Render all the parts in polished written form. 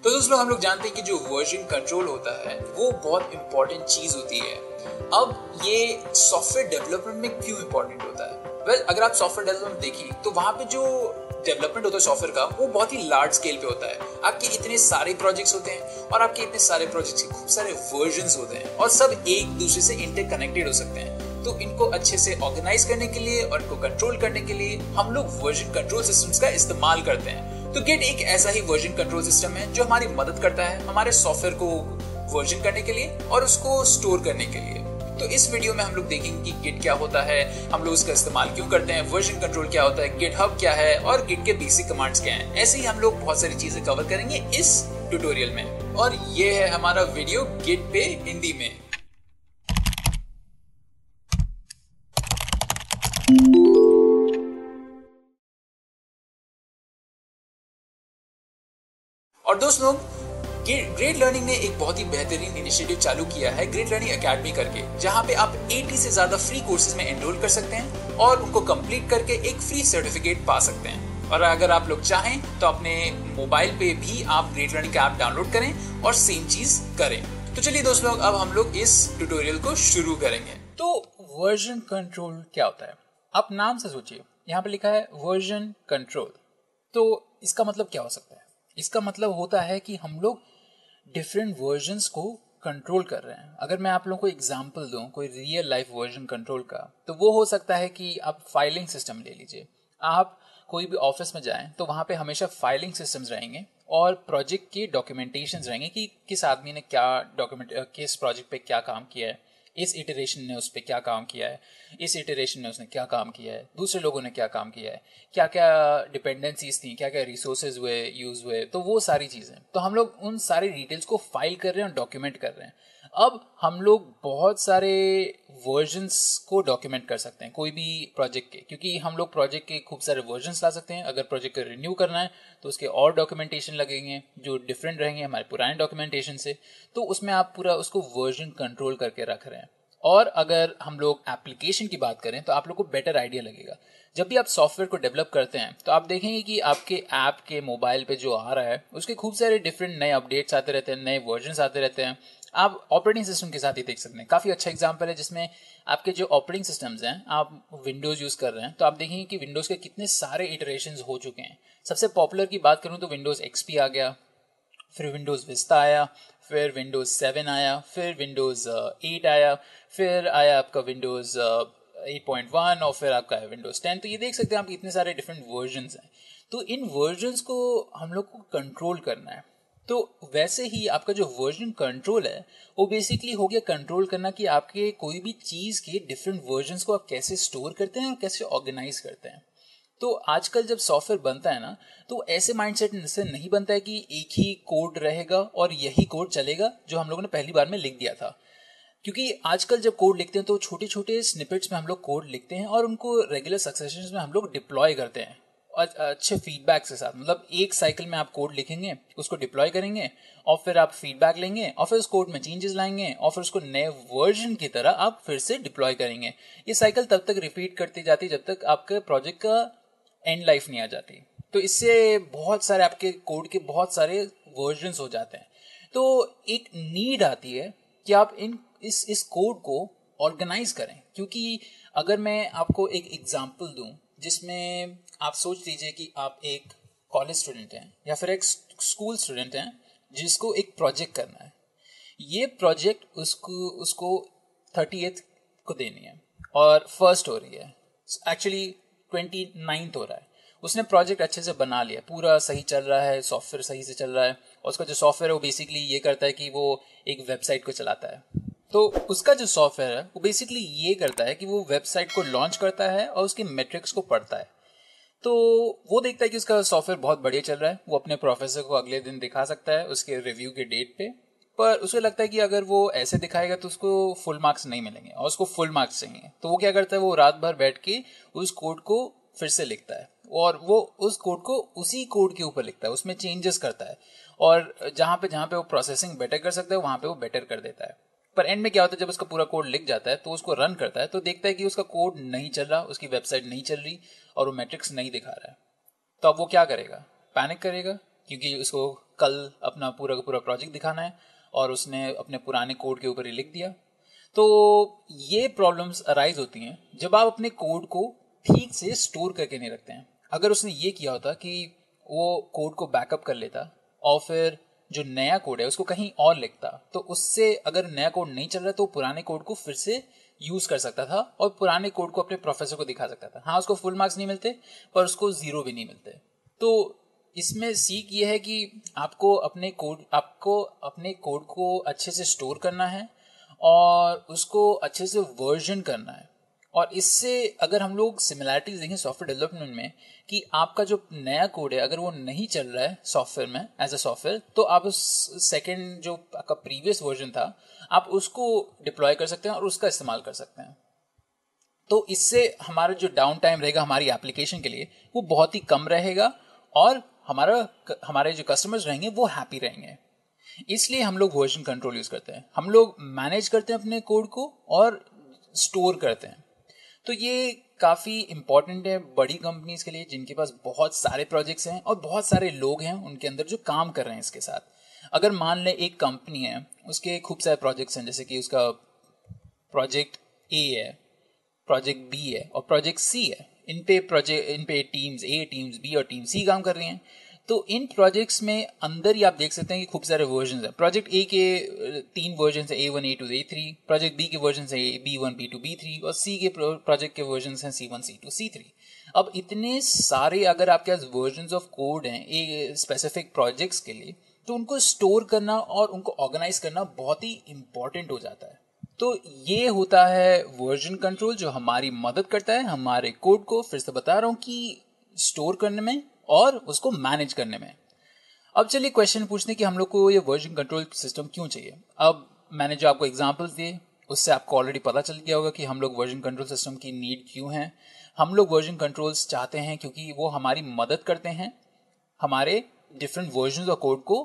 तो दोस्तों हम लोग जानते हैं कि जो वर्जन कंट्रोल होता है वो बहुत इंपॉर्टेंट चीज होती है। अब ये सॉफ्टवेयर डेवलपमेंट में क्यों इंपॉर्टेंट होता है? अगर आप सॉफ्टवेयर डेवलपमेंट देखिए तो वहां पे जो डेवलपमेंट होता है सॉफ्टवेयर का वो बहुत ही लार्ज स्केल पे होता है। आपके इतने सारे प्रोजेक्ट्स होते हैं और आपके इतने सारे प्रोजेक्ट्स के खूब सारे वर्जन्स होते हैं और सब एक दूसरे से इंटरकनेक्टेड हो सकते हैं। तो इनको अच्छे से ऑर्गेनाइज करने के लिए और इनको कंट्रोल करने के लिए हम लोग वर्जन कंट्रोल सिस्टम्स का इस्तेमाल करते हैं। तो गिट एक ऐसा ही वर्जन कंट्रोल सिस्टम है जो हमारी मदद करता है हमारे सॉफ्टवेयर को वर्जन करने के लिए और उसको स्टोर करने के लिए। तो इस वीडियो में हम लोग देखेंगे कि गिट क्या होता है, हम लोग इसका इस्तेमाल क्यों करते हैं, वर्जन कंट्रोल क्या होता है, गिटहब क्या है और गिट के बेसिक कमांड्स क्या हैं। ऐसे ही हम लोग बहुत सारी चीजें कवर करेंगे इस ट्यूटोरियल में और ये है हमारा वीडियो गिट पे हिंदी में। और दोस्त लोग ग्रेट लर्निंग ने एक बहुत ही बेहतरीन इनिशिएटिव चालू किया है ग्रेट लर्निंग एकेडमी करके, जहां पे आप 80 से ज्यादा फ्री कोर्सेज में एनरोल कर सकते हैं और उनको कंप्लीट करके एक फ्री सर्टिफिकेट पा सकते हैं। और अगर आप लोग चाहें तो अपने मोबाइल पे भी आप ग्रेट लर्निंग का ऐप डाउनलोड करें और सेम चीज करें। तो चलिए दोस्त लोग अब हम लोग इस ट्यूटोरियल को शुरू करेंगे। तो वर्जन कंट्रोल क्या होता है? आप नाम से सोचिए, यहाँ पे लिखा है वर्जन कंट्रोल। तो इसका मतलब क्या हो सकता है? इसका मतलब होता है कि हम लोग डिफरेंट वर्जन्स को कंट्रोल कर रहे हैं। अगर मैं आप लोगों को एग्जांपल दूं कोई रियल लाइफ वर्जन कंट्रोल का, तो वो हो सकता है कि आप फाइलिंग सिस्टम ले लीजिए। आप कोई भी ऑफिस में जाएं तो वहां पे हमेशा फाइलिंग सिस्टम्स रहेंगे और प्रोजेक्ट की डॉक्यूमेंटेशन रहेंगे कि किस आदमी ने क्या डॉक्यूमेंट किस प्रोजेक्ट पे क्या काम किया है, इस इटरेशन ने उस पर क्या काम किया है, इस इटरेशन ने उसने क्या काम किया है, दूसरे लोगों ने क्या काम किया है, क्या क्या डिपेंडेंसीज थी, क्या क्या रिसोर्सेज हुए यूज हुए, तो वो सारी चीज़ें। तो हम लोग उन सारी डिटेल्स को फाइल कर रहे हैं और डॉक्यूमेंट कर रहे हैं। अब हम लोग बहुत सारे वर्जन्स को डॉक्यूमेंट कर सकते हैं कोई भी प्रोजेक्ट के, क्योंकि हम लोग प्रोजेक्ट के खूब सारे वर्जन्स ला सकते हैं। अगर प्रोजेक्ट को रिन्यू करना है तो उसके और डॉक्यूमेंटेशन लगेंगे जो डिफरेंट रहेंगे हमारे पुराने डॉक्यूमेंटेशन से। तो उसमें आप पूरा उसको वर्जन कंट्रोल करके रख रहे हैं। और अगर हम लोग एप्लीकेशन की बात करें तो आप लोग को बेटर आइडिया लगेगा। जब भी आप सॉफ्टवेयर को डेवलप करते हैं तो आप देखेंगे कि आपके ऐप के मोबाइल पे जो आ रहा है उसके खूब सारे डिफरेंट नए अपडेट्स आते रहते हैं, नए वर्जन्स आते रहते हैं। आप ऑपरेटिंग सिस्टम के साथ ही देख सकते हैं। काफ़ी अच्छा एग्जांपल है जिसमें आपके जो ऑपरेटिंग सिस्टम्स हैं, आप विंडोज़ यूज़ कर रहे हैं तो आप देखेंगे कि विंडोज़ के कितने सारे इटरेशंस हो चुके हैं। सबसे पॉपुलर की बात करूँ तो विंडोज़ एक्सपी आ गया, फिर विंडोज़ विस्ता आया, फिर विंडोज़ 7 आया, फिर विंडोज़ 8 आया, फिर आया आपका विंडोज़ 8.1 और फिर आपका है विंडोज़ 10। तो ये देख सकते हैं आप इतने सारे डिफरेंट वर्जन्स हैं। तो इन वर्जन्स को हम लोग को कंट्रोल करना है। तो वैसे ही आपका जो वर्जन कंट्रोल है वो बेसिकली हो गया कंट्रोल करना कि आपके कोई भी चीज़ के डिफरेंट वर्जन्स को आप कैसे स्टोर करते हैं और कैसे ऑर्गेनाइज करते हैं। तो आजकल जब सॉफ्टवेयर बनता है ना, तो ऐसे माइंडसेट से नहीं बनता है कि एक ही कोड रहेगा और यही कोड चलेगा जो हम लोगों ने पहली बार में लिख दिया था। क्योंकि आजकल जब कोड लिखते हैं तो छोटे छोटे स्निपेट्स में हम लोग कोड लिखते हैं और उनको रेगुलर सक्सेशंस में हम लोग डिप्लॉय करते हैं और अच्छे फीडबैक के साथ। मतलब एक साइकिल में आप कोड लिखेंगे, उसको डिप्लॉय करेंगे और फिर आप फीडबैक लेंगे और फिर उस कोड में चेंजेस लाएंगे और फिर उसको नए वर्जन की तरह आप फिर से डिप्लॉय करेंगे। ये साइकिल तब तक रिपीट करती जाती जब तक आपके प्रोजेक्ट का एंड लाइफ नहीं आ जाती। तो इससे बहुत सारे आपके कोड के बहुत सारे वर्जन्स हो जाते हैं। तो एक नीड आती है कि आप इस कोड को ऑर्गेनाइज करें। क्योंकि अगर मैं आपको एक एग्जांपल दूं जिसमें आप सोच लीजिए कि आप एक कॉलेज स्टूडेंट हैं या फिर एक स्कूल स्टूडेंट हैं जिसको एक प्रोजेक्ट करना है। ये प्रोजेक्ट उसको 30th को देनी है और फर्स्ट हो रही है, एक्चुअली 29th हो रहा है। उसने प्रोजेक्ट अच्छे से बना लिया, पूरा सही चल रहा है, सॉफ्टवेयर सही से चल रहा है और उसका जो सॉफ्टवेयर है वो बेसिकली ये करता है कि वो एक वेबसाइट को चलाता है। तो उसका जो सॉफ्टवेयर है वो बेसिकली ये करता है कि वो वेबसाइट को लॉन्च करता है और उसके मेट्रिक्स को पढ़ता है। तो वो देखता है कि उसका सॉफ्टवेयर बहुत बढ़िया चल रहा है, वो अपने प्रोफेसर को अगले दिन दिखा सकता है उसके रिव्यू के डेट पे। पर उसे लगता है कि अगर वो ऐसे दिखाएगा तो उसको फुल मार्क्स नहीं मिलेंगे और उसको फुल मार्क्स चाहिए। तो वो क्या करता है, वो रात भर बैठ के उस कोड को फिर से लिखता है और वो उस कोड को उसी कोड के ऊपर लिखता है, उसमें चेंजेस करता है और जहाँ पे वो प्रोसेसिंग बेटर कर सकता है वहाँ पे वो बेटर कर देता है। पर एंड में क्या होता है, जब उसका पूरा कोड लिख जाता है तो उसको रन करता है तो देखता है कि उसका कोड नहीं चल रहा, उसकी वेबसाइट नहीं चल रही और वो मैट्रिक्स नहीं दिखा रहा है। तो अब वो क्या करेगा, पैनिक करेगा क्योंकि उसको कल अपना पूरा का पूरा प्रोजेक्ट दिखाना है और उसने अपने पुराने कोड के ऊपर ही लिख दिया। तो ये प्रॉब्लम्स अराइज होती हैं जब आप अपने कोड को ठीक से स्टोर करके नहीं रखते हैं। अगर उसने ये किया होता कि वो कोड को बैकअप कर लेता और फिर जो नया कोड है उसको कहीं और लिखता, तो उससे अगर नया कोड नहीं चल रहा तो पुराने कोड को फिर से यूज कर सकता था और पुराने कोड को अपने प्रोफेसर को दिखा सकता था। हाँ, उसको फुल मार्क्स नहीं मिलते पर उसको 0 भी नहीं मिलते। तो इसमें सीख ये है कि आपको अपने कोड को अच्छे से स्टोर करना है और उसको अच्छे से वर्जन करना है। और इससे अगर हम लोग सिमिलैरिटीज देखें सॉफ्टवेयर डेवलपमेंट में कि आपका जो नया कोड है अगर वो नहीं चल रहा है सॉफ्टवेयर में एज अ सॉफ्टवेयर, तो आप उस सेकेंड जो आपका प्रीवियस वर्जन था आप उसको डिप्लॉय कर सकते हैं और उसका इस्तेमाल कर सकते हैं। तो इससे हमारा जो डाउन टाइम रहेगा हमारी एप्लीकेशन के लिए वो बहुत ही कम रहेगा और हमारे जो कस्टमर्स रहेंगे वो हैप्पी रहेंगे। इसलिए हम लोग वर्जन कंट्रोल यूज करते हैं। हम लोग मैनेज करते हैं अपने कोड को और स्टोर करते हैं। तो ये काफ़ी इंपॉर्टेंट है बड़ी कंपनीज के लिए जिनके पास बहुत सारे प्रोजेक्ट्स हैं और बहुत सारे लोग हैं उनके अंदर जो काम कर रहे हैं इसके साथ। अगर मान लें एक कंपनी है, उसके खूब सारे प्रोजेक्ट्स हैं, जैसे कि उसका प्रोजेक्ट ए है, प्रोजेक्ट बी है और प्रोजेक्ट सी है। इन पे टीम्स ए, टीम्स बी और टीम सी काम कर रही हैं। तो इन प्रोजेक्ट्स में अंदर ही आप देख सकते हैं कि खूब सारे वर्जन हैं। प्रोजेक्ट ए के 3 वर्जन है, A1, A2, A3। Project B के वर्जन है B1, B2, B3 और सी के प्रोजेक्ट के वर्जन हैं C1, C2, C3। अब इतने सारे अगर आपके पास वर्जन ऑफ कोड हैं एक स्पेसिफिक प्रोजेक्ट्स के लिए, तो उनको स्टोर करना और उनको ऑर्गेनाइज करना बहुत ही इंपॉर्टेंट हो जाता है। तो ये होता है वर्जन कंट्रोल जो हमारी मदद करता है हमारे कोड को, फिर से बता रहा हूं, कि स्टोर करने में और उसको मैनेज करने में। अब चलिए क्वेश्चन पूछते हैं कि हम लोग को ये वर्जन कंट्रोल सिस्टम क्यों चाहिए। अब मैंने जो आपको एग्जांपल्स दिए उससे आपको ऑलरेडी पता चल गया होगा कि हम लोग वर्जन कंट्रोल सिस्टम की नीड क्यों है। हम लोग वर्जन कंट्रोल्स चाहते हैं क्योंकि वो हमारी मदद करते हैं हमारे डिफरेंट वर्जन ऑफ कोड को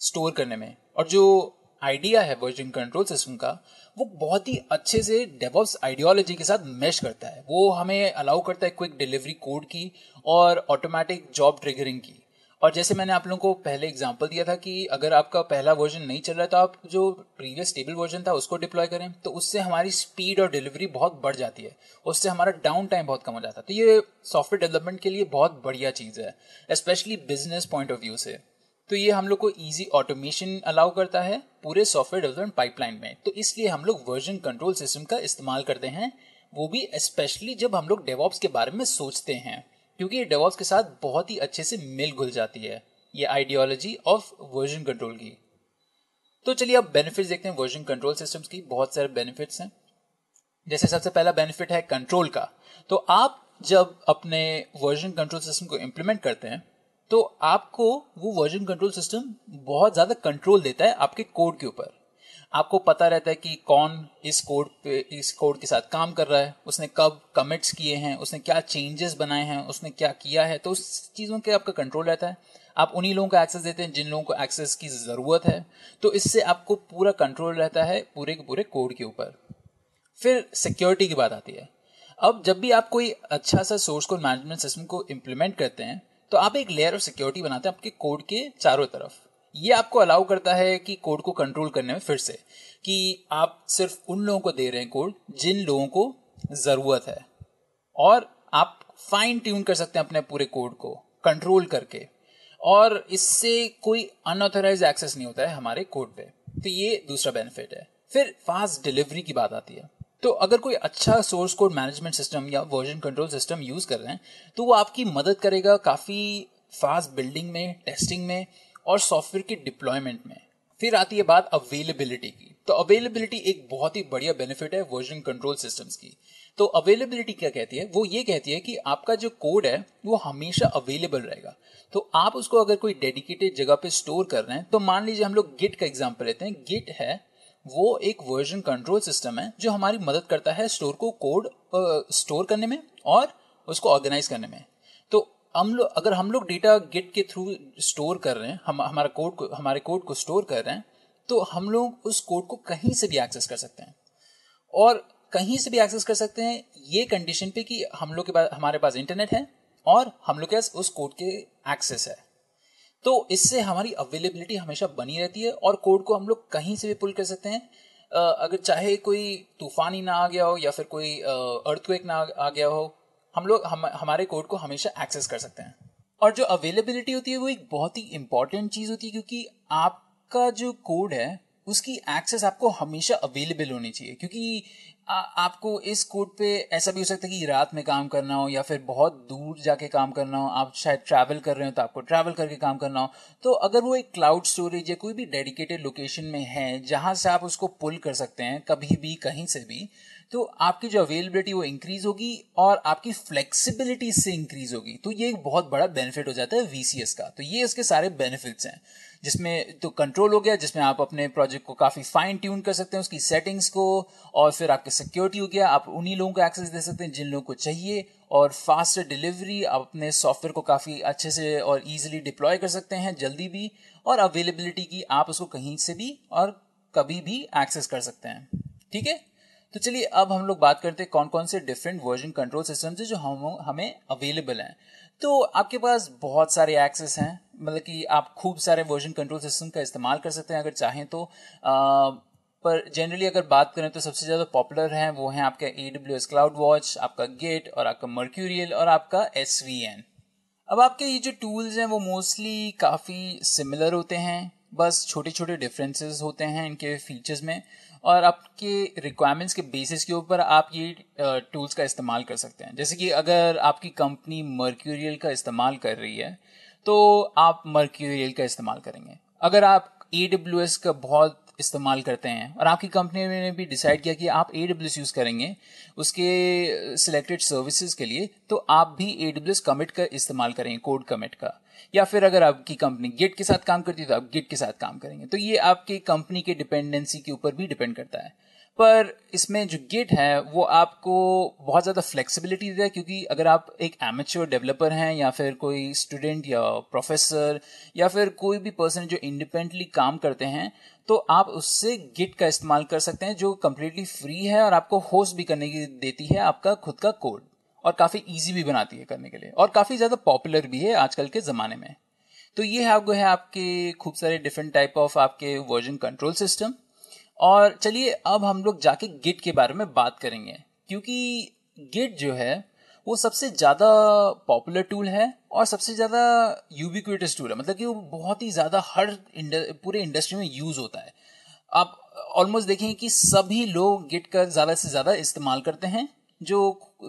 स्टोर करने में। और जो आइडिया है वर्जन कंट्रोल सिस्टम का वो बहुत ही अच्छे से डेवऑप्स आइडियोलॉजी के साथ मैश करता है। वो हमें अलाउ करता है क्विक डिलीवरी कोड की और ऑटोमेटिक जॉब ट्रिगरिंग की। और जैसे मैंने आप लोगों को पहले एग्जांपल दिया था कि अगर आपका पहला वर्जन नहीं चल रहा है तो आप जो प्रीवियस स्टेबल वर्जन था उसको डिप्लॉय करें, तो उससे हमारी स्पीड और डिलीवरी बहुत बढ़ जाती है, उससे हमारा डाउन टाइम बहुत कम हो जाता है। तो ये सॉफ्टवेयर डेवलपमेंट के लिए बहुत बढ़िया चीज़ है, specially business point of view से। तो ये हम लोग को इजी ऑटोमेशन अलाउ करता है पूरे सॉफ्टवेयर डेवलपमेंट पाइपलाइन में। तो इसलिए हम लोग वर्जन कंट्रोल सिस्टम का इस्तेमाल करते हैं, वो भी स्पेशली जब हम लोग डेवऑप्स के बारे में सोचते हैं, क्योंकि ये डेवऑप्स के साथ बहुत ही अच्छे से मिल घुल जाती है ये आइडियोलॉजी ऑफ वर्जन कंट्रोल की। तो चलिए अब बेनिफिट्स देखते हैं वर्जन कंट्रोल सिस्टम्स की। बहुत सारे बेनिफिट्स हैं। जैसे सबसे पहला बेनिफिट है कंट्रोल का। तो आप जब अपने वर्जन कंट्रोल सिस्टम को इम्प्लीमेंट करते हैं तो आपको वो वर्जन कंट्रोल सिस्टम बहुत ज्यादा कंट्रोल देता है आपके कोड के ऊपर। आपको पता रहता है कि कौन इस कोड के साथ काम कर रहा है, उसने कब कमिट्स किए हैं, उसने क्या चेंजेस बनाए हैं, उसने क्या किया है। तो उस चीज़ों के आपका कंट्रोल रहता है। आप उन्हीं लोगों को एक्सेस देते हैं जिन लोगों को एक्सेस की ज़रूरत है। तो इससे आपको पूरा कंट्रोल रहता है पूरे के पूरे कोड के ऊपर। फिर सिक्योरिटी की बात आती है। अब जब भी आप कोई अच्छा सा सोर्स कोड मैनेजमेंट सिस्टम को इम्प्लीमेंट करते हैं तो आप एक लेयर ऑफ सिक्योरिटी बनाते हैं आपके कोड के चारों तरफ। ये आपको अलाउ करता है कि कोड को कंट्रोल करने में फिर से कि आप सिर्फ उन लोगों को दे रहे हैं कोड जिन लोगों को ज़रूरत है, और आप फाइन ट्यून कर सकते हैं अपने पूरे कोड को कंट्रोल करके, और इससे कोई अनऑथराइज्ड एक्सेस नहीं होता है हमारे कोड पे। तो ये दूसरा बेनिफिट है। फिर फास्ट डिलीवरी की बात आती है। तो अगर कोई अच्छा सोर्स कोड मैनेजमेंट सिस्टम या वर्जन कंट्रोल सिस्टम यूज कर रहे हैं तो वो आपकी मदद करेगा काफ़ी फास्ट बिल्डिंग में, टेस्टिंग में और सॉफ्टवेयर की डिप्लॉयमेंट में। फिर आती है बात अवेलेबिलिटी की। तो अवेलेबिलिटी एक बहुत ही बढ़िया बेनिफिट है वर्जन कंट्रोल सिस्टम्स की। तो अवेलेबिलिटी क्या कहती है? वो ये कहती है कि आपका जो कोड है वो हमेशा अवेलेबल रहेगा। तो आप उसको अगर कोई डेडिकेटेड जगह पे स्टोर कर रहे हैं, तो मान लीजिए हम लोग गिट का एग्जांपल लेते हैं। गिट है वो एक वर्जन कंट्रोल सिस्टम है जो हमारी मदद करता है स्टोर को कोड स्टोर करने में और उसको ऑर्गेनाइज करने में। तो अगर हम लोग डेटा गिट के थ्रू स्टोर कर रहे हैं, हमारे कोड को स्टोर कर रहे हैं, तो हम लोग उस कोड को कहीं से भी एक्सेस कर सकते हैं। और कहीं से भी एक्सेस कर सकते हैं ये कंडीशन पे कि हमारे पास इंटरनेट है और हम लोग के पास उस कोड के एक्सेस है। तो इससे हमारी अवेलेबिलिटी हमेशा बनी रहती है और कोड को हम लोग कहीं से भी पुल कर सकते हैं। अगर चाहे कोई तूफान ही ना आ गया हो या फिर कोई अर्थक्वेक ना आ गया हो, हम लोग हमारे कोड को हमेशा एक्सेस कर सकते हैं। और जो अवेलेबिलिटी होती है वो एक बहुत ही इंपॉर्टेंट चीज होती है, क्योंकि आपका जो कोड है उसकी एक्सेस आपको हमेशा अवेलेबल होनी चाहिए। क्योंकि आपको इस कोड पे ऐसा भी हो सकता है कि रात में काम करना हो या फिर बहुत दूर जाके काम करना हो, आप शायद ट्रैवल कर रहे हो तो आपको ट्रैवल करके काम करना हो। तो अगर वो एक क्लाउड स्टोरेज या कोई भी डेडिकेटेड लोकेशन में है जहां से आप उसको पुल कर सकते हैं कभी भी कहीं से भी, तो आपकी जो अवेलेबिलिटी वो इंक्रीज होगी और आपकी फ्लेक्सिबिलिटी इससे इंक्रीज होगी। तो ये एक बहुत बड़ा बेनिफिट हो जाता है वीसीएस का। तो ये इसके सारे बेनिफिट्स हैं, जिसमें तो कंट्रोल हो गया, जिसमें आप अपने प्रोजेक्ट को काफी फाइन ट्यून कर सकते हैं उसकी सेटिंग्स को, और फिर आपकी सिक्योरिटी हो गया, आप उन्हीं लोगों को एक्सेस दे सकते हैं जिन लोगों को चाहिए, और फास्टर डिलीवरी, आप अपने सॉफ्टवेयर को काफी अच्छे से और इजीली डिप्लॉय कर सकते हैं जल्दी भी, और अवेलेबिलिटी की आप उसको कहीं से भी और कभी भी एक्सेस कर सकते हैं। ठीक है, तो चलिए अब हम लोग बात करते हैं कौन कौन से डिफरेंट वर्जन कंट्रोल सिस्टम्स है जो हमें अवेलेबल हैं। तो आपके पास बहुत सारे एक्सेस हैं, मतलब कि आप खूब सारे वर्जन कंट्रोल सिस्टम का इस्तेमाल कर सकते हैं अगर चाहें तो। पर जनरली अगर बात करें तो सबसे ज़्यादा पॉपुलर हैं वो हैं आपका AWS क्लाउड वॉच, आपका गिट, और आपका मर्क्यूरियल, और आपका SVN। अब आपके ये जो टूल्स हैं वो मोस्टली काफ़ी सिमिलर होते हैं, बस छोटे छोटे डिफरेंसेस होते हैं इनके फीचर्स में, और आपके रिक्वायरमेंट्स के बेसिस के ऊपर आप ये टूल्स का इस्तेमाल कर सकते हैं। जैसे कि अगर आपकी कंपनी मर्क्यूरियल का इस्तेमाल कर रही है तो आप मर्क्यूरियल का इस्तेमाल करेंगे। अगर आप AWS का बहुत इस्तेमाल करते हैं और आपकी कंपनी ने भी डिसाइड किया कि आप AWS यूज़ करेंगे उसके सिलेक्टेड सर्विसेज के लिए, तो आप भी AWS कमिट का इस्तेमाल करेंगे, कोड कमिट का। या फिर अगर आपकी कंपनी गिट के साथ काम करती है तो आप गिट के साथ काम करेंगे। तो ये आपकी कंपनी के डिपेंडेंसी के ऊपर भी डिपेंड करता है। पर इसमें जो गिट है वो आपको बहुत ज़्यादा फ्लेक्सिबिलिटी देता है, क्योंकि अगर आप एक एमेच्योर डेवलपर हैं या फिर कोई स्टूडेंट या प्रोफेसर या फिर कोई भी पर्सन जो इंडिपेंडेंटली काम करते हैं, तो आप उससे गिट का इस्तेमाल कर सकते हैं जो कम्प्लीटली फ्री है और आपको होस्ट भी करने की देती है आपका खुद का कोड, और काफ़ी इजी भी बनाती है करने के लिए, और काफ़ी ज़्यादा पॉपुलर भी है आजकल के ज़माने में। तो ये है आपके खूब सारे डिफरेंट टाइप ऑफ आपके वर्जन कंट्रोल सिस्टम। और चलिए अब हम लोग जाके गिट के बारे में बात करेंगे, क्योंकि गिट जो है वो सबसे ज़्यादा पॉपुलर टूल है और सबसे ज़्यादा यूबिक्विटस टूल है, मतलब कि वो बहुत ही ज़्यादा पूरे इंडस्ट्री में यूज़ होता है। आप ऑलमोस्ट देखेंगे कि सभी लोग गिट का ज़्यादा से ज़्यादा इस्तेमाल करते हैं। जो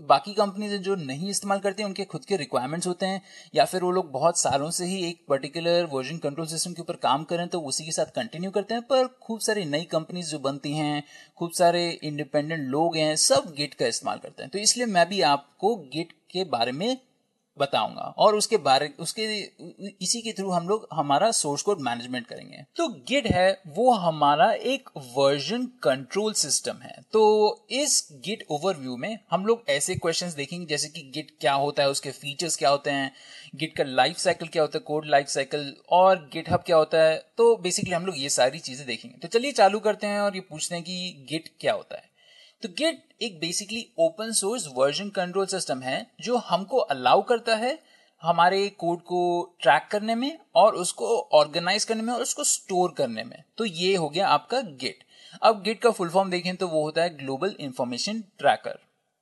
बाकी कंपनीज जो नहीं इस्तेमाल करती हैं उनके खुद के रिक्वायरमेंट्स होते हैं, या फिर वो लोग बहुत सालों से ही एक पर्टिकुलर वर्जन कंट्रोल सिस्टम के ऊपर काम करें तो उसी के साथ कंटिन्यू करते हैं। पर खूब सारी नई कंपनीज जो बनती हैं, खूब सारे इंडिपेंडेंट लोग हैं, सब गिट का इस्तेमाल करते हैं। तो इसलिए मैं भी आपको गिट के बारे में बताऊंगा और उसके इसी के थ्रू हम लोग हमारा सोर्स कोड मैनेजमेंट करेंगे। तो गिट है वो हमारा एक वर्जन कंट्रोल सिस्टम है। तो इस गिट ओवरव्यू में हम लोग ऐसे क्वेश्चंस देखेंगे जैसे कि गिट क्या होता है, उसके फीचर्स क्या होते हैं, गिट का लाइफ साइकिल क्या होता है, कोड लाइफ साइकिल, और गिटहब क्या होता है। तो बेसिकली हम लोग ये सारी चीजें देखेंगे। तो चलिए चालू करते हैं और ये पूछते हैं कि गिट क्या होता है। तो गिट एक basically open source version control system है जो हमको अलाउ करता है हमारे कोड को ट्रैक करने में और उसको ऑर्गेनाइज करने में और उसको स्टोर करने में। तो ये हो गया आपका गिट। अब गिट का फुल फॉर्म देखें तो वो होता है ग्लोबल इंफॉर्मेशन ट्रैकर।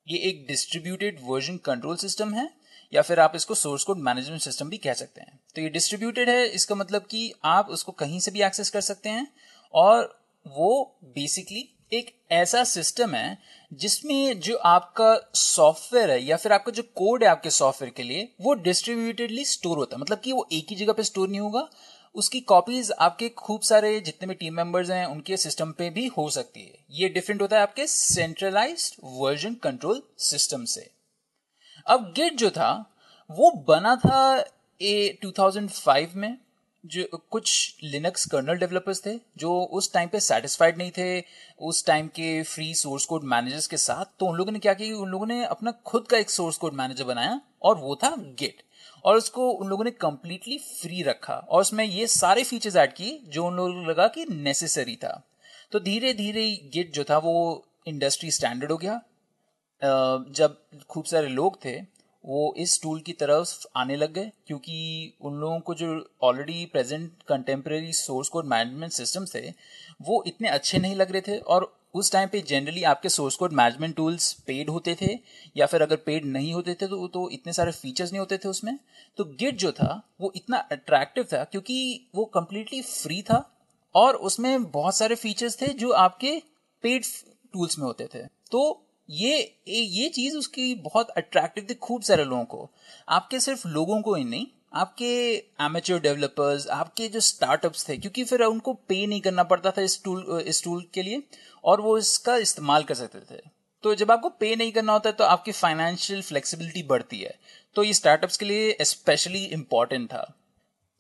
ये एक डिस्ट्रीब्यूटेड वर्जन कंट्रोल सिस्टम है, या फिर आप इसको सोर्स कोड मैनेजमेंट सिस्टम भी कह सकते हैं। तो ये डिस्ट्रीब्यूटेड है, इसका मतलब कि आप उसको कहीं से भी एक्सेस कर सकते हैं, और वो बेसिकली एक ऐसा सिस्टम है जिसमें जो आपका सॉफ्टवेयर है या फिर आपका जो कोड है आपके सॉफ्टवेयर के लिए वो डिस्ट्रीब्यूटेडली स्टोर होता है। मतलब कि वो एक ही जगह पे स्टोर नहीं होगा, उसकी कॉपीज आपके खूब सारे जितने भी टीम मेंबर्स हैं उनके सिस्टम पे भी हो सकती है। ये डिफरेंट होता है आपके सेंट्रलाइज्ड वर्जन कंट्रोल सिस्टम से। अब गिट जो था वो बना था 2005 में। जो कुछ लिनक्स कर्नल डेवलपर्स थे जो उस टाइम पे सेटिस्फाइड नहीं थे उस टाइम के फ्री सोर्स कोड मैनेजर्स के साथ, तो उन लोगों ने क्या किया, उन लोगों ने अपना खुद का एक सोर्स कोड मैनेजर बनाया और वो था गिट। और उसको उन लोगों ने कंप्लीटली फ्री रखा और उसमें ये सारे फीचर्स ऐड किए जो उन लोगों को लगा कि नेसेसरी था। तो धीरे धीरे गिट जो था वो इंडस्ट्री स्टैंडर्ड हो गया। जब खूब सारे लोग थे वो इस टूल की तरफ आने लग गए, क्योंकि उन लोगों को जो already present contemporary source code management system थे वो इतने अच्छे नहीं लग रहे थे। और उस टाइम पे जनरली आपके source code management tools paid होते थे, या फिर अगर पेड नहीं होते थे तो इतने सारे फीचर्स नहीं होते थे उसमें। तो गिट जो था वो इतना अट्रैक्टिव था क्योंकि वो कम्प्लीटली फ्री था और उसमें बहुत सारे फीचर्स थे जो आपके पेड टूल्स में होते थे। तो ये चीज उसकी बहुत अट्रैक्टिव थी खूब सारे लोगों को। आपके सिर्फ लोगों को ही नहीं, आपके एमेच्योर डेवलपर्स, आपके जो स्टार्टअप्स थे, क्योंकि फिर उनको पे नहीं करना पड़ता था इस टूल के लिए और वो इसका इस्तेमाल कर सकते थे। तो जब आपको पे नहीं करना होता है तो आपकी फाइनेंशियल फ्लेक्सिबिलिटी बढ़ती है। तो ये स्टार्टअप्स के लिए स्पेशली इंपॉर्टेंट था।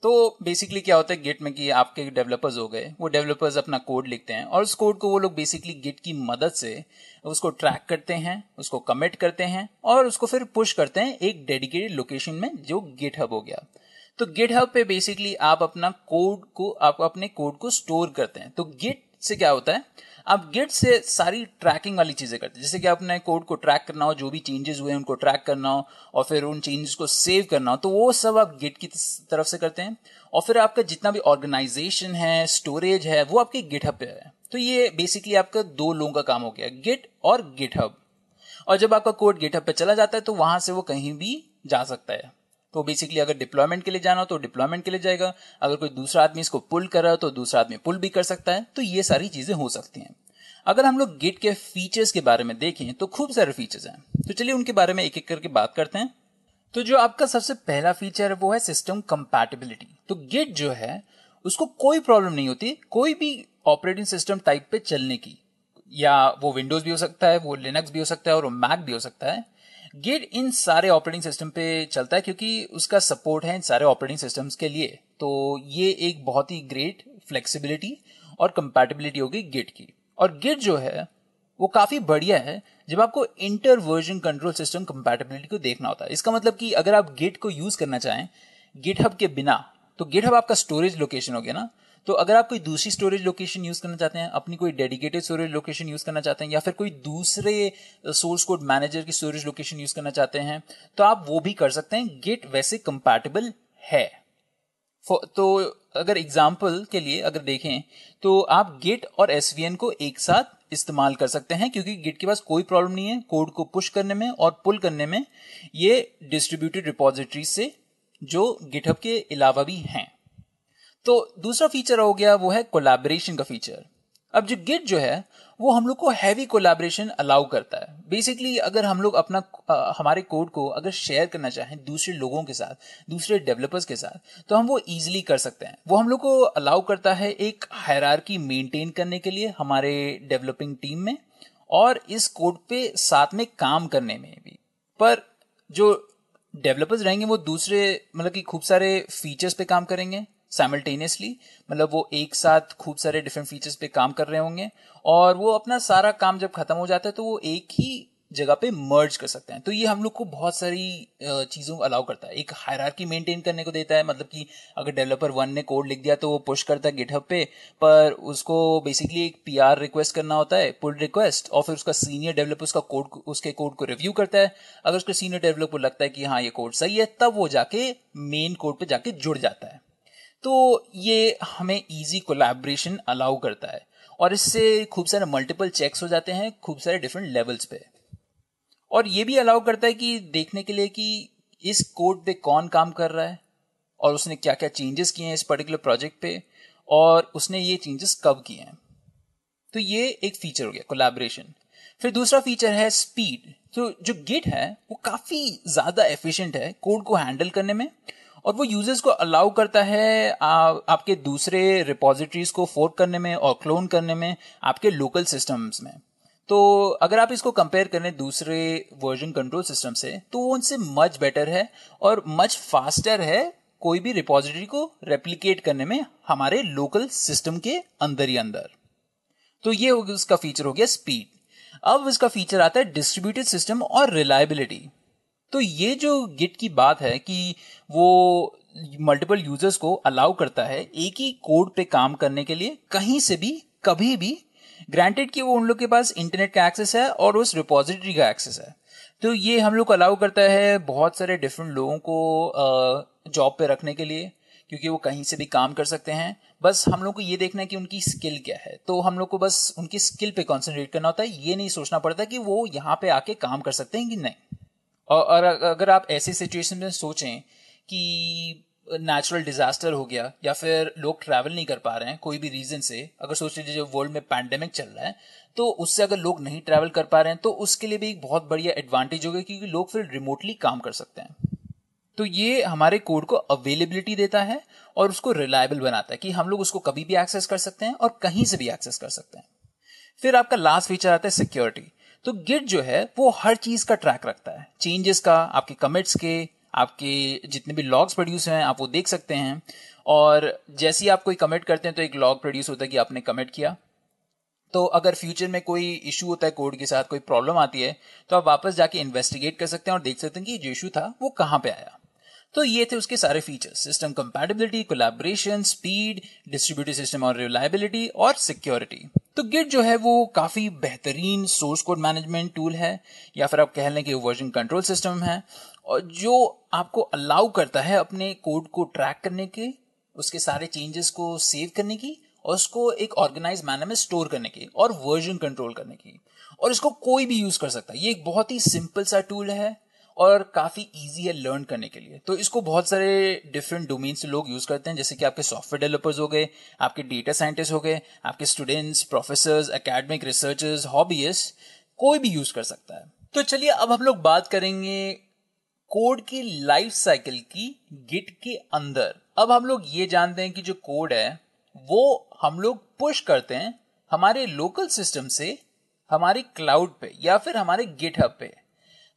तो बेसिकली क्या होता है गिट में कि आपके डेवलपर्स हो गए, वो डेवलपर्स अपना कोड लिखते हैं और उस कोड को वो लोग बेसिकली गिट की मदद से उसको ट्रैक करते हैं, उसको कमिट करते हैं और उसको फिर पुश करते हैं एक डेडिकेटेड लोकेशन में जो गिटहब हो गया। तो गिटहब पे बेसिकली आप अपने कोड को स्टोर करते हैं। तो गिट से क्या होता है, आप गिट से सारी ट्रैकिंग वाली चीजें करते हैं। जैसे कि अपने कोड को ट्रैक करना हो, जो भी चेंजेस हुए हैं उनको ट्रैक करना हो और फिर उन चेंजेस को सेव करना हो, तो वो सब आप गिट की तरफ से करते हैं। और फिर आपका जितना भी ऑर्गेनाइजेशन है, स्टोरेज है, वो आपके गिटहब पे है। तो ये बेसिकली आपका दो लोगों का काम हो गया, गिट और गिटहब। और जब आपका कोड गिटहब पे चला जाता है तो वहां से वो कहीं भी जा सकता है। तो बेसिकली अगर डिप्लॉयमेंट के लिए जाना हो तो डिप्लॉयमेंट के लिए जाएगा, अगर कोई दूसरा आदमी इसको पुल कर रहा हो तो दूसरा आदमी पुल भी कर सकता है। तो ये सारी चीजें हो सकती हैं। अगर हम लोग गिट के फीचर्स के बारे में देखें तो खूब सारे फीचर्स हैं, तो चलिए उनके बारे में एक एक करके बात करते हैं। तो जो आपका सबसे पहला फीचर है वो है सिस्टम कंपैटिबिलिटी। तो गिट जो है उसको कोई प्रॉब्लम नहीं होती कोई भी ऑपरेटिंग सिस्टम टाइप पे चलने की, या वो विंडोज भी हो सकता है, वो लिनक्स भी हो सकता है और वो मैक भी हो सकता है। गिट इन सारे ऑपरेटिंग सिस्टम पे चलता है क्योंकि उसका सपोर्ट है इन सारे ऑपरेटिंग सिस्टम्स के लिए। तो ये एक बहुत ही ग्रेट फ्लेक्सिबिलिटी और कंपैटिबिलिटी होगी गिट की। और गिट जो है वो काफी बढ़िया है जब आपको inter version control system compatibility को देखना होता है। इसका मतलब कि अगर आप गिट को यूज करना चाहें गिटहब के बिना, तो गिटहब आपका स्टोरेज लोकेशन हो गया ना। तो अगर आप कोई दूसरी स्टोरेज लोकेशन यूज करना चाहते हैं, अपनी कोई डेडिकेटेड स्टोरेज लोकेशन यूज करना चाहते हैं, या फिर कोई दूसरे सोर्स कोड मैनेजर की स्टोरेज लोकेशन यूज करना चाहते हैं, तो आप वो भी कर सकते हैं। गिट वैसे कंपैटिबल है। तो अगर एग्जाम्पल के लिए अगर देखें तो आप गिट और एसवीएन को एक साथ इस्तेमाल कर सकते हैं क्योंकि गिट के पास कोई प्रॉब्लम नहीं है कोड को पुश करने में और पुल करने में। ये डिस्ट्रीब्यूटेड रिपोजिटरी से जो गिटहब के अलावा भी हैं। तो दूसरा फीचर हो गया वो है कोलैबोरेशन का फीचर। अब जो गिट जो है वो हम लोग को हैवी कोलैबोरेशन अलाउ करता है। बेसिकली अगर हम लोग हमारे कोड को अगर शेयर करना चाहें दूसरे लोगों के साथ, दूसरे डेवलपर्स के साथ, तो हम वो इजीली कर सकते हैं। वो हम लोग को अलाउ करता है एक हायरार्की मेंटेन करने के लिए हमारे डेवलपिंग टीम में और इस कोड पे साथ में काम करने में भी। पर जो डेवलपर्स रहेंगे वो दूसरे मतलब कि खूब सारे फीचर्स पे काम करेंगे साइमल्टेनियसली, मतलब वो एक साथ खूब सारे डिफरेंट फीचर्स पे काम कर रहे होंगे और वो अपना सारा काम जब खत्म हो जाता है तो वो एक ही जगह पे मर्ज कर सकते हैं। तो ये हम लोग को बहुत सारी चीजों को अलाउ करता है, एक हायरार्की मेंटेन करने को देता है। मतलब कि अगर डेवलपर 1 ने कोड लिख दिया तो वो पुश करता है गिटहब पे, पर उसको बेसिकली एक पीआर रिक्वेस्ट करना होता है, पुल रिक्वेस्ट, और फिर उसका सीनियर डेवलपर उसके कोड को रिव्यू करता है। अगर उसके सीनियर डेवलपर को लगता है कि हाँ ये कोड सही है, तब वो जाके मेन कोड पे जाके जुड़ जाता है। तो ये हमें इजी कोलैबोरेशन अलाउ करता है और इससे खूब सारे मल्टीपल चेक्स हो जाते हैं खूब सारे डिफरेंट लेवल्स पे। और ये भी अलाउ करता है कि देखने के लिए कि इस कोड पे कौन काम कर रहा है और उसने क्या क्या चेंजेस किए हैं इस पर्टिकुलर प्रोजेक्ट पे और उसने ये चेंजेस कब किए हैं। तो ये एक फीचर हो गया कोलैबोरेशन। फिर दूसरा फीचर है स्पीड। तो जो गिट है वो काफी ज्यादा एफिशिएंट है कोड को हैंडल करने में और वो यूजर्स को अलाउ करता है आपके दूसरे रिपोजिटरीज को फोर्क करने में और क्लोन करने में आपके लोकल सिस्टम्स में। तो अगर आप इसको कंपेयर करें दूसरे वर्जन कंट्रोल सिस्टम से तो वो उनसे मच बेटर है और मच फास्टर है कोई भी रिपोजिटरी को रेप्लिकेट करने में हमारे लोकल सिस्टम के अंदर ही अंदर। तो ये उसका फीचर हो गया स्पीड। अब इसका फीचर आता है डिस्ट्रीब्यूटेड सिस्टम और रिलायबिलिटी। तो ये जो गिट की बात है कि वो मल्टीपल यूजर्स को अलाउ करता है एक ही कोड पे काम करने के लिए कहीं से भी कभी भी, ग्रांटेड कि वो उन लोग के पास इंटरनेट का एक्सेस है और उस रिपोजिटरी का एक्सेस है। तो ये हम लोग को अलाउ करता है बहुत सारे डिफरेंट लोगों को जॉब पे रखने के लिए, क्योंकि वो कहीं से भी काम कर सकते हैं। बस हम लोग को ये देखना है कि उनकी स्किल क्या है, तो हम लोग को बस उनकी स्किल पे कॉन्सेंट्रेट करना होता है। ये नहीं सोचना पड़ता कि वो यहाँ पे आके काम कर सकते हैं कि नहीं। और अगर आप ऐसी सिचुएशन में सोचें कि नेचुरल डिजास्टर हो गया या फिर लोग ट्रैवल नहीं कर पा रहे हैं कोई भी रीजन से, अगर सोच लीजिए जो वर्ल्ड में पैंडेमिक चल रहा है, तो उससे अगर लोग नहीं ट्रैवल कर पा रहे हैं तो उसके लिए भी एक बहुत बढ़िया एडवांटेज होगा, क्योंकि लोग फिर रिमोटली काम कर सकते हैं। तो ये हमारे कोड को अवेलेबिलिटी देता है और उसको रिलायबल बनाता है कि हम लोग उसको कभी भी एक्सेस कर सकते हैं और कहीं से भी एक्सेस कर सकते हैं। फिर आपका लास्ट फीचर आता है सिक्योरिटी। तो गिट जो है वो हर चीज का ट्रैक रखता है, चेंजेस का, आपके कमिट्स के, आपके जितने भी लॉग्स प्रोड्यूस हैं आप वो देख सकते हैं। और जैसे ही आप कोई कमिट करते हैं तो एक लॉग प्रोड्यूस होता है कि आपने कमिट किया। तो अगर फ्यूचर में कोई इशू होता है कोड के साथ, कोई प्रॉब्लम आती है, तो आप वापस जाके इन्वेस्टिगेट कर सकते हैं और देख सकते हैं कि जो इशू था वो कहाँ पे आया। तो ये थे उसके सारे features: system compatibility, collaboration, speed, distributed system और रिलायबिलिटी और सिक्योरिटी। तो गिट जो है वो काफी बेहतरीन सोर्स कोड मैनेजमेंट टूल है, या फिर आप कह लें कि वर्जन कंट्रोल सिस्टम है, और जो आपको अलाउ करता है अपने कोड को ट्रैक करने के, उसके सारे चेंजेस को सेव करने की, और उसको एक ऑर्गेनाइज मैनर में स्टोर करने की, और वर्जन कंट्रोल करने की। और इसको कोई भी यूज कर सकता है। ये एक बहुत ही सिंपल सा टूल है और काफी इजी है लर्न करने के लिए। तो इसको बहुत सारे डिफरेंट डोमेन से लोग यूज करते हैं, जैसे कि आपके सॉफ्टवेयर डेवलपर्स हो गए, आपके डेटा साइंटिस्ट हो गए, आपके स्टूडेंट्स, प्रोफेसर्स, एकेडमिक रिसर्चर्स, हॉबीइस्ट, कोई भी यूज कर सकता है। तो चलिए अब हम लोग बात करेंगे कोड की लाइफ साइकिल की गिट के अंदर। अब हम लोग ये जानते हैं कि जो कोड है वो हम लोग पुश करते हैं हमारे लोकल सिस्टम से हमारे क्लाउड पे या फिर हमारे गिटहब पे।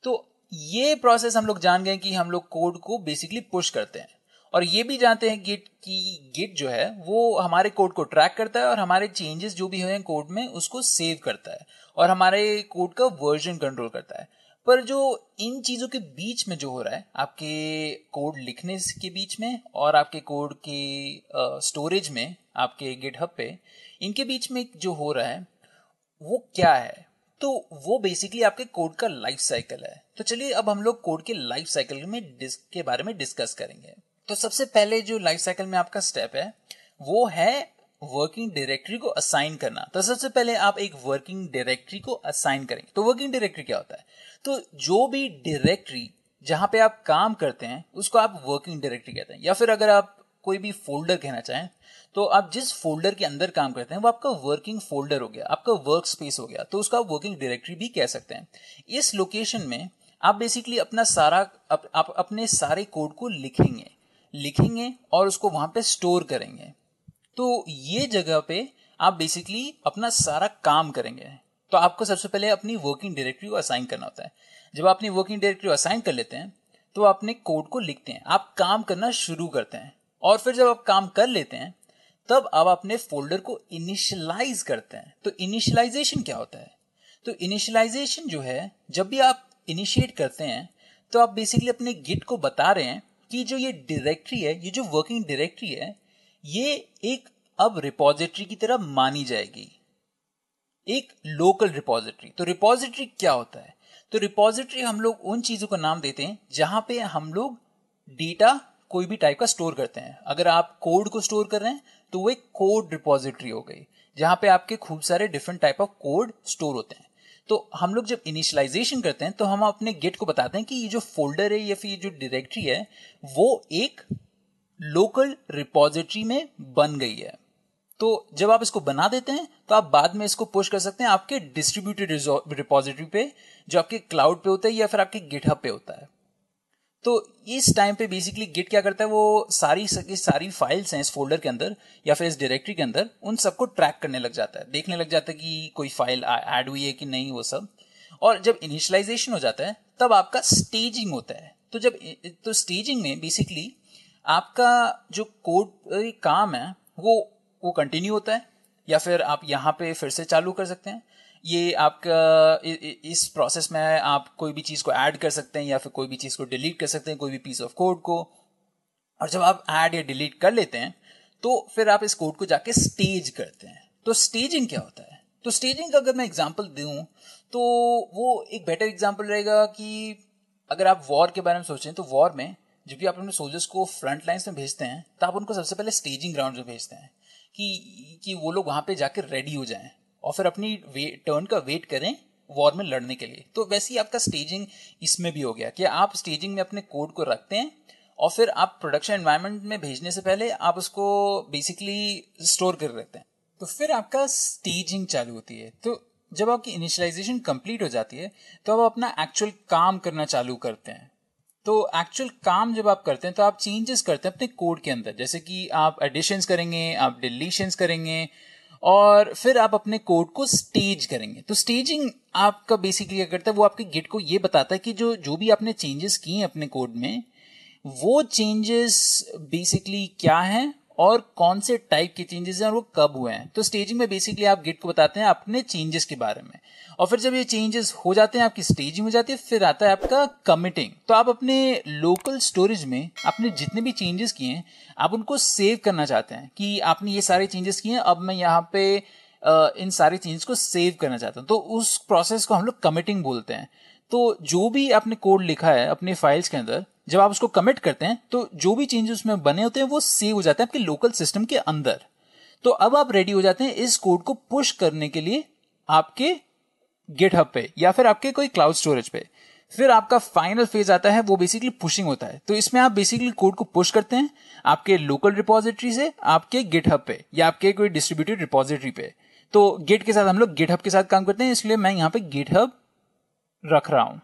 तो ये प्रोसेस हम लोग जान गए कि हम लोग कोड को बेसिकली पुश करते हैं, और ये भी जानते हैं गिट जो है वो हमारे कोड को ट्रैक करता है और हमारे चेंजेस जो भी हुए हैं कोड में उसको सेव करता है और हमारे कोड का वर्जन कंट्रोल करता है। पर जो इन चीजों के बीच में जो हो रहा है, आपके कोड लिखने के बीच में और आपके कोड के स्टोरेज में, आपके गिटहब पे, इनके बीच में जो हो रहा है वो क्या है? तो वो बेसिकली आपके कोड का लाइफ साइकिल है। तो चलिए अब हम लोग कोड के लाइफ साइकिल में के बारे में डिस्कस करेंगे। तो सबसे पहले जो लाइफ साइकिल में आपका स्टेप है वो है वर्किंग डायरेक्टरी को असाइन करना। तो सबसे पहले आप एक वर्किंग डायरेक्टरी को असाइन करेंगे। तो वर्किंग डायरेक्टरी क्या होता है? तो जो भी डायरेक्टरी जहां पे आप काम करते हैं उसको आप वर्किंग डायरेक्टरी कहते हैं, या फिर अगर आप कोई भी फोल्डर कहना चाहें तो आप जिस फोल्डर के अंदर काम करते हैं वो आपका वर्किंग फोल्डर हो गया, आपका वर्क स्पेस हो गया, तो उसको आप वर्किंग डायरेक्टरी भी कह सकते हैं। इस लोकेशन में आप बेसिकली अपना सारा आप अपने सारे कोड को लिखेंगे और उसको वहां पे स्टोर करेंगे। तो ये जगह पे आप बेसिकली अपना सारा काम करेंगे। तो आपको सबसे पहले अपनी वर्किंग डायरेक्टरी को असाइन करना होता है। जब आप अपनी वर्किंग डायरेक्टरी को असाइन कर लेते हैं तो आप अपने कोड को लिखते हैं, आप काम करना शुरू करते हैं, और फिर जब आप काम कर लेते हैं तब आप अपने फोल्डर को इनिशियलाइज करते हैं। तो इनिशियलाइजेशन क्या होता है? तो इनिशियलाइजेशन जो है, जब भी आप इनिशिएट करते हैं तो आप बेसिकली अपने गिट को बता रहे हैं कि जो ये डायरेक्टरी है, ये जो वर्किंग डायरेक्टरी है, ये एक अब रिपोजिटरी की तरह मानी जाएगी, एक लोकल रिपोजिटरी। तो रिपोजिटरी क्या होता है? तो रिपोजिटरी हम लोग उन चीजों का नाम देते हैं जहां पे हम लोग डेटा कोई भी टाइप का स्टोर करते हैं। अगर आप कोड को स्टोर कर रहे हैं तो वो एक कोड रिपोजिटरी हो गई, जहां पे आपके खूब सारे different type of code store होते हैं। तो हम लोग जब इनिशियलाइजेशन करते हैं तो हम अपने गिट को बताते हैं कि ये जो फोल्डर है या फिर ये जो डायरेक्टरी है वो एक लोकल रिपोजिटरी में बन गई है। तो जब आप इसको बना देते हैं तो आप बाद में इसको पुश कर सकते हैं आपके डिस्ट्रीब्यूटेड रिपोजिटरी पे, जो आपके क्लाउड पे होता है या फिर आपके गिटहब पे होता है। तो इस टाइम पे बेसिकली गिट क्या करता है, वो सारी फाइल्स हैं इस फोल्डर के अंदर या फिर इस डायरेक्टरी के अंदर, उन सबको ट्रैक करने लग जाता है, देखने लग जाता है कि कोई फाइल ऐड हुई है कि नहीं, वो सब। और जब इनिशियलाइजेशन हो जाता है तब आपका स्टेजिंग होता है। तो स्टेजिंग में बेसिकली आपका जो कोड काम है वो कंटिन्यू होता है, या फिर आप यहाँ पे फिर से चालू कर सकते हैं। ये आपका इस प्रोसेस में आप कोई भी चीज को ऐड कर सकते हैं या फिर कोई भी चीज को डिलीट कर सकते हैं, कोई भी पीस ऑफ कोड को। और जब आप ऐड या डिलीट कर लेते हैं तो फिर आप इस कोड को जाके स्टेज करते हैं। तो स्टेजिंग क्या होता है? तो स्टेजिंग का अगर मैं एग्जांपल दूं तो वो एक बेटर एग्जाम्पल रहेगा कि अगर आप वॉर के बारे में सोचें तो वॉर में जब भी आप अपने सोल्जर्स को फ्रंट लाइन्स में भेजते हैं तो आप उनको सबसे पहले स्टेजिंग ग्राउंड में भेजते हैं कि वो लोग वहां पे जाकर रेडी हो जाएं और फिर अपनी टर्न का वेट करें वॉर में लड़ने के लिए। तो वैसे ही आपका स्टेजिंग इसमें भी हो गया कि आप स्टेजिंग में अपने कोड को रखते हैं और फिर आप प्रोडक्शन एनवायरनमेंट में भेजने से पहले आप उसको बेसिकली स्टोर कर रखते हैं। तो फिर आपका स्टेजिंग चालू होती है। तो जब आपकी इनिशियलाइजेशन कंप्लीट हो जाती है तो आप अपना एक्चुअल काम करना चालू करते हैं। तो एक्चुअल काम जब आप करते हैं तो आप चेंजेस करते हैं अपने कोड के अंदर, जैसे कि आप एडिशंस करेंगे, आप डिलीशंस करेंगे और फिर आप अपने कोड को स्टेज करेंगे। तो स्टेजिंग आपका बेसिकली क्या करता है, वो आपके गिट को ये बताता है कि जो भी आपने चेंजेस किए हैं अपने कोड में वो चेंजेस बेसिकली क्या हैं और कौन से टाइप के चेंजेस हैं और वो कब हुए हैं। तो स्टेजिंग में बेसिकली आप गिट को बताते हैं अपने चेंजेस के बारे में और फिर जब ये चेंजेस हो जाते हैं, आपकी स्टेजिंग हो जाती है, फिर आता है आपका कमिटिंग। तो आप अपने लोकल स्टोरेज में आपने जितने भी चेंजेस किए हैं आप उनको सेव करना चाहते हैं कि आपने ये सारे चेंजेस किए हैं, अब मैं यहाँ पे इन सारे चेंजेस को सेव करना चाहता हूँ। तो उस प्रोसेस को हम लोग कमिटिंग बोलते हैं। तो जो भी आपने कोड लिखा है अपने फाइल्स के अंदर, जब आप उसको कमिट करते हैं तो जो भी चेंजेस उसमें बने होते हैं वो सेव हो जाते हैं आपके लोकल सिस्टम के अंदर। तो अब आप रेडी हो जाते हैं इस कोड को पुश करने के लिए आपके गिटहब पे या फिर आपके कोई क्लाउड स्टोरेज पे। फिर आपका फाइनल फेज आता है, वो बेसिकली पुशिंग होता है। तो इसमें आप बेसिकली कोड को पुश करते हैं आपके लोकल रिपोजिटरी से आपके गिटहब पे या आपके कोई डिस्ट्रीब्यूटेड रिपोजिटरी पे। तो गिट के साथ हम लोग गिटहब के साथ काम करते हैं, इसलिए मैं यहां पे गिटहब रख रहा हूं।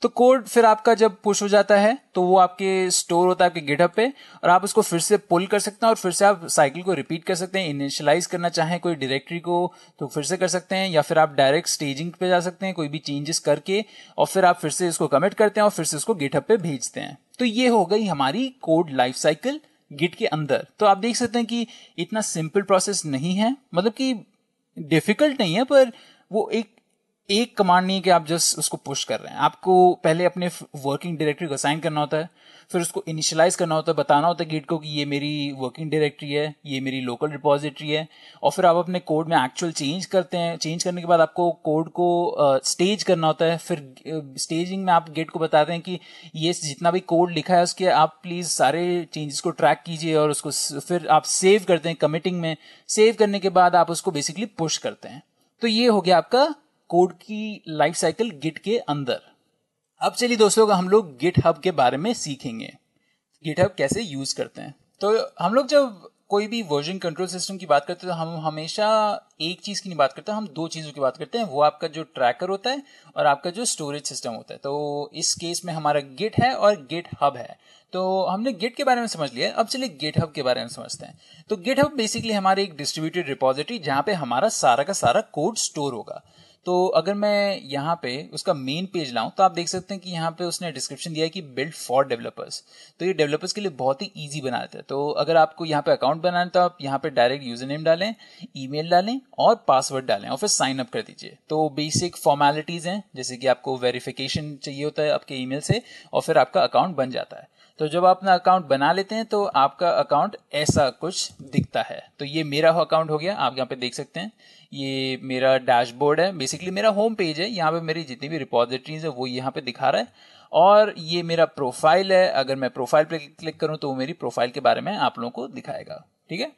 तो कोड फिर आपका जब पुश हो जाता है तो वो आपके स्टोर होता है आपके गिटहब पे और आप उसको फिर से पुल कर सकते हैं और फिर से आप साइकिल को रिपीट कर सकते हैं। इनिशियलाइज करना चाहें कोई डायरेक्टरी को तो फिर से कर सकते हैं या फिर आप डायरेक्ट स्टेजिंग पे जा सकते हैं कोई भी चेंजेस करके और फिर आप फिर से इसको कमिट करते हैं और फिर से इसको गिटहब पे भेजते हैं। तो ये हो गई हमारी कोड लाइफ साइकिल गिट के अंदर। तो आप देख सकते हैं कि इतना सिंपल प्रोसेस नहीं है, मतलब कि डिफिकल्ट नहीं है, पर वो एक कमांड नहीं है कि आप जस्ट उसको पुश कर रहे हैं। आपको पहले अपने वर्किंग डायरेक्टरी को असाइन करना होता है, फिर उसको इनिशियलाइज करना होता है, बताना होता है गिट को कि ये मेरी वर्किंग डायरेक्टरी है, ये मेरी लोकल रिपोजिटरी है, और फिर आप अपने कोड में एक्चुअल चेंज करते हैं। चेंज करने के बाद आपको कोड को स्टेज करना होता है। फिर स्टेजिंग में आप गिट को बताते हैं कि ये जितना भी कोड लिखा है उसके आप प्लीज सारे चेंजेस को ट्रैक कीजिए और उसको फिर आप सेव करते हैं कमिटिंग में। सेव करने के बाद आप उसको बेसिकली पुश करते हैं। तो ये हो गया आपका कोड की लाइफ साइकिल गिट के अंदर। अब चलिए दोस्तों हम लोग गिटहब के बारे में सीखेंगे, गिटहब कैसे यूज करते हैं। तो हम लोग जब कोई भी वर्जन कंट्रोल सिस्टम की बात करते हैं तो हम हमेशा एक चीज की नहीं बात करते, हम दो चीजों की बात करते हैं। वो आपका जो ट्रैकर होता है और आपका जो स्टोरेज सिस्टम होता है। तो इस केस में हमारा गिट है और गिटहब है। तो हमने गिट के बारे में समझ लिया, अब चलिए गिटहब के बारे में समझते हैं। तो गिटहब बेसिकली हमारे एक डिस्ट्रीब्यूटेड रिपोजिटरी जहां पे हमारा सारा का सारा कोड स्टोर होगा। तो अगर मैं यहाँ पे उसका मेन पेज लाऊं तो आप देख सकते हैं कि यहाँ पे उसने डिस्क्रिप्शन दिया है कि बिल्ड फॉर डेवलपर्स। तो ये डेवलपर्स के लिए बहुत ही इजी बना देता है। तो अगर आपको यहाँ पे अकाउंट बनाना है तो आप यहाँ पे डायरेक्ट यूजर नेम डालें, ईमेल डालें और पासवर्ड डालें और फिर साइन अप कर दीजिए। तो बेसिक फॉर्मेलिटीज हैं, जैसे कि आपको वेरिफिकेशन चाहिए होता है आपके ईमेल से और फिर आपका अकाउंट बन जाता है। तो जब आप अपना अकाउंट बना लेते हैं तो आपका अकाउंट ऐसा कुछ दिखता है। तो ये मेरा अकाउंट हो गया, आप यहाँ पे देख सकते हैं। ये मेरा डैशबोर्ड है, बेसिकली मेरा होम पेज है। यहाँ पे मेरी जितनी भी रिपोजिटरीज है वो यहाँ पे दिखा रहा है और ये मेरा प्रोफाइल है। अगर मैं प्रोफाइल पे क्लिक करूँ तो वो मेरी प्रोफाइल के बारे में आप लोगों को दिखाएगा। ठीक है,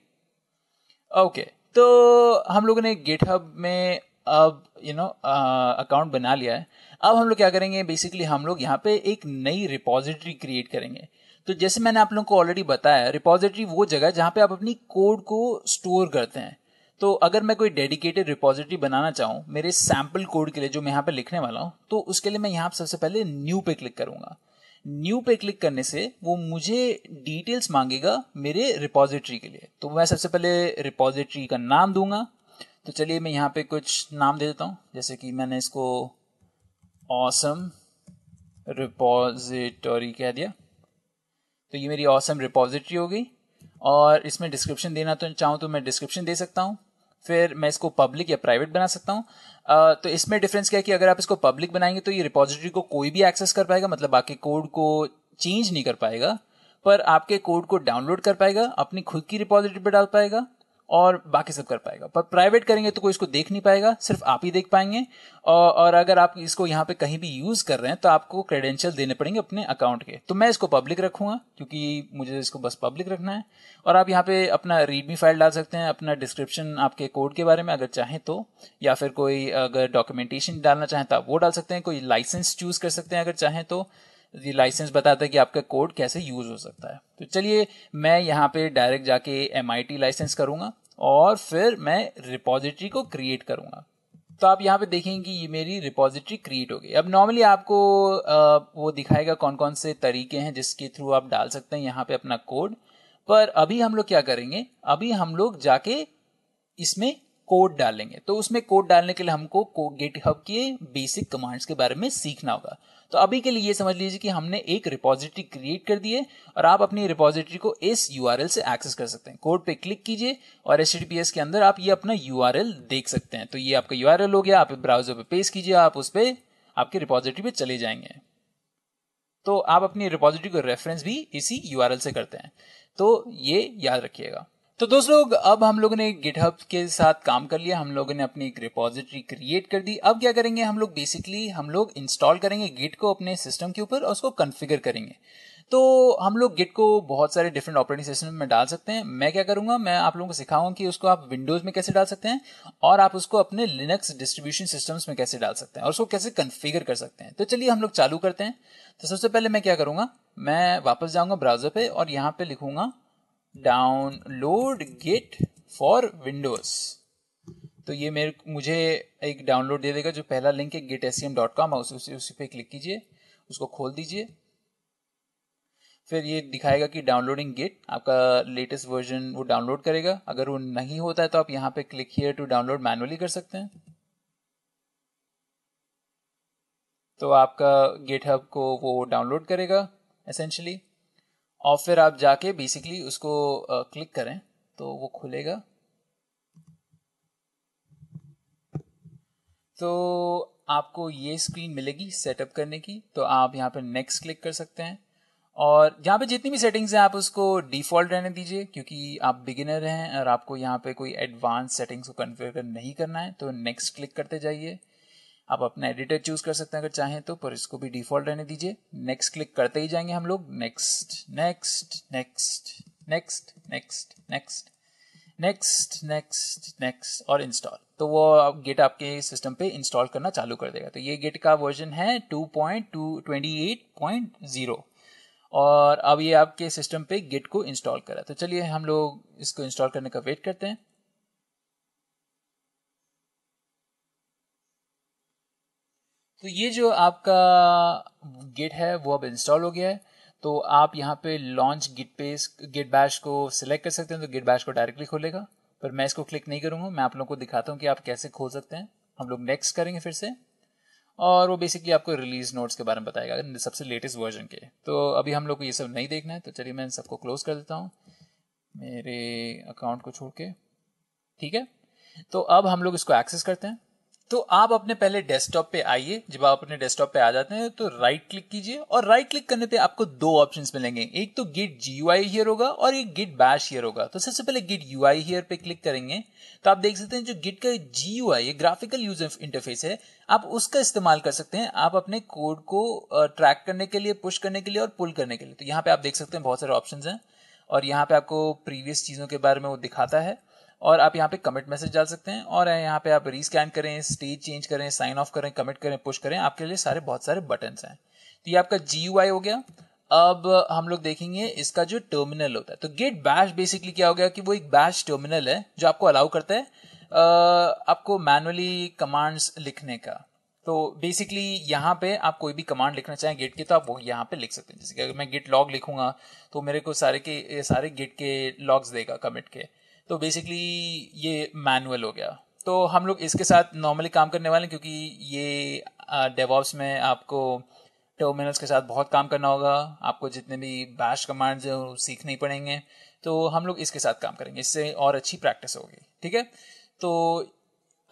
ओके। तो हम लोगों ने गिटहब में अब अकाउंट बना लिया है। अब हम लोग क्या करेंगे, बेसिकली हम लोग यहाँ पे एक नई रिपोजिटरी क्रिएट करेंगे। तो जैसे मैंने आप लोगों को ऑलरेडी बताया, रिपोजिटरी वो जगह है जहाँ पे आप अपनी कोड को स्टोर करते हैं। तो अगर मैं कोई डेडिकेटेड रिपोजिटरी बनाना चाहूँ मेरे सैम्पल कोड के लिए जो मैं यहाँ पे लिखने वाला हूँ, तो उसके लिए मैं यहाँ सबसे पहले न्यू पे क्लिक करूंगा। न्यू पे क्लिक करने से वो मुझे डिटेल्स मांगेगा मेरे रिपोजिटरी के लिए। तो मैं सबसे पहले रिपोजिटरी का नाम दूंगा। तो चलिए मैं यहाँ पे कुछ नाम दे देता हूँ, जैसे कि मैंने इसको ऑसम रिपोजिटरी कह दिया। तो ये मेरी ऑसम रिपोजिटरी हो गई और इसमें डिस्क्रिप्शन देना तो चाहूँ तो मैं डिस्क्रिप्शन दे सकता हूँ। फिर मैं इसको पब्लिक या प्राइवेट बना सकता हूँ। तो इसमें डिफरेंस क्या है कि अगर आप इसको पब्लिक बनाएंगे तो ये रिपोजिटरी को कोई भी एक्सेस कर पाएगा, मतलब आपके कोड को चेंज नहीं कर पाएगा, पर आपके कोड को डाउनलोड कर पाएगा, अपनी खुद की रिपोजिटरी पर डाल पाएगा और बाकी सब कर पाएगा। पर प्राइवेट करेंगे तो कोई इसको देख नहीं पाएगा, सिर्फ आप ही देख पाएंगे। और अगर आप इसको यहाँ पे कहीं भी यूज कर रहे हैं तो आपको क्रेडेंशियल देने पड़ेंगे अपने अकाउंट के। तो मैं इसको पब्लिक रखूंगा क्योंकि मुझे इसको बस पब्लिक रखना है। और आप यहाँ पे अपना रीडमी फाइल डाल सकते हैं, अपना डिस्क्रिप्शन आपके कोड के बारे में अगर चाहें तो, या फिर कोई अगर डॉक्यूमेंटेशन डालना चाहें तो आप वो डाल सकते हैं। कोई लाइसेंस चूज कर सकते हैं अगर चाहें तो। ये लाइसेंस बताता है कि आपका कोड कैसे यूज हो सकता है। तो चलिए मैं यहाँ पे डायरेक्ट जाके MIT लाइसेंस करूंगा और फिर मैं रिपॉजिटरी को क्रिएट करूंगा। तो आप यहाँ पे देखेंगे कि ये मेरी रिपॉजिटरी क्रिएट हो गई। अब नॉर्मली आपको वो दिखाएगा कौन कौन से तरीके हैं जिसके थ्रू आप डाल सकते हैं यहाँ पे अपना कोड। पर अभी हम लोग क्या करेंगे, अभी हम लोग जाके इसमें कोड डालेंगे। तो उसमें कोड डालने के लिए हमको गिटहब के बेसिक कमांड्स के बारे में सीखना होगा। तो अभी के लिए ये समझ लीजिए कि हमने एक रिपॉजिटरी क्रिएट कर दी है और आप अपनी रिपॉजिटरी को इस URL से एक्सेस कर सकते हैं। कोड पे क्लिक कीजिए और HTTPS के अंदर आप ये अपना URL देख सकते हैं। तो ये आपका URL हो गया, आप ब्राउजर पे पेस्ट कीजिए, आप उस पे आपके रिपॉजिटरी पे चले जाएंगे। तो आप अपनी रिपॉजिटरी को रेफरेंस भी इसी URL से करते हैं। तो ये याद रखिएगा। तो दोस्त लोग, अब हम लोगों ने गिटहब के साथ काम कर लिया, हम लोगों ने अपनी एक रिपॉजिटरी क्रिएट कर दी। अब क्या करेंगे हम लोग, बेसिकली हम लोग इंस्टॉल करेंगे गिट को अपने सिस्टम के ऊपर और उसको कॉन्फ़िगर करेंगे। तो हम लोग गिट को बहुत सारे डिफरेंट ऑपरेटिंग सिस्टम में डाल सकते हैं। मैं क्या करूंगा, मैं आप लोगों को सिखाऊंगा कि उसको आप विंडोज में कैसे डाल सकते हैं और आप उसको अपने लिनक्स डिस्ट्रीब्यूशन सिस्टम्स में कैसे डाल सकते हैं और उसको कैसे कॉन्फ़िगर कर सकते हैं। तो चलिए हम लोग चालू करते हैं। तो सबसे पहले मैं क्या करूंगा, मैं वापस जाऊंगा ब्राउजर पे और यहाँ पे लिखूंगा डाउनलोड गिट फॉर विंडोज। तो ये मुझे एक डाउनलोड दे देगा। जो पहला लिंक है gitscm.com, उसी पे क्लिक कीजिए, उसको खोल दीजिए। फिर ये दिखाएगा कि डाउनलोडिंग गिट, आपका लेटेस्ट वर्जन वो डाउनलोड करेगा। अगर वो नहीं होता है तो आप यहाँ पे click here to download manually कर सकते हैं। तो आपका गिटहब को वो डाउनलोड करेगा एसेंशियली, और फिर आप जाके बेसिकली उसको क्लिक करें तो वो खुलेगा। तो आपको ये स्क्रीन मिलेगी सेटअप करने की। तो आप यहाँ पे नेक्स्ट क्लिक कर सकते हैं और यहाँ पे जितनी भी सेटिंग्स हैं आप उसको डिफॉल्ट रहने दीजिए क्योंकि आप बिगिनर हैं और आपको यहाँ पे कोई एडवांस सेटिंग्स को कॉन्फ़िगर नहीं करना है। तो नेक्स्ट क्लिक करते जाइए। आप अपना एडिटर चूज कर सकते हैं अगर चाहें तो, पर इसको भी डिफॉल्ट रहने दीजिए। नेक्स्ट क्लिक करते ही जाएंगे हम लोग। Next next next next next next next next next और इंस्टॉल। तो वो गिट आपके सिस्टम पे इंस्टॉल करना चालू कर देगा। तो ये गिट का वर्जन है 2.28.0 और अब ये आपके सिस्टम पे गिट को इंस्टॉल करा। तो चलिए हम लोग इसको इंस्टॉल करने का वेट करते हैं। तो ये जो आपका गिट है वो अब इंस्टॉल हो गया है। तो आप यहाँ पे लॉन्च गिट बैश को सिलेक्ट कर सकते हैं तो गिट बैश को डायरेक्टली खोलेगा। पर मैं इसको क्लिक नहीं करूँगा, मैं आप लोगों को दिखाता हूँ कि आप कैसे खोल सकते हैं। हम लोग नेक्स्ट करेंगे फिर से और वो बेसिकली आपको रिलीज नोट्स के बारे में बताएगा, सबसे लेटेस्ट वर्जन के। तो अभी हम लोग को ये सब नहीं देखना है। तो चलिए मैं इन सबको क्लोज कर देता हूँ मेरे अकाउंट को छोड़ के। ठीक है, तो अब हम लोग इसको एक्सेस करते हैं। तो आप अपने पहले डेस्कटॉप पे आइए। जब आप अपने डेस्कटॉप पे आ जाते हैं तो राइट क्लिक कीजिए और राइट क्लिक करने पे आपको दो ऑप्शंस मिलेंगे, एक तो गिट GUI हियर होगा और एक गिट बैश हियर होगा। तो सबसे पहले गिट UI हियर पे क्लिक करेंगे तो आप देख सकते हैं जो गिट का GUI ये ग्राफिकल यूजर इंटरफेस है, आप उसका इस्तेमाल कर सकते हैं आप अपने कोड को ट्रैक करने के लिए, पुश करने के लिए और पुल करने के लिए। तो यहाँ पे आप देख सकते हैं बहुत सारे ऑप्शंस हैं और यहाँ पे आपको प्रीवियस चीजों के बारे में वो दिखाता है और आप यहाँ पे कमिट मैसेज डाल सकते हैं और यहाँ पे आप रीस्कैन करें, स्टेज चेंज करें, साइन ऑफ करें, कमिट करें, पुश करें, आपके लिए बहुत सारे बटन्स हैं। तो ये आपका GUI हो गया। अब हम लोग देखेंगे इसका जो टर्मिनल होता है। तो गिट बैश बेसिकली क्या हो गया कि वो एक बैश टर्मिनल है जो आपको अलाउ करता है आपको मैनुअली कमांड्स लिखने का। तो बेसिकली यहाँ पे आप कोई भी कमांड लिखना चाहें गिट की तो आप वो यहाँ पे लिख सकते हैं। जैसे कि अगर मैं गिट लॉग लिखूंगा तो मेरे को सारे गिट के लॉग्स देगा कमिट के। तो बेसिकली ये मैनुअल हो गया। तो हम लोग इसके साथ नॉर्मली काम करने वाले हैं क्योंकि ये डेवऑप्स में आपको टर्मिनल्स के साथ बहुत काम करना होगा। आपको जितने भी बैश कमांड्स हैं वो सीखने ही पड़ेंगे। तो हम लोग इसके साथ काम करेंगे, इससे और अच्छी प्रैक्टिस होगी। ठीक है, तो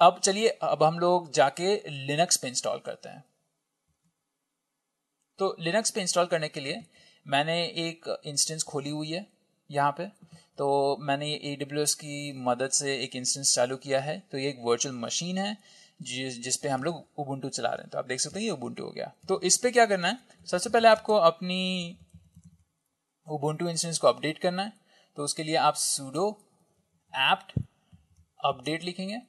अब चलिए अब हम लोग जाके लिनक्स पे इंस्टॉल करते हैं। तो लिनक्स पे इंस्टॉल करने के लिए मैंने एक इंस्टेंस खोली हुई है। यहाँ पे। तो मैंने ये AWS की मदद से एक इंस्टेंस चालू किया है। तो ये एक वर्चुअल मशीन है जिस पे हम लोग उबुंटू चला रहे हैं। तो आप देख सकते हैं ये उबुंटू हो गया। तो इस पे क्या करना है, सबसे पहले आपको अपनी उबुंटू इंस्टेंस को अपडेट करना है। तो उसके लिए आप sudo apt अपडेट लिखेंगे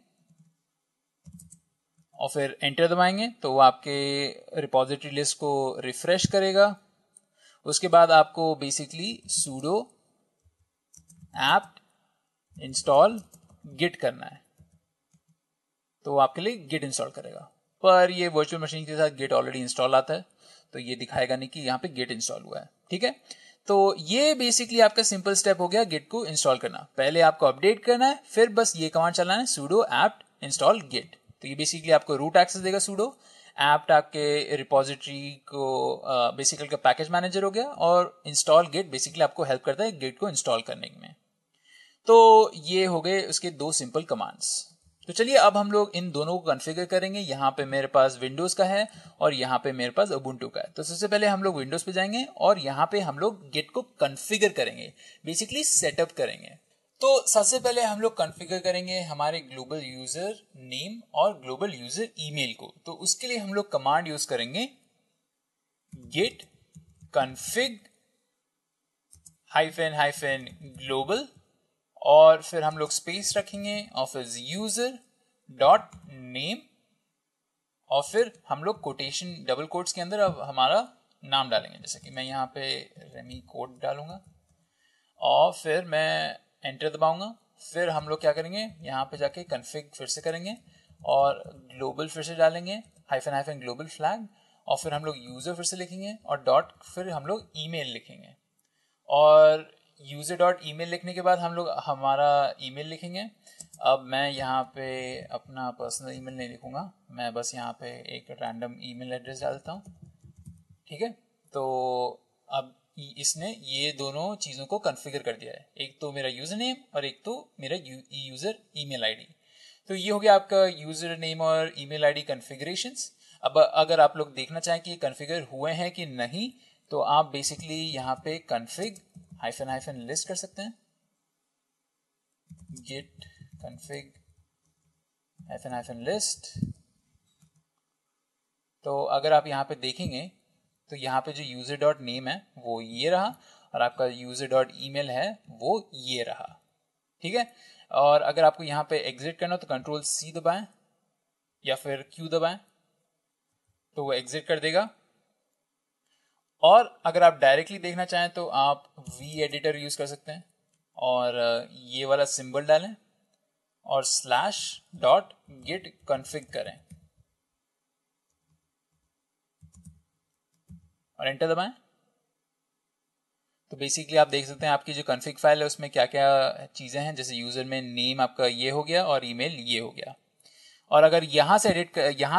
और फिर एंटर दबाएंगे तो वो आपके रिपॉजिटरी लिस्ट को रिफ्रेश करेगा। उसके बाद आपको basically sudo apt install git करना है, तो आपके लिए गिट इंस्टॉल करेगा। पर ये वर्चुअल मशीन के साथ गिट ऑलरेडी इंस्टॉल आता है, तो ये दिखाएगा नहीं कि यहाँ पे गिट इंस्टॉल हुआ है। ठीक है, तो ये बेसिकली आपका सिंपल स्टेप हो गया गिट को इंस्टॉल करना। पहले आपको अपडेट करना है, फिर बस ये कमांड चलाना है sudo apt इंस्टॉल गिट। तो ये बेसिकली आपको रूट एक्सेस देगा। sudo apt आपके रिपॉजिटरी को बेसिकली का पैकेज मैनेजर हो गया, और इंस्टॉल गिट बेसिकली आपको हेल्प करता है गिट को इंस्टॉल करने में। तो ये हो गए उसके दो सिंपल कमांड्स। तो चलिए अब हम लोग इन दोनों को कॉन्फ़िगर करेंगे। यहाँ पे मेरे पास विंडोज का है और यहाँ पे मेरे पास उबुंटू का है। तो सबसे पहले हम लोग विंडोज पे जाएंगे और यहाँ पे हम लोग गिट को कॉन्फ़िगर करेंगे, बेसिकली सेटअप करेंगे। तो सबसे पहले हम लोग कॉन्फ़िगर करेंगे हमारे ग्लोबल यूजर नेम और ग्लोबल यूजर ईमेल को। तो उसके लिए हम लोग कमांड यूज करेंगे git config हाइफन ग्लोबल, और फिर हम लोग स्पेस रखेंगे और फिर यूजर डॉट नेम, और फिर हम लोग कोटेशन डबल कोट्स के अंदर अब हमारा नाम डालेंगे। जैसे कि मैं यहाँ पे रेमी कोड डालूंगा और फिर मैं एंटर दबाऊंगा। फिर हम लोग क्या करेंगे, यहाँ पे जाके कन्फिग फिर से करेंगे और ग्लोबल फिर से डालेंगे हाइफन ग्लोबल फ्लैग, और फिर हम लोग यूजर फिर से लिखेंगे और डॉट, फिर हम लोग ईमेल लिखेंगे। और यूजर डॉट ईमेल लिखने के बाद हम लोग हमारा ईमेल लिखेंगे। अब मैं यहाँ पे अपना पर्सनल ईमेल नहीं लिखूंगा, मैं बस यहाँ पे एक रैंडम ईमेल एड्रेस डालता हूँ। ठीक है, तो अब इसने ये दोनों चीज़ों को कॉन्फ़िगर कर दिया है, एक तो मेरा यूज़र नेम और एक तो मेरा यूज़र ईमेल आईडी। तो ये हो गया आपका यूज़र नेम और ईमेल आईडी कॉन्फ़िगरेशंस। अब अगर आप लोग देखना चाहें कि ये कॉन्फ़िगर हुए हैं कि नहीं, तो आप बेसिकली यहाँ पे config हाइफन लिस्ट कर सकते हैं, git config हाइफन लिस्ट। तो अगर आप यहाँ पे देखेंगे तो यहाँ पे जो यूजर डॉट नेम है वो ये रहा, और आपका यूजर डॉट ईमेल है वो ये रहा। ठीक है, और अगर आपको यहाँ पे एग्जिट करना हो तो Ctrl+C दबाएं या फिर Q दबाएं, तो वो एग्जिट कर देगा। और अगर आप डायरेक्टली देखना चाहें तो आप वी एडिटर यूज कर सकते हैं और ये वाला सिंबल डालें और /git config करें और एंटर दबाएं। तो बेसिकली आप देख सकते हैं आपकी जो config फाइल है उसमें क्या क्या चीज़ें हैं। जैसे यूजर में नेम आपका ये हो गया और ईमेल ये हो गया। और अगर यहाँ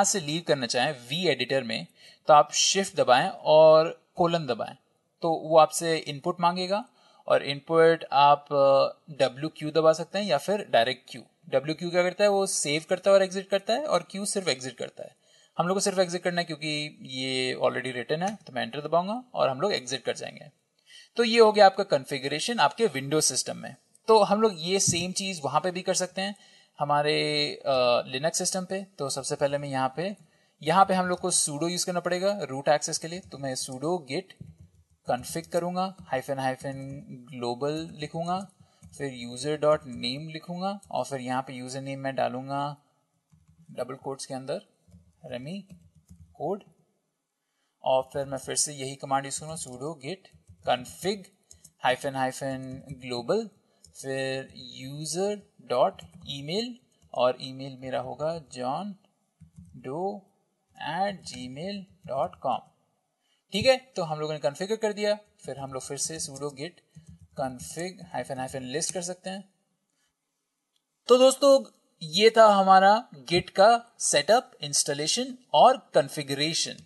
से लीव करना चाहें वी एडिटर में, तो आप शिफ्ट दबाएं और कोलन दबाएं, तो वो आपसे इनपुट मांगेगा, और इनपुट आप WQ दबा सकते हैं या फिर डायरेक्ट Q। WQ क्या करता है, वो सेव करता है और एग्जिट करता है, और Q सिर्फ एग्जिट करता है। हम लोग को सिर्फ एग्जिट करना है क्योंकि ये ऑलरेडी रिटन है। तो मैं एंटर दबाऊंगा और हम लोग एग्जिट कर जाएंगे। तो ये हो गया आपका कॉन्फ़िगरेशन आपके विंडोज सिस्टम में। तो हम लोग ये सेम चीज़ वहाँ पे भी कर सकते हैं हमारे लिनक्स सिस्टम पे। तो सबसे पहले मैं यहाँ पे हम लोग को sudo यूज करना पड़ेगा रूट एक्सेस के लिए। तो मैं sudo git config करूँगा, हाइफन ग्लोबल लिखूँगा, फिर यूजर डॉट नेम लिखूँगा, और फिर यहाँ पे यूजर नेम मैं डालूँगा डबल कोट्स के अंदर रेमी कोड, और फिर मैं फिर से यही कमांड यूज करूँगा sudo git config hyphen global, फिर यूजर डॉट ईमेल, और ईमेल मेरा होगा johndoe@gmail.com। ठीक है, तो हम लोगों ने कॉन्फ़िगर कर दिया। फिर हम लोग फिर से sudo git config hyphen list कर सकते हैं। तो दोस्तों ये था हमारा गिट का सेटअप, इंस्टॉलेशन और कॉन्फ़िगरेशन।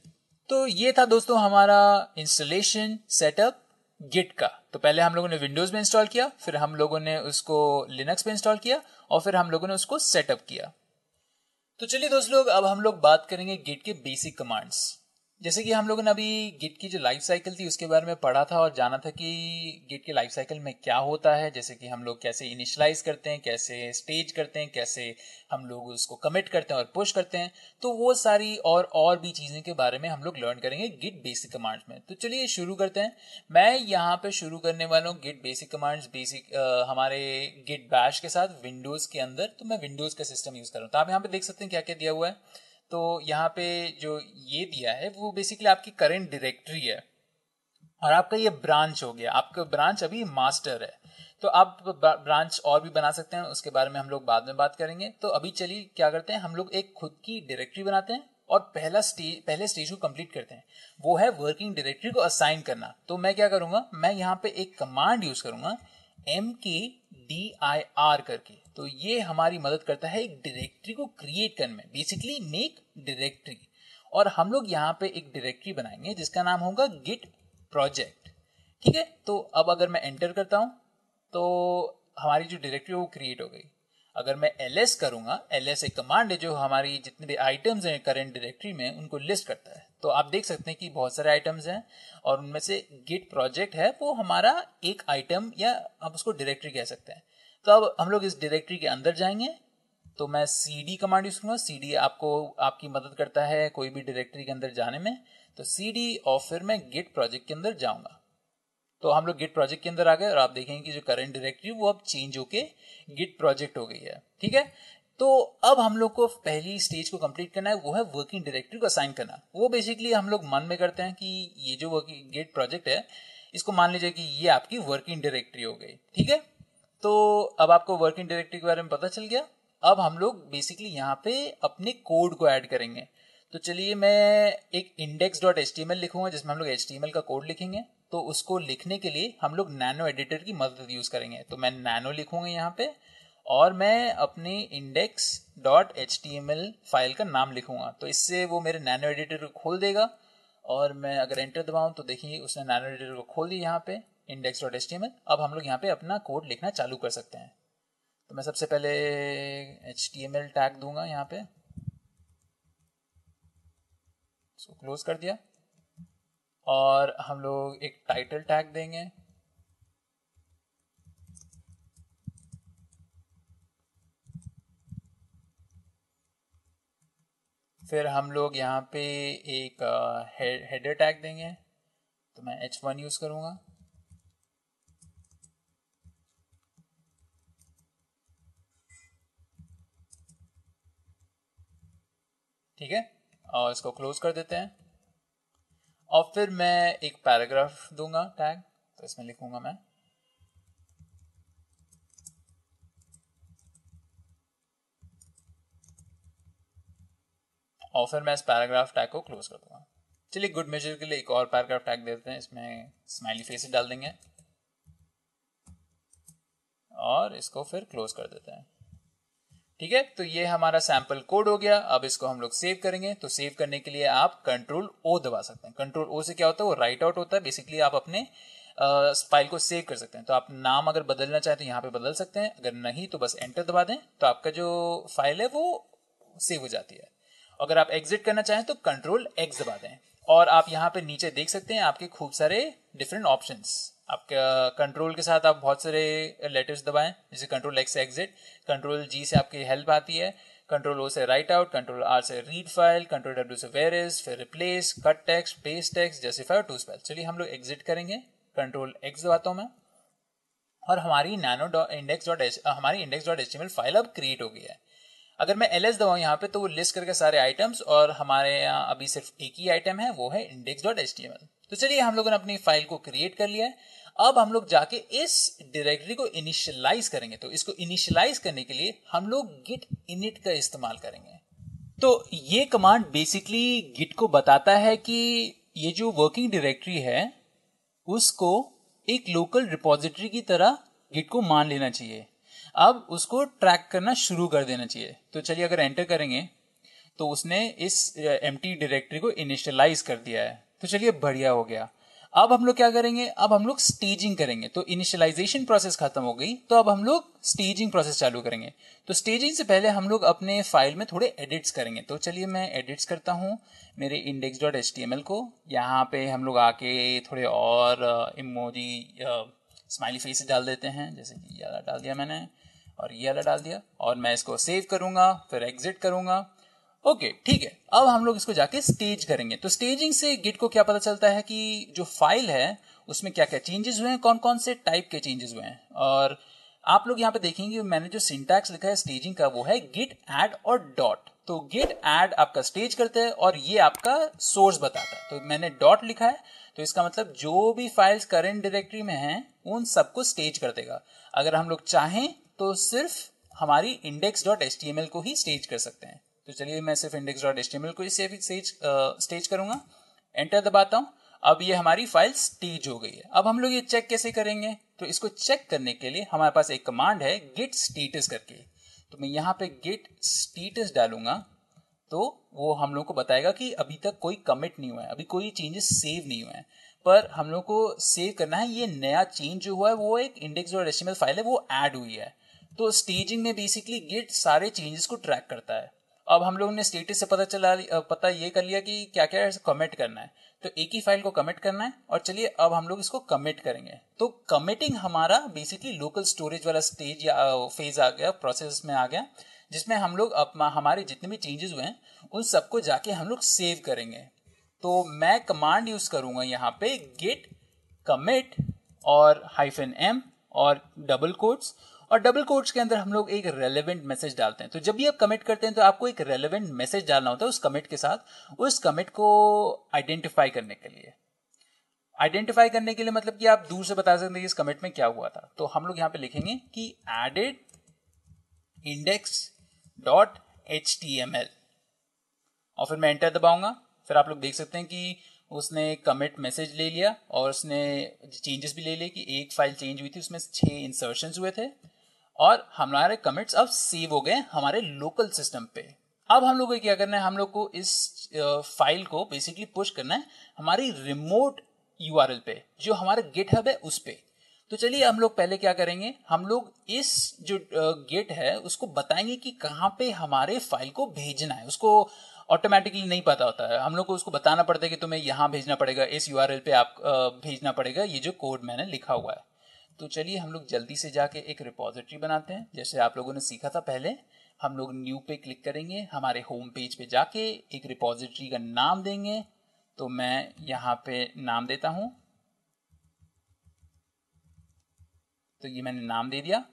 तो ये था दोस्तों हमारा इंस्टॉलेशन सेटअप गिट का। तो पहले हम लोगों ने विंडोज में इंस्टॉल किया, फिर हम लोगों ने उसको लिनक्स पे इंस्टॉल किया, और फिर हम लोगों ने उसको सेटअप किया। तो चलिए दोस्त लोग अब हम लोग बात करेंगे गिट के बेसिक कमांड्स। जैसे कि हम लोगों ने अभी गिट की जो लाइफ साइकिल थी उसके बारे में पढ़ा था और जाना था कि गिट के लाइफ साइकिल में क्या होता है, जैसे कि हम लोग कैसे इनिशियलाइज करते हैं, कैसे स्टेज करते हैं, कैसे हम लोग उसको कमिट करते हैं और पुश करते हैं। तो वो सारी और भी चीज़ें के बारे में हम लोग लर्न करेंगे गिट बेसिक कमांड्स में। तो चलिए शुरू करते हैं। मैं यहाँ पे शुरू करने वाला हूँ गिट बेसिक कमांड्स हमारे गिट बैश के साथ विंडोज़ के अंदर। तो मैं विंडोज़ का सिस्टम यूज़ कर रहा हूँ। तो आप यहाँ पे देख सकते हैं क्या क्या दिया हुआ है। तो यहाँ पे जो ये दिया है वो बेसिकली आपकी करंट डायरेक्टरी है और आपका ये ब्रांच हो गया। आपका ब्रांच अभी मास्टर है, तो आप ब्रांच और भी बना सकते हैं, उसके बारे में हम लोग बाद में बात करेंगे। तो अभी चलिए क्या करते हैं, हम लोग एक खुद की डायरेक्टरी बनाते हैं और पहले स्टेज को कंप्लीट करते हैं, वो है वर्किंग डायरेक्टरी को असाइन करना। तो मैं क्या करूंगा, मैं यहाँ पे एक कमांड यूज करूंगा mkdir करके। तो ये हमारी मदद करता है एक डायरेक्टरी को क्रिएट करने में, बेसिकली मेक डायरेक्टरी। और हम लोग यहाँ पे एक डायरेक्टरी बनाएंगे जिसका नाम होगा गिट प्रोजेक्ट। ठीक है, तो अब अगर मैं एंटर करता हूँ तो हमारी जो डायरेक्टरी वो क्रिएट हो गई। अगर मैं ls करूंगा, ls एक कमांड है जो हमारी जितने भी आइटम्स हैं करंट डायरेक्टरी में उनको लिस्ट करता है। तो आप देख सकते हैं कि बहुत सारे आइटम्स हैं और उनमें से गिट प्रोजेक्ट है वो हमारा एक आइटम, या हम उसको डायरेक्टरी कह सकते हैं। तो अब हम लोग इस डायरेक्टरी के अंदर जाएंगे। तो मैं cd कमांड यूज करूंगा। cd आपको आपकी मदद करता है कोई भी डायरेक्टरी के अंदर जाने में। तो cd और फिर मैं गिट प्रोजेक्ट के अंदर जाऊंगा। तो हम लोग गिट प्रोजेक्ट के अंदर आ गए और आप देखेंगे कि जो करंट डायरेक्टरी वो अब चेंज होके गिट प्रोजेक्ट हो गई है। ठीक है, तो अब हम लोग को पहली स्टेज को कंप्लीट करना है, वो है वर्किंग डायरेक्टरी को असाइन करना। वो बेसिकली हम लोग मन में करते हैं कि ये जो वर्किंग गिट प्रोजेक्ट है इसको मान लीजिए कि ये आपकी वर्किंग डायरेक्टरी हो गई। ठीक है, तो अब आपको वर्किंग डायरेक्टरी के बारे में पता चल गया। अब हम लोग बेसिकली यहाँ पे अपने कोड को ऐड करेंगे। तो चलिए मैं एक index.html लिखूंगा जिसमें हम लोग html का कोड लिखेंगे। तो उसको लिखने के लिए हम लोग नैनो एडिटर की मदद यूज करेंगे। तो मैं नैनो लिखूंगा यहाँ पे और मैं अपनी index.html फाइल का नाम लिखूंगा। तो इससे वो मेरे नैनो एडिटर को खोल देगा और मैं अगर एंटर दबाऊं तो देखिए उसने नैनो एडिटर को खोल दिया यहाँ पे index.html। अब हम लोग यहाँ पे अपना कोड लिखना चालू कर सकते हैं। तो मैं सबसे पहले html टैग दूंगा यहाँ पे, इसको क्लोज कर दिया और हम लोग एक टाइटल टैग देंगे। फिर हम लोग यहाँ पे एक हेडर टैग देंगे। तो मैं h1 यूज करूंगा। ठीक है, और इसको क्लोज कर देते हैं और फिर मैं एक पैराग्राफ दूंगा टैग। तो इसमें लिखूंगा मैं और फिर मैं इस पैराग्राफ टैग को क्लोज कर दूंगा। चलिए गुड मेजर के लिए एक और पैराग्राफ टैग देते हैं, इसमें स्माइली फेस डाल देंगे और इसको फिर क्लोज कर देते हैं। ठीक है, तो ये हमारा सैंपल कोड हो गया। अब इसको हम लोग सेव करेंगे। तो सेव करने के लिए आप कंट्रोल ओ दबा सकते हैं। कंट्रोल ओ से क्या होता है, वो राइट आउट होता है। बेसिकली आप अपने फाइल को सेव कर सकते हैं। तो आप नाम अगर बदलना चाहें तो यहाँ पे बदल सकते हैं, अगर नहीं तो बस एंटर दबा दें तो आपका जो फाइल है वो सेव हो जाती है। अगर आप एग्जिट करना चाहें तो कंट्रोल एक्स दबा दें और आप यहाँ पे नीचे देख सकते हैं आपके खूब सारे डिफरेंट ऑप्शंस। आपका कंट्रोल के साथ आप बहुत सारे लेटर्स दबाएं, जैसे कंट्रोल एक्स से एग्जिट, कंट्रोल जी से आपकी हेल्प आती है, कंट्रोल ओ से राइट आउट, कंट्रोल आर से रीड फाइल, कंट्रोल डब्ल्यू से वेयर इज, फिर replace, cut text, paste text, justify और टू स्पेल। चलिए हम लोग एग्जिट करेंगे। कंट्रोल एक्स दबाता हूँ मैं और हमारी index.html फाइल अब क्रिएट हो गई है। अगर मैं ls दबाऊं यहाँ पे तो वो लिस्ट करके सारे आइटम्स, और हमारे यहाँ अभी सिर्फ एक ही आइटम है वो है index.html। तो चलिए हम लोगों ने अपनी फाइल को क्रिएट कर लिया है। अब हम लोग जाके इस डायरेक्टरी को इनिशियलाइज करेंगे। तो इसको इनिशियलाइज करने के लिए हम लोग git init का इस्तेमाल करेंगे। तो ये कमांड बेसिकली गिट को बताता है कि ये जो वर्किंग डायरेक्टरी है उसको एक लोकल रिपॉजिटरी की तरह गिट को मान लेना चाहिए। अब उसको ट्रैक करना शुरू कर देना चाहिए। तो चलिए अगर एंटर करेंगे तो उसने इस एम्प्टी डायरेक्टरी को इनिशियलाइज कर दिया है। तो चलिए बढ़िया हो गया। अब हम लोग क्या करेंगे, अब हम लोग स्टेजिंग करेंगे। तो इनिशियलाइजेशन प्रोसेस खत्म हो गई, तो अब हम लोग स्टेजिंग प्रोसेस चालू करेंगे। तो स्टेजिंग से पहले हम लोग अपने फाइल में थोड़े एडिट्स करेंगे। तो चलिए मैं एडिट्स करता हूँ मेरे index.html को। यहाँ पे हम लोग आके थोड़े और इमोजी स्माइली फेस डाल देते हैं, जैसे कि ये वाला डाल दिया मैंने और ये वाला डाल दिया, और मैं इसको सेव करूंगा, फिर एग्जिट करूंगा। ओके ठीक है, अब हम लोग इसको जाके स्टेज करेंगे। तो स्टेजिंग से गिट को क्या पता चलता है कि जो फाइल है उसमें क्या क्या चेंजेस हुए हैं, कौन कौन से टाइप के चेंजेस हुए हैं। और आप लोग यहाँ पे देखेंगे मैंने जो सिंटैक्स लिखा है स्टेजिंग का वो है गिट ऐड और डॉट। तो गिट ऐड आपका स्टेज करता है और ये आपका सोर्स बताता है। तो मैंने डॉट लिखा है, तो इसका मतलब जो भी फाइल्स करंट डायरेक्टरी में हैं उन सबको स्टेज कर देगा। अगर हम लोग चाहें तो सिर्फ हमारी index.html को ही स्टेज कर सकते हैं। तो चलिए मैं सिर्फ index.html को ही स्टेज करूंगा, एंटर दबाता हूं। अब ये हमारी फाइल स्टेज हो गई है। अब हम लोग ये चेक कैसे करेंगे, तो इसको चेक करने के लिए हमारे पास एक कमांड है git status करके। तो मैं यहाँ पे git status डालूंगा, तो वो हम लोग को बताएगा कि अभी तक कोई कमिट नहीं हुआ है, अभी कोई चेंजेस सेव नहीं हुए हैं। पर हम लोग को सेव करना है ये नया चेंज जो हुआ है, वो एक index.html फाइल है, वो ऐड हुई है। तो स्टेजिंग में बेसिकली गिट सारे चेंजेस को ट्रैक करता है। अब हम लोगों ने स्टेटस से पता ये कर लिया कि क्या क्या कमिट करना है। तो एक ही फाइल को कमिट करना है, और चलिए अब हम लोग इसको कमिट करेंगे। तो कमिटिंग हमारा बेसिकली लोकल स्टोरेज वाला स्टेज या फेज आ गया, प्रोसेस में आ गया, जिसमें हम लोग हमारे जितने भी चेंजेस हुए हैं उन सबको जाके हम लोग सेव करेंगे। तो मैं कमांड यूज करूंगा यहाँ पे git commit और -m और डबल कोट्स, और डबल कोट्स के अंदर हम लोग एक रेलेवेंट मैसेज डालते हैं। तो जब भी आप कमिट करते हैं तो आपको एक रेलेवेंट मैसेज डालना होता है उस कमिट के साथ, उस कमिट को आइडेंटिफाई करने के लिए। मतलब कि आप दूर से बता सकते हैं कि इस कमिट में क्या हुआ था। तो हम लोग यहाँ पे लिखेंगे कि एडेड index.html और फिर मैं एंटर दबाऊंगा। फिर आप लोग देख सकते हैं कि उसने कमिट मैसेज ले लिया और उसने चेंजेस भी ले लिए कि एक फाइल चेंज हुई थी, उसमें 6 इंसर्शंस हुए थे, और हमारे कमिट्स अब सेव हो गए हमारे लोकल सिस्टम पे। अब हम लोग को क्या करना है, हम लोग को इस फाइल को बेसिकली पुश करना है हमारी रिमोट यूआरएल पे, जो हमारा गिटहब है उस पे। तो चलिए हम लोग पहले क्या करेंगे, हम लोग इस जो गिट है उसको बताएंगे कि कहाँ पे हमारे फाइल को भेजना है। उसको ऑटोमेटिकली नहीं पता होता है, हम लोग को उसको बताना पड़ता है कि तुम्हें यहाँ भेजना पड़ेगा, इस यूआरएल पे आप भेजना पड़ेगा ये जो कोड मैंने लिखा हुआ है। तो चलिए हम लोग जल्दी से जाके एक रिपोजिटरी बनाते हैं, जैसे आप लोगों ने सीखा था पहले। हम लोग न्यू पे क्लिक करेंगे, हमारे होम पेज पे जाके एक रिपोजिटरी का नाम देंगे। तो मैं यहाँ पे नाम देता हूँ, तो ये मैंने नाम दे दिया,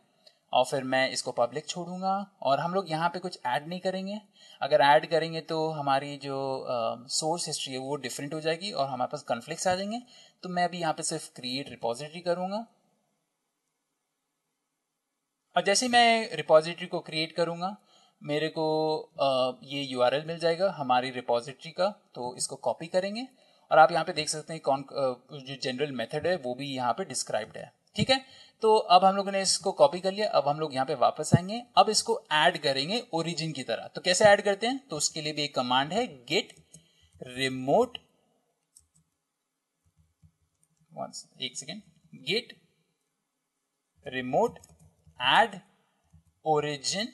और फिर मैं इसको पब्लिक छोड़ूंगा। और हम लोग यहाँ पे कुछ ऐड नहीं करेंगे, अगर ऐड करेंगे तो हमारी जो सोर्स हिस्ट्री है वो डिफरेंट हो जाएगी और हमारे पास कॉन्फ्लिक्ट्स आ जाएंगे। तो मैं अभी यहाँ पे सिर्फ क्रिएट रिपोजिटरी करूँगा, और जैसे मैं रिपोजिटरी को क्रिएट करूँगा मेरे को ये यूआरएल मिल जाएगा हमारी रिपोजिटरी का। तो इसको कॉपी करेंगे, और आप यहाँ पे देख सकते हैं कौन जो जनरल मेथड है वो भी यहाँ पे डिस्क्राइब्ड है। ठीक है, तो अब हम लोगों ने इसको कॉपी कर लिया। अब हम लोग यहाँ पे वापस आएंगे, अब इसको ऐड करेंगे ओरिजिन की तरह। तो कैसे ऐड करते हैं, तो उसके लिए भी एक कमांड है git remote, एक second, git remote add origin,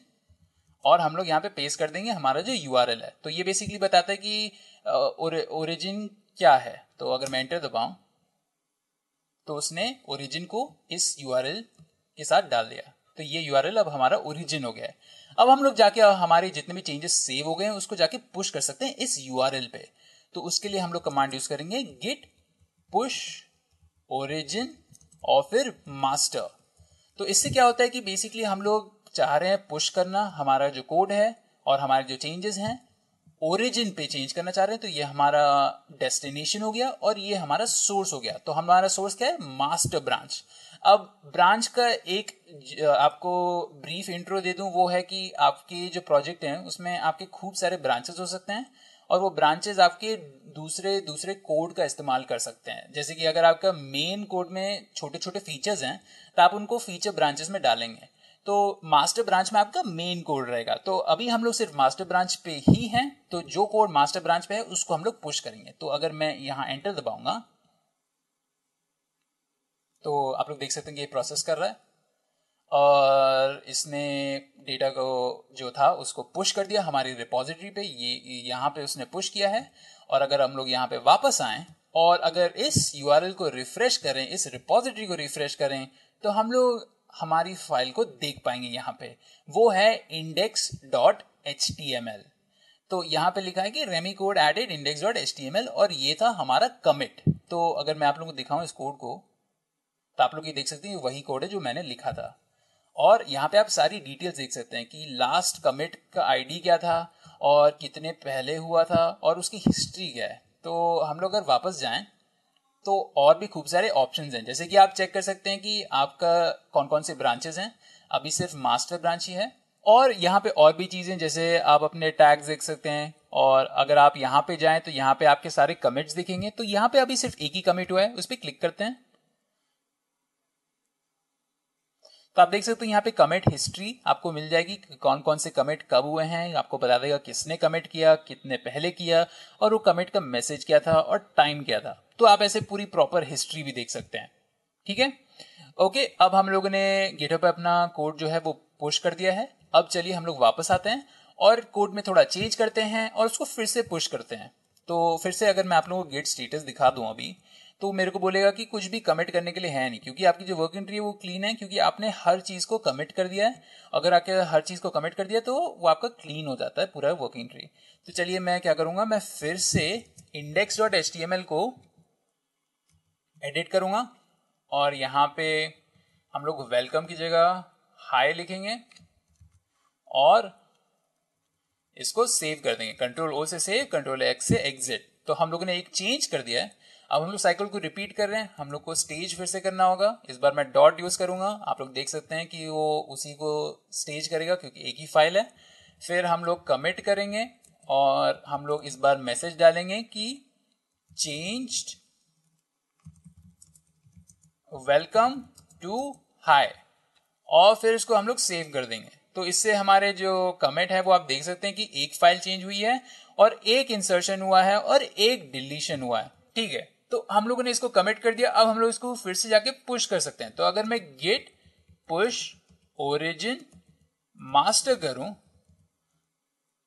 और हम लोग यहाँ पे पेस्ट कर देंगे हमारा जो यूआरएल है। तो ये बेसिकली बताता है कि ओरिजिन क्या है। तो अगर मैं एंटर दबाऊं तो उसने ओरिजिन को इस यूआरएल के साथ डाल दिया। तो ये यूआरएल अब हमारा ओरिजिन हो गया है। अब हम लोग जाके हमारे जितने भी चेंजेस सेव हो गए हैं उसको जाके पुश कर सकते हैं इस यूआरएल पे। तो उसके लिए हम लोग कमांड यूज करेंगे git push origin और फिर master। तो इससे क्या होता है कि बेसिकली हम लोग चाह रहे हैं पुश करना हमारा जो कोड है और हमारे जो चेंजेस हैं ओरिजिन पे चेंज करना चाह रहे हैं। तो ये हमारा डेस्टिनेशन हो गया और ये हमारा सोर्स हो गया। तो हमारा सोर्स क्या है, मास्टर ब्रांच। अब ब्रांच का एक आपको ब्रीफ इंट्रो दे दूं, वो है कि आपके जो प्रोजेक्ट हैं उसमें आपके खूब सारे ब्रांचेस हो सकते हैं, और वो ब्रांचेस आपके दूसरे दूसरे कोड का इस्तेमाल कर सकते हैं। जैसे कि अगर आपका मेन कोड में छोटे छोटे फीचर्स हैं तो आप उनको फीचर ब्रांचेस में डालेंगे। तो मास्टर ब्रांच में आपका मेन कोड रहेगा। तो अभी हम लोग सिर्फ मास्टर ब्रांच पे ही हैं, तो जो कोड मास्टर ब्रांच पे है उसको हम लोग पुश करेंगे। तो अगर मैं यहाँ एंटर दबाऊंगा तो आप लोग देख सकते हैं कि ये प्रोसेस कर रहा है और इसने डेटा को जो था उसको पुश कर दिया हमारी रिपॉजिटरी पे। ये यहाँ पे उसने पुश किया है। और अगर हम लोग यहाँ पे वापस आएं और अगर इस यूआरएल को रिफ्रेश करें, इस रिपॉजिटरी को रिफ्रेश करें, तो हम लोग हमारी फाइल को देख पाएंगे। यहाँ पे वो है index.html। तो यहाँ पे लिखा है कि रेमी कोड एडेड index.html और ये था हमारा कमिट। तो अगर मैं आप लोगों को दिखाऊं इस कोड को, तो आप लोग ये देख सकते हैं वही कोड है जो मैंने लिखा था। और यहाँ पे आप सारी डिटेल्स देख सकते हैं कि लास्ट कमिट का आईडी क्या था और कितने पहले हुआ था और उसकी हिस्ट्री क्या है। तो हम लोग अगर वापस जाएं तो और भी खूब सारे ऑप्शंस हैं, जैसे कि आप चेक कर सकते हैं कि आपका कौन कौन से ब्रांचेस हैं। अभी सिर्फ मास्टर ब्रांच ही है। और यहाँ पे और भी चीज़ें, जैसे आप अपने टैग्स देख सकते हैं। और अगर आप यहाँ पे जाएं तो यहाँ पे आपके सारे कमिट्स दिखेंगे। तो यहाँ पे अभी सिर्फ एक ही कमिट हुआ है, उस पर क्लिक करते हैं तो आप देख सकते हैं यहाँ पे कमिट हिस्ट्री आपको मिल जाएगी, कौन कौन से कमिट कब हुए हैं। आपको बता देगा किसने कमिट किया, कितने पहले किया और वो कमिट का मैसेज क्या था और टाइम क्या था। तो आप ऐसे पूरी प्रॉपर हिस्ट्री भी देख सकते हैं। ठीक है, ओके। अब हम लोगों ने गिटहब पे अपना कोड जो है वो पुश कर दिया है। अब चलिए हम लोग वापस आते हैं और कोड में थोड़ा चेंज करते हैं और उसको फिर से पुश करते हैं। तो फिर से अगर मैं आप लोगों को गेट स्टेटस दिखा दूं अभी, तो मेरे को बोलेगा कि कुछ भी कमिट करने के लिए है नहीं, क्योंकि आपकी जो वर्किंग ट्री है वो क्लीन है, क्योंकि आपने हर चीज को कमिट कर दिया है। अगर आपके हर चीज को कमिट कर दिया तो वो आपका क्लीन हो जाता है पूरा वर्किंग ट्री। तो चलिए मैं क्या करूंगा, मैं फिर से index.html को एडिट करूंगा और यहाँ पे हम लोग वेलकम की जगह हाई लिखेंगे और इसको सेव कर देंगे। कंट्रोल ओ से सेव, कंट्रोल एक्स से एग्जिट। तो हम लोगों ने एक चेंज कर दिया है। अब हम लोग साइकिल को रिपीट कर रहे हैं, हम लोग को स्टेज फिर से करना होगा। इस बार मैं डॉट यूज करूंगा। आप लोग देख सकते हैं कि वो उसी को स्टेज करेगा क्योंकि एक ही फाइल है। फिर हम लोग कमिट करेंगे और हम लोग इस बार मैसेज डालेंगे कि चेंज्ड वेलकम टू हाई और फिर इसको हम लोग सेव कर देंगे। तो इससे हमारे जो कमिट है वो आप देख सकते हैं कि एक फाइल चेंज हुई है और एक इंसर्शन हुआ है और एक डिलीशन हुआ है। ठीक है, तो हम लोगों ने इसको कमिट कर दिया। अब हम लोग इसको फिर से जाके पुश कर सकते हैं। तो अगर मैं गेट पुश ओरिजिन मास्टर करूं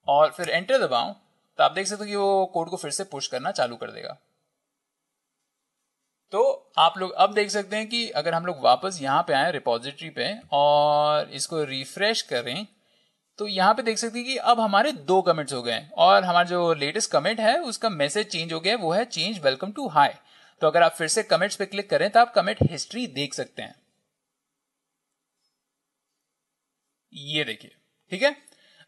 और फिर एंटर दबाऊं तो आप देख सकते हो कि वो कोड को फिर से पुश करना चालू कर देगा। तो आप लोग अब देख सकते हैं कि अगर हम लोग वापस यहाँ पे आए रिपॉजिटरी पे और इसको रिफ्रेश करें तो यहाँ पे देख सकते हैं कि अब हमारे 2 कमिट्स हो गए हैं और हमारा जो लेटेस्ट कमिट है उसका मैसेज चेंज हो गया है, वो है चेंज वेलकम टू हाई। तो अगर आप फिर से कमिट्स पे क्लिक करें तो आप कमिट हिस्ट्री देख सकते हैं। ये देखिए, ठीक है।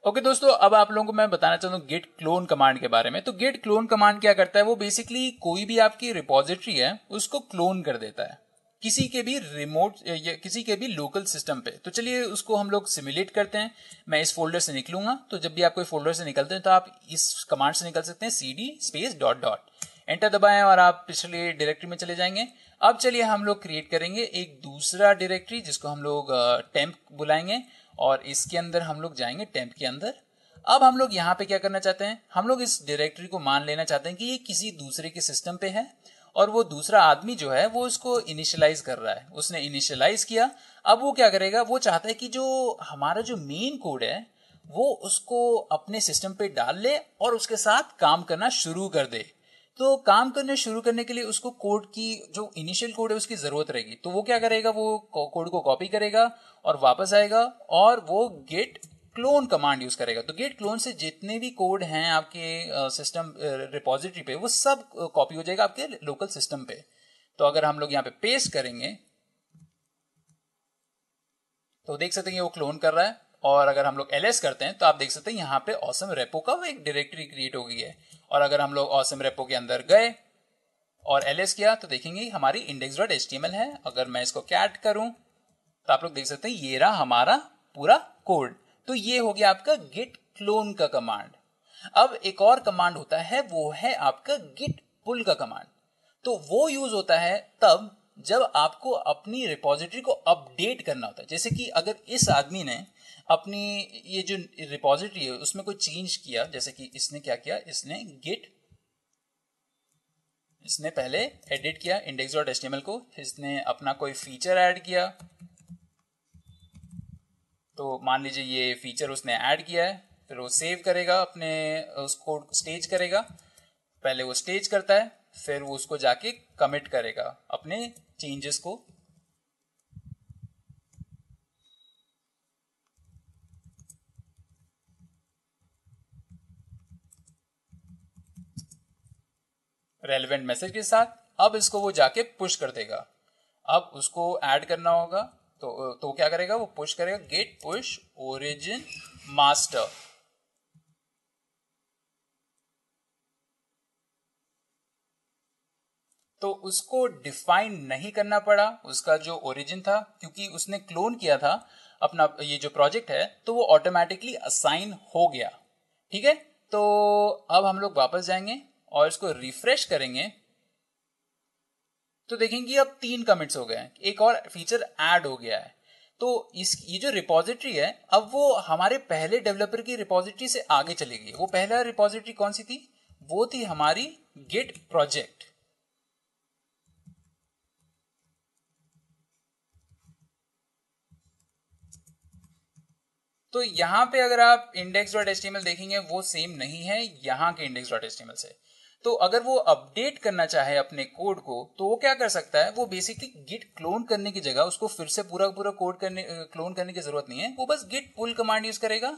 ओके दोस्तों, अब आप लोगों को मैं बताना चाहता हूँ गिट क्लोन कमांड के बारे में। तो गिट क्लोन कमांड क्या करता है, वो बेसिकली कोई भी आपकी रिपॉजिटरी है उसको क्लोन कर देता है किसी के भी रिमोट या किसी के भी लोकल सिस्टम पे। तो चलिए उसको हम लोग सिमुलेट करते हैं। मैं इस फोल्डर से निकलूंगा, तो जब भी आप कोई फोल्डर से निकलते हैं तो आप इस कमांड से निकल सकते हैं, cd space dot dot, enter दबाएं और आप पिछले डायरेक्टरी में चले जाएंगे। अब चलिए हम लोग क्रिएट करेंगे एक दूसरा डायरेक्टरी जिसको हम लोग टेम्प बुलाएंगे और इसके अंदर हम लोग जाएंगे टेम्प के अंदर। अब हम लोग यहाँ पे क्या करना चाहते हैं, हम लोग इस डायरेक्टरी को मान लेना चाहते हैं कि ये किसी दूसरे के सिस्टम पे है और वो दूसरा आदमी जो है वो इसको इनिशियलाइज कर रहा है। उसने इनिशियलाइज किया। अब वो क्या करेगा, वो चाहता है कि जो हमारा जो मेन कोड है वो उसको अपने सिस्टम पे डाल ले और उसके साथ काम करना शुरू कर दे। तो काम करने शुरू करने के लिए उसको कोड की जो इनिशियल कोड है उसकी जरूरत रहेगी। तो वो क्या करेगा, वो कोड को कॉपी करेगा और वापस आएगा और वो गेट क्लोन कमांड यूज करेगा। तो गेट क्लोन से जितने भी कोड हैं आपके सिस्टम रिपॉजिटरी पे वो सब कॉपी हो जाएगा आपके लोकल सिस्टम पे। तो अगर हम लोग यहाँ पे पेस्ट करेंगे तो देख सकते हैं वो क्लोन कर रहा है। और अगर हम लोग ls करते हैं तो आप देख सकते हैं यहाँ पे ऑसम रेपो का एक डायरेक्टरी क्रिएट हो गई है। और अगर हम लोग ऑसम रेपो के अंदर गए और ls किया तो देखेंगे हमारी index.html है। अगर मैं इसको कैट करूं तो आप लोग देख सकते हैं ये रहा हमारा पूरा कोड। तो ये हो गया आपका गिट क्लोन का कमांड। अब एक और कमांड होता है, वो है आपका गिट पुल का कमांड। तो वो यूज होता है तब जब आपको अपनी रिपॉजिटरी को अपडेट करना होता है। जैसे कि अगर इस आदमी ने अपनी ये जो रिपॉजिटरी है उसमें कोई चेंज किया, जैसे कि इसने क्या किया, इसने गिट इसने पहले एडिट किया index.html को, इसने अपना कोई फीचर ऐड किया, तो मान लीजिए ये फीचर उसने ऐड किया है, फिर वो सेव करेगा, अपने उस कोड स्टेज करेगा, पहले वो स्टेज करता है, फिर वो उसको जाके कमिट करेगा अपने चेंजेस को। रेलेवेंट मैसेज के साथ अब इसको वो जाके पुश कर देगा। अब उसको ऐड करना होगा, तो क्या करेगा, वो पुश करेगा गेट पुश ओरिजिन मास्टर। तो उसको डिफाइन नहीं करना पड़ा उसका जो ओरिजिन था, क्योंकि उसने क्लोन किया था अपना ये जो प्रोजेक्ट है, तो वो ऑटोमेटिकली असाइन हो गया। ठीक है, तो अब हम लोग वापस जाएंगे और इसको रिफ्रेश करेंगे, तो देखेंगे अब 3 कमिट्स हो गए हैं, एक और फीचर ऐड हो गया है। तो ये जो रिपोजिटरी है, अब वो हमारे पहले डेवलपर की रिपोजिटरी से आगे चली गई। वो पहला रिपोजिटरी कौन सी थी, वो थी हमारी गिट प्रोजेक्ट। तो यहां पे अगर आप index.html देखेंगे, वो सेम नहीं है यहां के index.html से। तो अगर वो अपडेट करना चाहे अपने कोड को, तो वो क्या कर सकता है, वो बेसिकली गिट क्लोन करने की जगह उसको फिर से पूरा कोड क्लोन करने की जरूरत नहीं है, वो बस गिट पुल कमांड यूज करेगा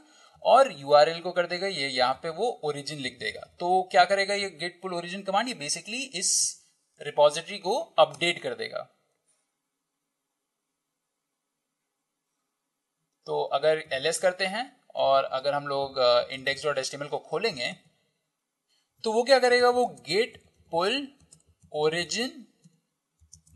और यूआरएल को कर देगा ये, यहाँ पे वो ओरिजिन लिख देगा। तो क्या करेगा ये गिट पुल ओरिजिन कमांड, ये बेसिकली इस रिपोजिटरी को अपडेट कर देगा। तो अगर ls करते हैं और अगर हम लोग index.html को खोलेंगे, तो वो क्या करेगा, वो गेट पुल ओरिजिन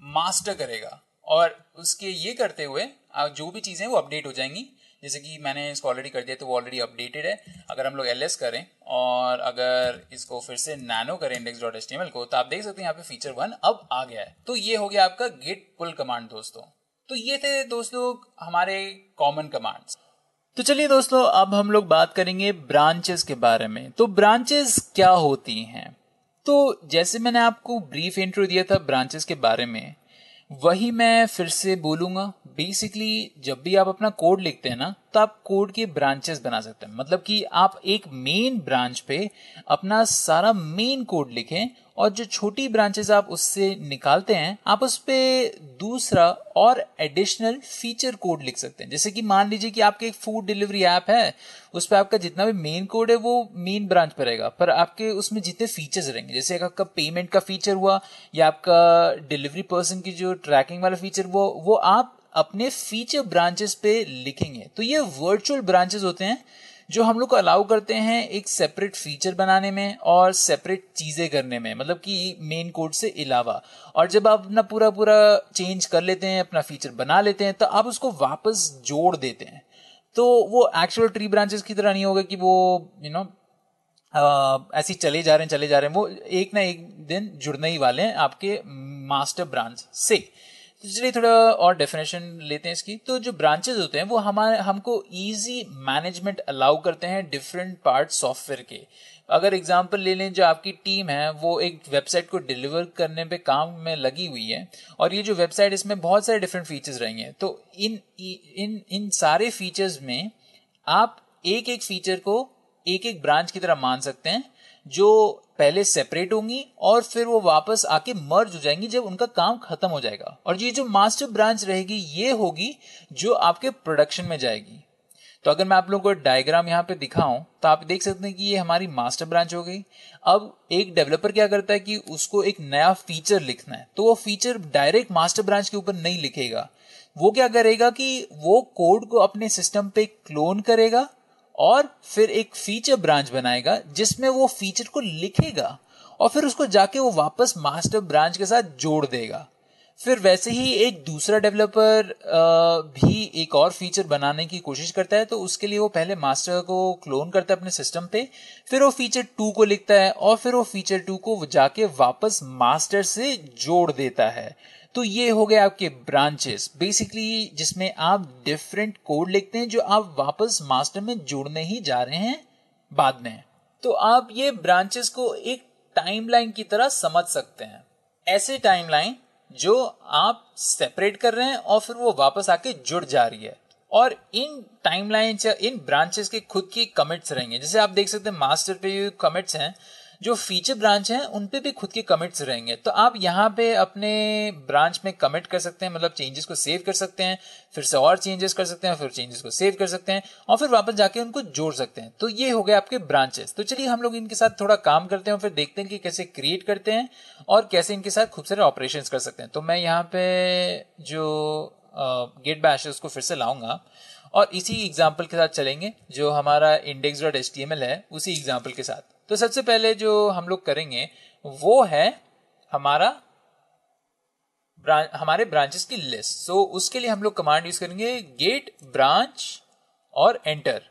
मास्टर करेगा, और उसके ये करते हुए जो भी चीजें वो अपडेट हो जाएंगी। जैसे कि मैंने इसको ऑलरेडी कर दिया, तो वो ऑलरेडी अपडेटेड है। अगर हम लोग ls करें और अगर इसको फिर से नैनो करें index.html को, तो आप देख सकते हैं यहाँ पे फीचर 1 अब आ गया है। तो ये हो गया आपका गेट पुल कमांड दोस्तों। तो ये थे दोस्तों हमारे कॉमन कमांड्स। तो चलिए दोस्तों, अब हम लोग बात करेंगे ब्रांचेस के बारे में। तो ब्रांचेस क्या होती हैं? तो जैसे मैंने आपको ब्रीफ इंट्रो दिया था ब्रांचेस के बारे में, वही मैं फिर से बोलूंगा। बेसिकली जब भी आप अपना कोड लिखते हैं ना, तो आप कोड के ब्रांचेस बना सकते हैं। मतलब कि आप एक मेन ब्रांच पे अपना सारा मेन कोड लिखें, और जो छोटी ब्रांचेस आप उससे निकालते हैं, आप उस पे दूसरा और एडिशनल फीचर कोड लिख सकते हैं। जैसे कि मान लीजिए कि आपके एक फूड डिलीवरी ऐप है, उस पर आपका जितना भी मेन कोड है वो मेन ब्रांच पर रहेगा, पर आपके उसमें जितने फीचर्स रहेंगे, जैसे आपका पेमेंट का फीचर हुआ या आपका डिलीवरी पर्सन की जो ट्रैकिंग वाला फीचर, वो आप अपने फीचर ब्रांचेस पे लिखेंगे। तो ये वर्चुअल ब्रांचेस होते हैं जो हम लोग को अलाउ करते हैं एक सेपरेट फीचर बनाने में और सेपरेट चीजें करने में, मतलब कि मेन कोड से अलावा। और जब आप अपना पूरा चेंज कर लेते हैं, अपना फीचर बना लेते हैं, तो आप उसको वापस जोड़ देते हैं। तो वो एक्चुअल ट्री ब्रांचेस की तरह नहीं होगा कि वो ऐसे चले जा रहे हैं, वो एक ना एक दिन जुड़ने ही वाले हैं आपके मास्टर ब्रांच से। तो चलिए थोड़ा और डेफिनेशन लेते हैं इसकी। तो जो ब्रांचेस होते हैं वो हमको इजी मैनेजमेंट अलाउ करते हैं डिफरेंट पार्ट सॉफ्टवेयर के। अगर एग्जांपल ले लें, जो आपकी टीम है वो एक वेबसाइट को डिलीवर करने पे काम में लगी हुई है, और ये जो वेबसाइट, इसमें बहुत सारे डिफरेंट फीचर्स रहेंगे। तो इन सारे फीचर्स में आप एक एक फीचर को एक एक ब्रांच की तरह मान सकते हैं, जो पहले सेपरेट होंगी और फिर वो वापस आके मर्ज हो जाएंगी जब उनका काम खत्म हो जाएगा। और ये जो मास्टर ब्रांच रहेगी, ये होगी जो आपके प्रोडक्शन में जाएगी। तो अगर मैं आप लोगों को डायग्राम यहाँ पे दिखाऊं, तो आप देख सकते हैं कि ये हमारी मास्टर ब्रांच हो गई। अब एक डेवलपर क्या करता है कि उसको एक नया फीचर लिखना है, तो वो फीचर डायरेक्ट मास्टर ब्रांच के ऊपर नहीं लिखेगा। वो क्या करेगा कि वो कोड को अपने सिस्टम पे क्लोन करेगा और फिर एक फीचर ब्रांच बनाएगा जिसमें वो फीचर को लिखेगा, और फिर उसको जाके वो वापस मास्टर ब्रांच के साथ जोड़ देगा। फिर वैसे ही एक दूसरा डेवलपर भी एक और फीचर बनाने की कोशिश करता है, तो उसके लिए वो पहले मास्टर को क्लोन करता है अपने सिस्टम पे, फिर वो फीचर 2 को लिखता है, और फिर वो फीचर 2 को जाके वापस मास्टर से जोड़ देता है। तो ये हो गए आपके ब्रांचेस, बेसिकली जिसमें आप डिफरेंट कोड लिखते हैं जो आप वापस मास्टर में जोड़ने ही जा रहे हैं बाद में। तो आप ये ब्रांचेस को एक टाइमलाइन की तरह समझ सकते हैं। ऐसे टाइमलाइन जो आप सेपरेट कर रहे हैं और फिर वो वापस आके जुड़ जा रही है, और इन टाइमलाइंस या इन ब्रांचेस के खुद के कमिट्स रहेंगे। जैसे आप देख सकते हैं मास्टर पे कमिट्स हैं, जो फीचर ब्रांच हैं उन पे भी खुद के कमिट्स रहेंगे। तो आप यहाँ पे अपने ब्रांच में कमिट कर सकते हैं, मतलब चेंजेस को सेव कर सकते हैं, फिर से और चेंजेस कर सकते हैं, फिर चेंजेस को सेव कर सकते हैं और फिर वापस जाके उनको जोड़ सकते हैं। तो ये हो गए आपके ब्रांचेस। तो चलिए हम लोग इनके साथ थोड़ा काम करते हैं और फिर देखते हैं कि कैसे क्रिएट करते हैं और कैसे इनके साथ खूब सारे ऑपरेशंस कर सकते हैं। तो मैं यहाँ पे जो गेट बैश है उसको फिर से लाऊंगा और इसी एग्जाम्पल के साथ चलेंगे जो हमारा index.html है, उसी एग्जाम्पल के साथ। तो सबसे पहले जो हम लोग करेंगे वो है हमारे ब्रांचेस की लिस्ट। सो उसके लिए हम लोग कमांड यूज करेंगे गेट ब्रांच और एंटर।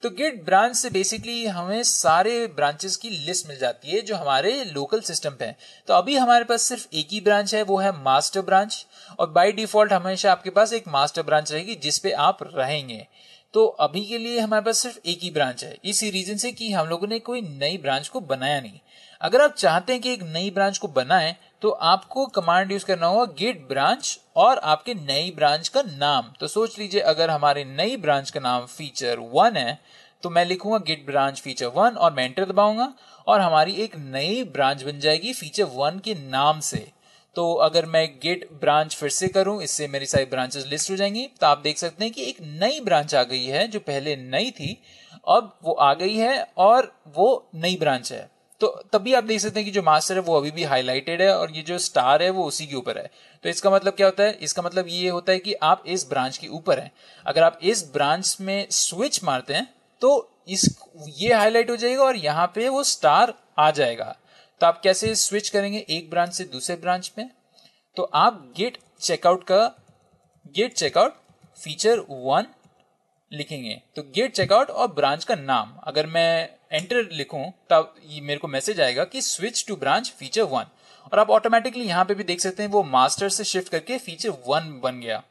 तो गेट ब्रांच से बेसिकली हमें सारे ब्रांचेस की लिस्ट मिल जाती है जो हमारे लोकल सिस्टम पे है। तो अभी हमारे पास सिर्फ एक ही ब्रांच है, वो है मास्टर ब्रांच, और बाय डिफॉल्ट हमेशा आपके पास एक मास्टर ब्रांच रहेगी जिसपे आप रहेंगे। तो अभी के लिए हमारे पास सिर्फ एक ही ब्रांच है, इसी रीजन से कि हम लोगों ने कोई नई ब्रांच को बनाया नहीं। अगर आप चाहते हैं कि एक नई ब्रांच को बनाएं तो आपको कमांड यूज करना होगा गेट ब्रांच और आपके नई ब्रांच का नाम। तो सोच लीजिए अगर हमारी नई ब्रांच का नाम फीचर 1 है तो मैं लिखूंगा गेट ब्रांच फीचर 1 और मैं एंटर दबाऊंगा और हमारी एक नई ब्रांच बन जाएगी फीचर 1 के नाम से। तो अगर मैं गेट ब्रांच फिर से करूं, इससे मेरी सारी ब्रांचेस लिस्ट हो जाएंगी। तो आप देख सकते हैं कि एक नई ब्रांच आ गई है जो पहले नई थी, अब वो आ गई है और वो नई ब्रांच है। तो तभी आप देख सकते हैं कि जो मास्टर है वो अभी भी हाईलाइटेड है और ये जो स्टार है वो उसी के ऊपर है। तो इसका मतलब क्या होता है? इसका मतलब ये होता है कि आप इस ब्रांच के ऊपर हैं। अगर आप इस ब्रांच में स्विच मारते हैं तो ये हाईलाइट हो जाएगा और यहाँ पे वो स्टार आ जाएगा। तो आप कैसे स्विच करेंगे एक ब्रांच से दूसरे ब्रांच में? तो आप गेट चेकआउट फीचर 1 लिखेंगे। तो गेट चेकआउट और ब्रांच का नाम अगर मैं एंटर लिखूं तब ये मेरे को मैसेज आएगा कि स्विच टू ब्रांच फीचर 1, और आप ऑटोमेटिकली यहां पे भी देख सकते हैं वो मास्टर से शिफ्ट करके फीचर 1 बन गया।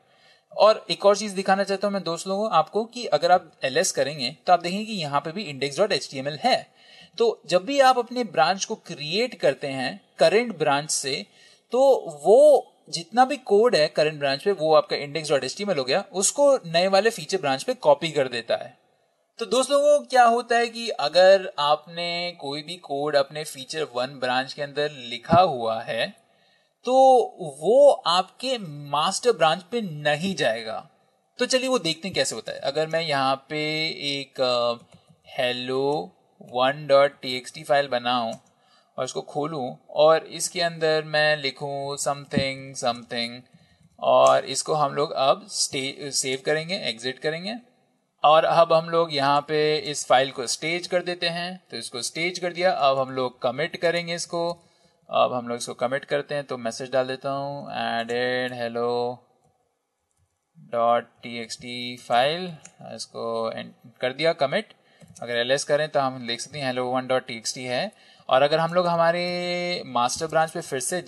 और एक और चीज दिखाना चाहता हूं मैं दोस्त लोगों आपको कि अगर आप ls करेंगे तो आप देखेंगे कि यहाँ पे भी index.html है। तो जब भी आप अपने ब्रांच को क्रिएट करते हैं करेंट ब्रांच से, तो वो जितना भी कोड है करंट ब्रांच पे वो आपका index.html हो गया, उसको नए वाले फीचर ब्रांच पे कॉपी कर देता है। तो दोस्तों को क्या होता है कि अगर आपने कोई भी कोड अपने फीचर 1 ब्रांच के अंदर लिखा हुआ है तो वो आपके मास्टर ब्रांच पे नहीं जाएगा। तो चलिए वो देखते हैं कैसे होता है। अगर मैं यहाँ पे एक hello1.txt फाइल बनाऊं और इसको खोलूं और इसके अंदर मैं लिखूं समथिंग समथिंग और इसको हम लोग अब सेव करेंगे, एग्जिट करेंगे और अब हम लोग यहाँ पे इस फाइल को स्टेज कर देते हैं। तो इसको स्टेज कर दिया, अब हम लोग कमिट करेंगे इसको। अब हम लोग इसको कमिट करते हैं तो मैसेज डाल देता हूँ एडेड hello.txt फाइल, इसको कर दिया कमिट। अगर ls करें तो हम देख सकते हैं hello1.txt है। और अगर हम लोग हमारे मास्टर ब्रांच पे फिर से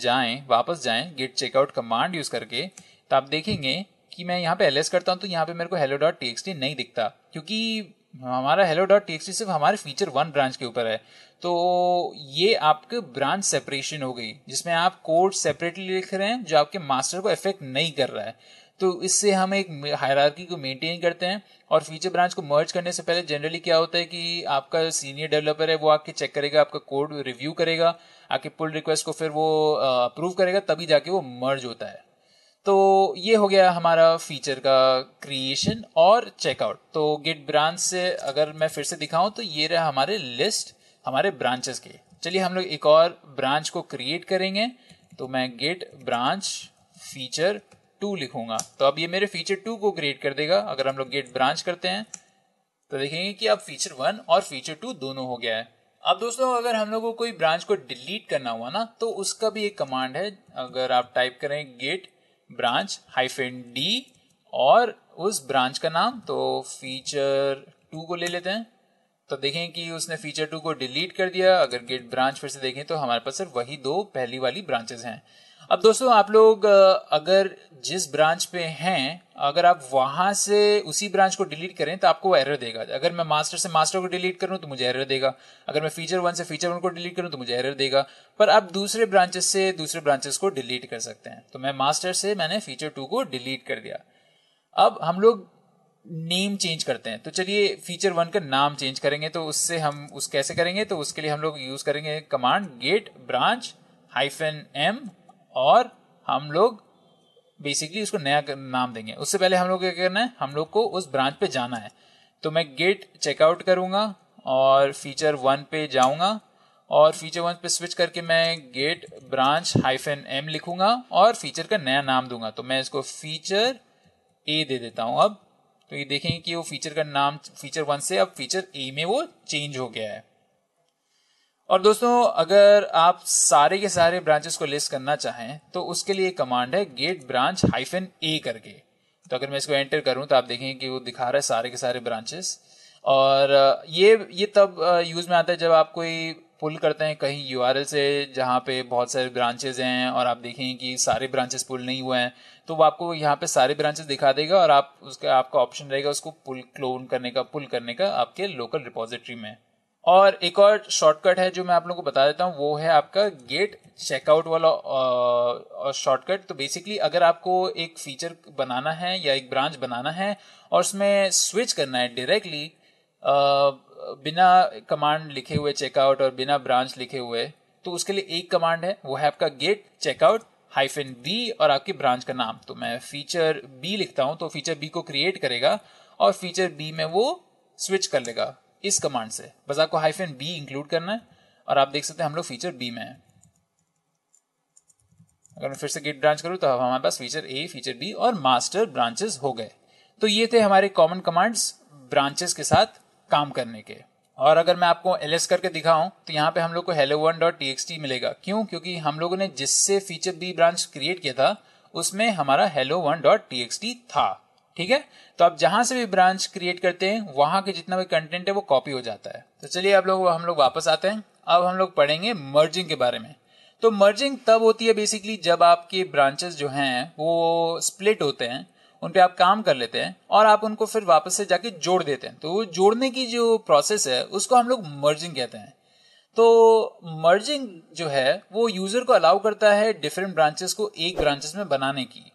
वापस जाएं गेट चेकआउट कमांड यूज करके, तो आप देखेंगे कि मैं यहाँ पे ls करता हूँ तो यहाँ पे मेरे को hello.txt नहीं दिखता, क्योंकि हमारा hello.txt सिर्फ हमारे फीचर 1 ब्रांच के ऊपर है। तो ये आपके ब्रांच सेपरेशन हो गई जिसमें आप कोड सेपरेटली लिख रहे हैं जो आपके मास्टर को इफेक्ट नहीं कर रहा है। तो इससे हम एक हायरार्की को मेंटेन करते हैं। और फीचर ब्रांच को मर्ज करने से पहले जनरली क्या होता है कि आपका सीनियर डेवलपर है वो आके चेक करेगा, आपका कोड रिव्यू करेगा, आके पुल रिक्वेस्ट को फिर वो अप्रूव करेगा, तभी जाके वो मर्ज होता है। तो ये हो गया हमारा फीचर का क्रिएशन और चेकआउट। तो गेट ब्रांच से अगर मैं फिर से दिखाऊं तो ये रहा हमारे लिस्ट हमारे ब्रांचेस के। चलिए हम लोग एक और ब्रांच को क्रिएट करेंगे। तो मैं गेट ब्रांच फीचर 2 लिखूंगा तो अब ये मेरे फीचर 2 को क्रिएट कर देगा। अगर हम लोग गेट ब्रांच करते हैं तो देखेंगे कि अब फीचर 1 और फीचर 2 दोनों हो गया है। अब दोस्तों अगर हम लोग को कोई ब्रांच को डिलीट करना हुआ ना तो उसका भी एक कमांड है। अगर आप टाइप करें गेट ब्रांच -d और उस ब्रांच का नाम, तो फीचर 2 को ले लेते हैं, तो देखें कि उसने फीचर 2 को डिलीट कर दिया। अगर गेट ब्रांच फिर से देखें तो हमारे पास सिर्फ वही 2 पहली वाली ब्रांचेस हैं। अब दोस्तों आप लोग अगर जिस ब्रांच पे हैं, अगर आप वहां से उसी ब्रांच को डिलीट करें तो आपको एरर देगा। अगर मैं मास्टर से मास्टर को डिलीट करूं तो मुझे एरर देगा, अगर मैं फीचर 1 से फीचर 1 को डिलीट करूं तो मुझे एरर देगा। पर आप दूसरे ब्रांचेस से दूसरे ब्रांचेस को डिलीट कर सकते हैं। तो मैं मास्टर से मैंने फीचर 2 को डिलीट कर दिया। अब हम लोग नेम चेंज करते हैं। तो चलिए फीचर 1 का नाम चेंज करेंगे। तो उससे हम उस कैसे करेंगे, तो उसके लिए हम लोग यूज करेंगे कमांड गेट ब्रांच -m, और हम लोग बेसिकली उसको नया नाम देंगे। उससे पहले हम लोग क्या करना है, हम लोग को उस ब्रांच पे जाना है। तो मैं गेट चेकआउट करूंगा और फीचर 1 पे जाऊंगा, और फीचर 1 पे स्विच करके मैं गेट ब्रांच -m लिखूंगा और फीचर का नया नाम दूंगा। तो मैं इसको फीचर ए दे देता हूं। अब तो ये देखेंगे कि वो फीचर का नाम फीचर 1 से अब फीचर ए में वो चेंज हो गया है। और दोस्तों अगर आप सारे के सारे ब्रांचेस को लिस्ट करना चाहें तो उसके लिए कमांड है गेट ब्रांच -a करके। तो अगर मैं इसको एंटर करूं तो आप देखेंगे कि वो दिखा रहा है सारे के सारे ब्रांचेस। और ये तब यूज में आता है जब आप कोई पुल करते हैं कहीं यूआरएल से जहां पे बहुत सारे ब्रांचेस हैं और आप देखेंगे कि सारे ब्रांचेस पुल नहीं हुए हैं, तो वो आपको यहाँ पे सारे ब्रांचेस दिखा देगा और आपका ऑप्शन रहेगा उसको पुल करने का आपके लोकल रिपोजिटरी में। और एक और शॉर्टकट है जो मैं आप लोगों को बता देता हूँ, वो है आपका गेट चेकआउट वाला शॉर्टकट। तो बेसिकली अगर आपको एक फीचर बनाना है या एक ब्रांच बनाना है और उसमें स्विच करना है डायरेक्टली बिना कमांड लिखे हुए चेकआउट और बिना ब्रांच लिखे हुए, तो उसके लिए एक कमांड है, वो है आपका गेट चेकआउट -b और आपकी ब्रांच का नाम। तो मैं फीचर b लिखता हूं तो फीचर b को क्रिएट करेगा और फीचर b में वो स्विच कर लेगा इस कमांड से। बस आपको -b इंक्लूड करना है और आप देख सकते हैं हम लोग फीचर b में है। अगर मैं फिर से गेट ब्रांच करूं तो हमारे पास फीचर a, फीचर b और मास्टर ब्रांचेस हो गए। तो ये थे हमारे कॉमन कमांड्स ब्रांचेस के साथ काम करने के। और अगर मैं आपको ls करके दिखाऊं तो यहाँ पे हम लोग को hello1.txt मिलेगा। क्यों? क्योंकि हम लोगों ने जिससे फीचर b ब्रांच क्रिएट किया था उसमें हमारा hello1.txt था। ठीक है, तो आप जहां से भी ब्रांच क्रिएट करते हैं वहां के जितना भी कंटेंट है वो कॉपी हो जाता है। तो चलिए हम लोग वापस आते हैं। अब हम लोग पढ़ेंगे मर्जिंग के बारे में। तो मर्जिंग तब होती है बेसिकली जब आपके ब्रांचेस जो हैं वो स्प्लिट होते हैं, उन पे आप काम कर लेते हैं और आप उनको फिर वापस से जाके जोड़ देते हैं। तो जोड़ने की जो प्रोसेस है उसको हम लोग मर्जिंग कहते हैं। तो मर्जिंग जो है वो यूजर को अलाउ करता है डिफरेंट ब्रांचेस को एक ब्रांचेस में बनाने की,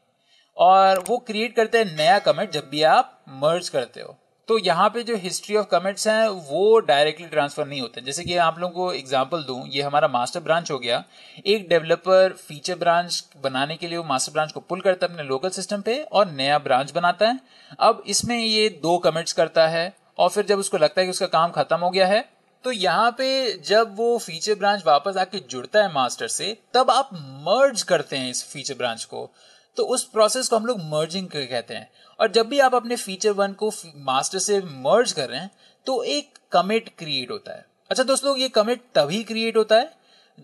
और वो क्रिएट करते हैं नया कमिट जब भी आप मर्ज करते हो। तो यहाँ पे जो हिस्ट्री ऑफ कमिट्स हैं वो डायरेक्टली ट्रांसफर नहीं होते। जैसे कि आप लोगों को एग्जांपल दूं, ये हमारा मास्टर ब्रांच हो गया। एक डेवलपर फीचर ब्रांच बनाने के लिए वो मास्टर ब्रांच को पुल करता है अपने लोकल सिस्टम पे और नया ब्रांच बनाता है। अब इसमें ये 2 कमिट्स करता है और फिर जब उसको लगता है कि उसका काम खत्म हो गया है तो यहाँ पे जब वो फीचर ब्रांच वापस आके जुड़ता है मास्टर से, तब आप मर्ज करते हैं इस फीचर ब्रांच को। तो उस प्रोसेस को हम लोग मर्जिंग कहते हैं। और जब भी आप अपने फीचर 1 को मास्टर से मर्ज कर रहे हैं तो एक कमिट क्रिएट होता है। अच्छा दोस्तों, ये कमिट तभी क्रिएट होता है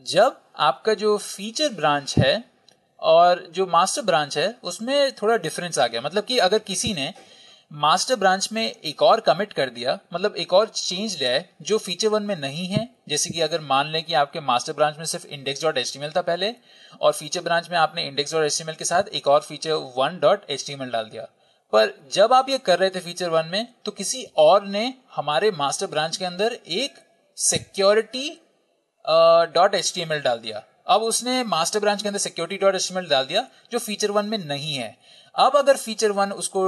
जब आपका जो फीचर ब्रांच है और जो मास्टर ब्रांच है उसमें थोड़ा डिफरेंस आ गया। मतलब कि अगर किसी ने मास्टर ब्रांच में एक और कमिट कर दिया, मतलब एक और चेंज लिया है जो फीचर 1 में नहीं है। जैसे कि अगर मान लें कि आपके मास्टर ब्रांच में सिर्फ index.html था पहले और फीचर ब्रांच में आपने index.html के साथ एक और फीचर 1.html डाल दिया, पर जब आप ये कर रहे थे फीचर 1 में तो किसी और ने हमारे मास्टर ब्रांच के अंदर एक सिक्योरिटी .html डाल दिया। अब उसने मास्टर ब्रांच के अंदर security.html डाल दिया जो फीचर 1 में नहीं है। अब अगर फीचर 1 उसको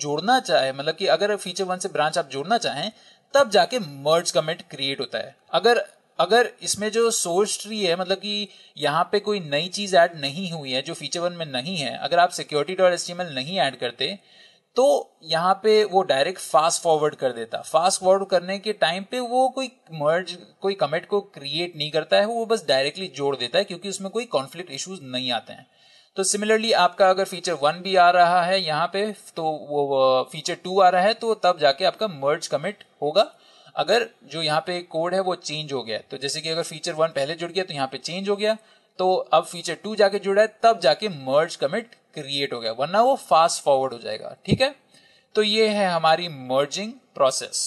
जोड़ना चाहे, मतलब कि अगर फीचर 1 से ब्रांच आप जोड़ना चाहें, तब जाके मर्ज कमिट क्रिएट होता है। अगर इसमें जो सोर्स ट्री है, मतलब कि यहाँ पे कोई नई चीज ऐड नहीं हुई है जो फीचर 1 में नहीं है, अगर आप security.html नहीं ऐड करते तो यहाँ पे वो डायरेक्ट फास्ट फॉरवर्ड कर देता। फास्ट फॉरवर्ड करने के टाइम पे वो कोई कमिट को क्रिएट नहीं करता है, वो बस डायरेक्टली जोड़ देता है क्योंकि उसमें कोई कॉन्फ्लिक्ट इश्यूज नहीं आते हैं। तो सिमिलरली आपका अगर फीचर 1 भी आ रहा है यहाँ पे तो वो फीचर 2 आ रहा है तो तब जाके आपका मर्ज कमिट होगा अगर जो यहाँ पे कोड है वो चेंज हो गया। तो जैसे कि अगर फीचर 1 पहले जुड़ गया तो यहाँ पे चेंज हो गया, तो अब फीचर 2 जाके जुड़ा है तब जाके मर्ज कमिट क्रिएट हो गया, वरना वो फास्ट फॉरवर्ड हो जाएगा। ठीक है, तो ये है हमारी मर्जिंग प्रोसेस।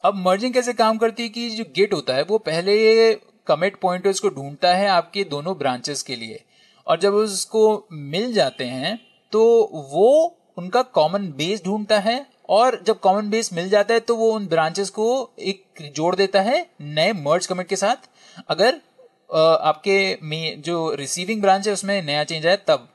अब मर्जिंग कैसे काम करती है कि जो गेट होता है वो पहले कमिट पॉइंटर्स को ढूंढता है आपके दोनों ब्रांचेस के लिए, और जब उसको मिल जाते हैं तो वो उनका कॉमन बेस ढूंढता है, और जब कॉमन बेस मिल जाता है तो वो उन ब्रांचेस को एक जोड़ देता है नए मर्ज कमिट के साथ। अगर आपके में जो रिसीविंग ब्रांच है उसमें नया चेंज आए तब,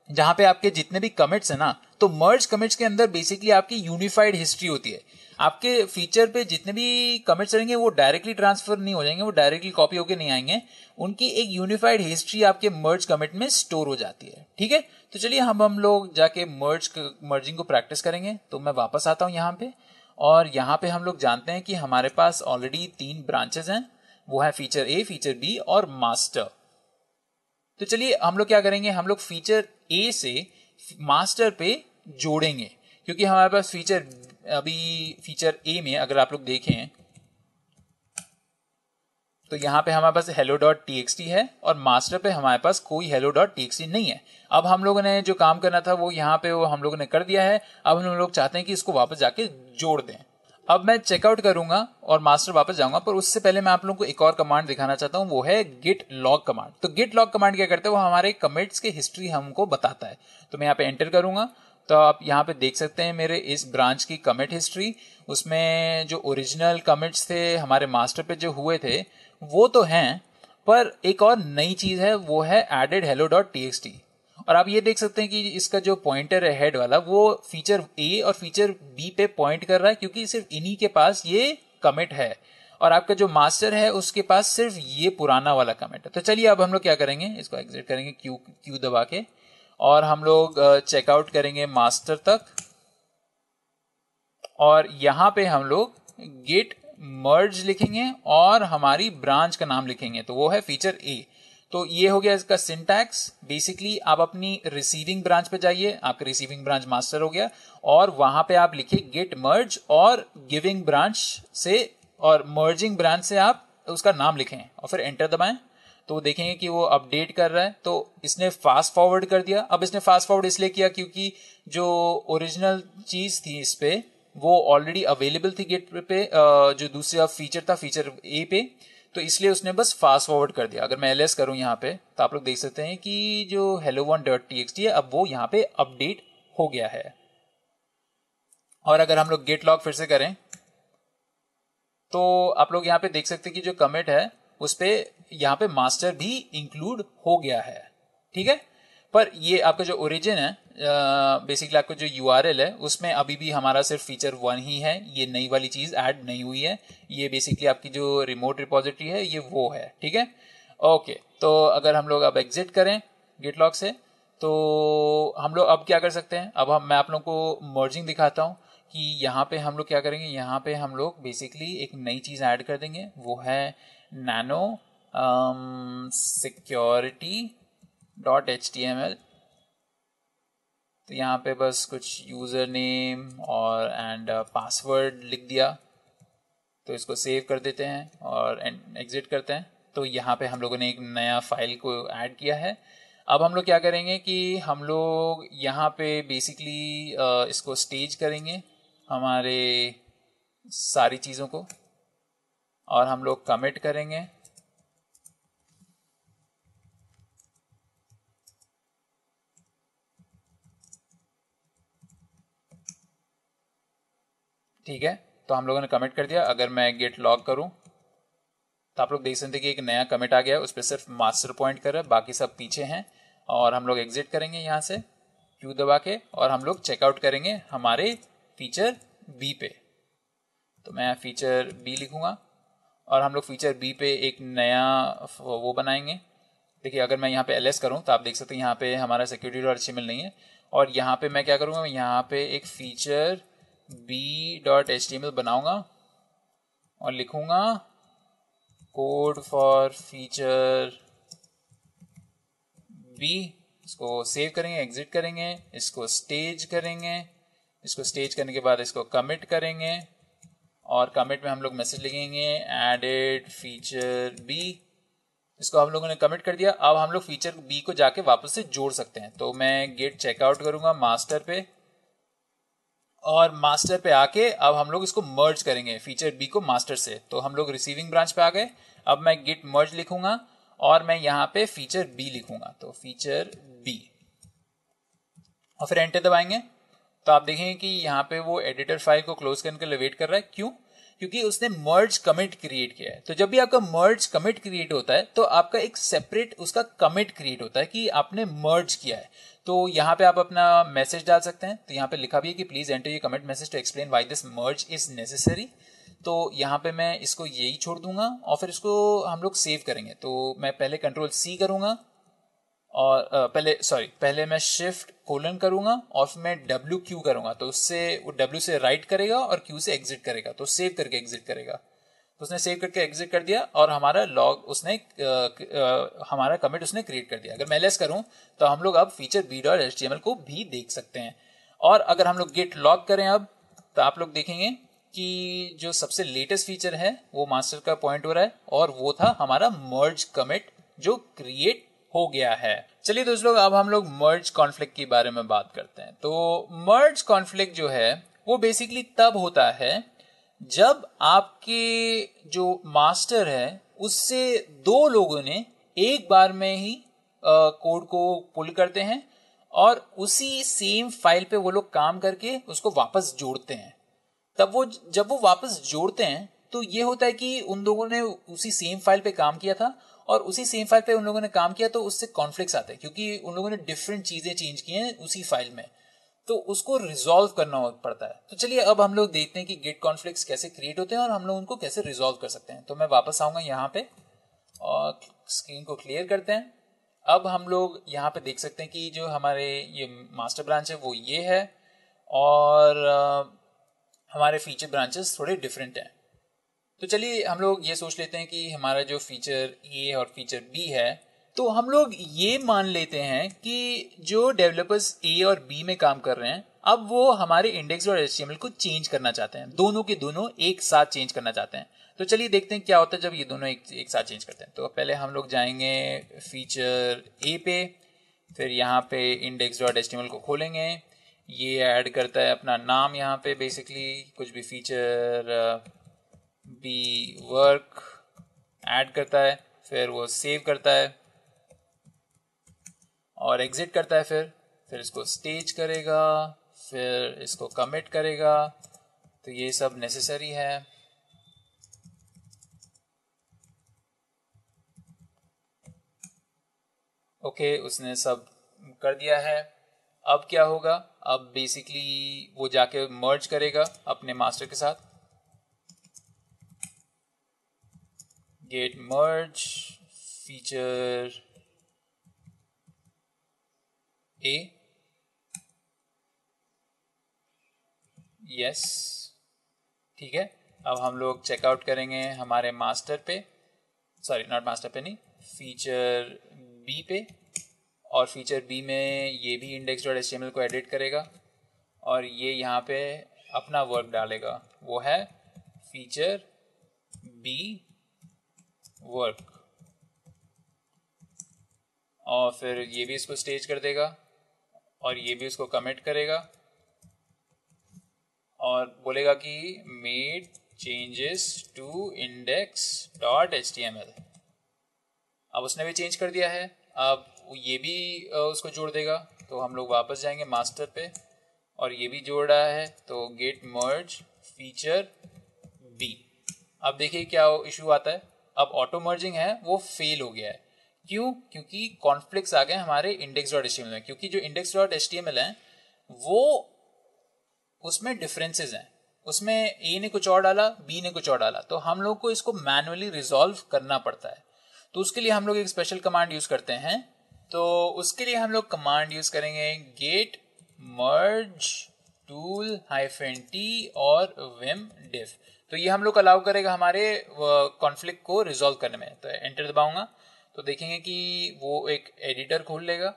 जहां पे आपके जितने भी कमिट्स है ना, तो मर्ज कमिट्स के अंदर बेसिकली आपकी यूनिफाइड हिस्ट्री होती है। आपके फीचर पे जितने भी कमिट्स रहेंगे वो डायरेक्टली ट्रांसफर नहीं हो जाएंगे, वो डायरेक्टली कॉपी होके नहीं आएंगे, उनकी एक यूनिफाइड हिस्ट्री आपके मर्ज कमिट में स्टोर हो जाती है। ठीक है, तो चलिए हम लोग जाके मर्जिंग को प्रैक्टिस करेंगे। तो मैं वापस आता हूं यहाँ पे, और यहाँ पे हम लोग जानते हैं कि हमारे पास ऑलरेडी 3 ब्रांचेस हैं, वो है फीचर ए, फीचर बी और मास्टर। तो चलिए हम लोग क्या करेंगे, हम लोग फीचर ए से मास्टर पे जोड़ेंगे, क्योंकि हमारे पास अभी फीचर ए में अगर आप लोग देखें तो यहाँ पे हमारे पास hello.txt है, और मास्टर पे हमारे पास कोई hello.txt नहीं है। अब हम लोगों ने जो काम करना था वो यहाँ पे वो हम लोगों ने कर दिया है। अब हम लोग चाहते हैं कि इसको वापस जाके जोड़ दें। अब मैं चेकआउट करूंगा और मास्टर वापस जाऊंगा, पर उससे पहले मैं आप लोगों को एक और कमांड दिखाना चाहता हूं, वो है git log कमांड। तो git log कमांड क्या करता है, वो हमारे कमिट्स की हिस्ट्री हमको बताता है। तो मैं यहाँ पे एंटर करूंगा, तो आप यहाँ पे देख सकते हैं मेरे इस ब्रांच की कमिट हिस्ट्री। उसमें जो ओरिजिनल कमिट्स थे हमारे मास्टर पे जो हुए थे वो तो हैं, पर एक और नई चीज है, वो है added hello.txt। और आप ये देख सकते हैं कि इसका जो पॉइंटर है हेड वाला, वो फीचर ए और फीचर बी पे पॉइंट कर रहा है, क्योंकि सिर्फ इन्हीं के पास ये कमिट है, और आपका जो मास्टर है उसके पास सिर्फ ये पुराना वाला कमिट है। तो चलिए अब हम लोग क्या करेंगे, इसको एग्जिट करेंगे क्यू दबा के, और हम लोग चेकआउट करेंगे मास्टर तक, और यहां पे हम लोग गेट मर्ज लिखेंगे और हमारी ब्रांच का नाम लिखेंगे, तो वो है फीचर ए। तो ये हो गया इसका सिंटैक्स। बेसिकली आप अपनी रिसीविंग ब्रांच पे जाइए, आपका रिसीविंग ब्रांच मास्टर हो गया, और वहां पे आप लिखिए गेट मर्ज, और गिविंग ब्रांच से और मर्जिंग ब्रांच से आप उसका नाम लिखें और फिर एंटर दबाएं। तो देखेंगे कि वो अपडेट कर रहा है। तो इसने फास्ट फॉरवर्ड कर दिया। अब इसने फास्ट फॉरवर्ड इसलिए किया क्योंकि जो ओरिजिनल चीज थी इस पे वो ऑलरेडी अवेलेबल थी गेट पे, जो दूसरा फीचर था फीचर ए पे, तो इसलिए उसने बस फास्ट फॉरवर्ड कर दिया। अगर मैं एलएस करूं यहाँ पे तो आप लोग देख सकते हैं कि जो hello1.txt है अब वो यहाँ पे अपडेट हो गया है। और अगर हम लोग गेट लॉग फिर से करें तो आप लोग यहाँ पे देख सकते हैं कि जो कमिट है उस पे यहाँ पे मास्टर भी इंक्लूड हो गया है। ठीक है, पर ये आपका जो ओरिजिन है, बेसिकली आपका जो यूआरएल है उसमें अभी भी हमारा सिर्फ फीचर 1 ही है, ये नई वाली चीज ऐड नहीं हुई है। ये बेसिकली आपकी जो रिमोट रिपोजिटरी है ये वो है। ठीक है, ओके। तो अगर हम लोग अब एग्जिट करें गिटलॉग से, तो हम लोग अब क्या कर सकते हैं, अब मैं आप लोगों को मर्जिंग दिखाता हूँ कि यहाँ पे हम लोग क्या करेंगे। यहाँ पे हम लोग बेसिकली एक नई चीज ऐड कर देंगे, वो है nano security.html। तो यहाँ पे बस कुछ यूजर नेम और एंड पासवर्ड लिख दिया। तो इसको सेव कर देते हैं और एग्जिट करते हैं। तो यहाँ पे हम लोगों ने एक नया फाइल को ऐड किया है। अब हम लोग क्या करेंगे कि हम लोग यहाँ पे बेसिकली इसको स्टेज करेंगे हमारे सारी चीज़ों को, और हम लोग कमिट करेंगे। ठीक है, तो हम लोगों ने कमिट कर दिया। अगर मैं गेट लॉग करूं तो आप लोग देख सकते हैं कि एक नया कमिट आ गया, उस पर सिर्फ मास्टर पॉइंट कर रहा है, बाकी सब पीछे हैं। और हम लोग एग्जिट करेंगे यहाँ से क्यू दबा के, और हम लोग चेकआउट करेंगे हमारे फीचर बी पे। तो मैं फीचर बी लिखूंगा और हम लोग फीचर बी पे एक नया वो बनाएंगे। देखिए अगर मैं यहाँ पे एलएस करूँ तो आप देख सकते हैं यहाँ पे हमारा security.html नहीं है, और यहाँ पे मैं क्या करूँगा, मैं यहाँ पे एक फीचर b.html बनाऊंगा और लिखूंगा कोड फॉर फीचर बी। इसको सेव करेंगे, एग्जिट करेंगे, इसको स्टेज करेंगे, इसको स्टेज करने के बाद इसको कमिट करेंगे, और कमिट में हम लोग मैसेज लिखेंगे एडेड फीचर बी। इसको हम लोगों ने कमिट कर दिया। अब हम लोग फीचर बी को जाके वापस से जोड़ सकते हैं। तो मैं गेट चेकआउट करूंगा मास्टर पे, और मास्टर पे आके अब हम लोग इसको मर्ज करेंगे फीचर बी को मास्टर से। तो हम लोग रिसीविंग ब्रांच पे आ गए। अब मैं गिट मर्ज लिखूंगा और मैं यहाँ पे फीचर बी लिखूंगा, तो फीचर बी, और फिर एंटर दबाएंगे तो आप देखेंगे कि यहाँ पे वो एडिटर फाइल को क्लोज करने के लिए वेट कर रहा है। क्यों? क्योंकि उसने मर्ज कमिट क्रिएट किया है। तो जब भी आपका मर्ज कमिट क्रिएट होता है तो आपका एक सेपरेट उसका कमिट क्रिएट होता है कि आपने मर्ज किया है। तो यहाँ पे आप अपना मैसेज डाल सकते हैं। तो यहाँ पे लिखा भी है कि please enter your commit message to explain why this merge is necessary. तो यहाँ पे मैं इसको यही छोड़ दूंगा और फिर इसको हम लोग सेव करेंगे। तो मैं पहले कंट्रोल सी करूंगा और पहले मैं शिफ्ट कोलन करूंगा और फिर मैं डब्ल्यू क्यू करूंगा। तो उससे वो डब्ल्यू से राइट करेगा और क्यू से एग्जिट करेगा, तो सेव करके एग्जिट करेगा। तो उसने सेव करके एग्जिट कर दिया और हमारा लॉग उसने हमारा कमिट उसने क्रिएट कर दिया। अगर मैं लेस करूं तो हम लोग अब फीचर b.html को भी देख सकते हैं। और अगर हम लोग गिट लॉग करें अब, तो आप लोग देखेंगे कि जो सबसे लेटेस्ट फीचर है वो मास्टर का पॉइंट हो रहा है और वो था हमारा मर्ज कमिट जो क्रिएट हो गया है। चलिए दोस्तों, अब हम लोग मर्ज कॉन्फ्लिक्ट के बारे में बात करते हैं। तो मर्ज कॉन्फ्लिक्ट जो है वो बेसिकली तब होता है जब आपके जो मास्टर है उससे दो लोगों ने एक बार में ही कोड को पुल करते हैं और उसी सेम फाइल पे वो लोग काम करके उसको वापस जोड़ते हैं। तब वो जब वो वापस जोड़ते हैं तो ये होता है कि उन लोगों ने उसी सेम फाइल पे काम किया था और उसी सेम फाइल पे उन लोगों ने काम किया, तो उससे कॉन्फ्लिक्ट्स आते हैं क्योंकि उन लोगों ने डिफरेंट चीजें चेंज की हैं उसी फाइल में, तो उसको रिजॉल्व करना पड़ता है। तो चलिए अब हम लोग देखते हैं कि गिट कॉन्फ्लिक्ट्स कैसे क्रिएट होते हैं और हम लोग उनको कैसे रिजॉल्व कर सकते हैं। तो मैं वापस आऊंगा यहाँ पे और स्क्रीन को क्लियर करते हैं। अब हम लोग यहाँ पे देख सकते हैं कि जो हमारे ये मास्टर ब्रांच है वो ये है और हमारे फीचर ब्रांचेस थोड़े डिफरेंट हैं। तो चलिए हम लोग ये सोच लेते हैं कि हमारा जो फीचर ए और फीचर बी है, तो हम लोग ये मान लेते हैं कि जो डेवलपर्स ए और बी में काम कर रहे हैं अब वो हमारे इंडेक्स और एचटीएमएल को चेंज करना चाहते हैं, दोनों के दोनों एक साथ चेंज करना चाहते हैं। तो चलिए देखते हैं क्या होता है जब ये दोनों एक साथ चेंज करते हैं। तो पहले हम लोग जाएंगे फीचर ए पे, फिर यहाँ पे इंडेक्स डॉट एचटीएमएल को खोलेंगे। ये ऐड करता है अपना नाम, यहाँ पे बेसिकली कुछ भी फीचर बी वर्क ऐड करता है, फिर वो सेव करता है और एग्जिट करता है। फिर इसको स्टेज करेगा, फिर इसको कमिट करेगा। तो ये सब नेसेसरी है। ओके, उसने सब कर दिया है। अब क्या होगा? अब बेसिकली वो जाके मर्ज करेगा अपने मास्टर के साथ। गेट मर्ज फीचर ए, यस, ठीक है। अब हम लोग चेकआउट करेंगे हमारे मास्टर पे, सॉरी नॉट मास्टर पे नहीं, फीचर बी पे, और फीचर बी में ये भी इंडेक्स डॉट एचटीएमएल को एडिट करेगा और ये यहाँ पे अपना वर्क डालेगा, वो है फीचर बी वर्क, और फिर ये भी इसको स्टेज कर देगा और ये भी उसको कमिट करेगा और बोलेगा कि made changes to index dot HTML. अब उसने भी चेंज कर दिया है। अब ये भी उसको जोड़ देगा। तो हम लोग वापस जाएंगे मास्टर पे और ये भी जोड़ रहा है, तो गेट मर्ज फीचर बी। अब देखिए क्या इशू आता है। अब ऑटो मर्जिंग है वो फेल हो गया है। क्यों? क्योंकि कॉन्फ्लिक्ट्स आ गए हमारे इंडेक्स डॉट एचटीएमएल में, क्योंकि जो इंडेक्स डॉट एचटीएमएल है वो उसमें डिफरेंसेस हैं। उसमें ए ने कुछ और डाला, बी ने कुछ और डाला, तो हम लोग को इसको मैनुअली रिजॉल्व करना पड़ता है। तो उसके लिए हम लोग एक स्पेशल कमांड यूज करते हैं। तो उसके लिए हम लोग कमांड यूज करेंगे गेट मर्ज टूल -t और विम डिफ। तो ये हम लोग अलाउ करेगा हमारे कॉन्फ्लिक्ट को रिजॉल्व करने में। तो एंटर दबाऊंगा तो देखेंगे कि वो एक एडिटर खोल लेगा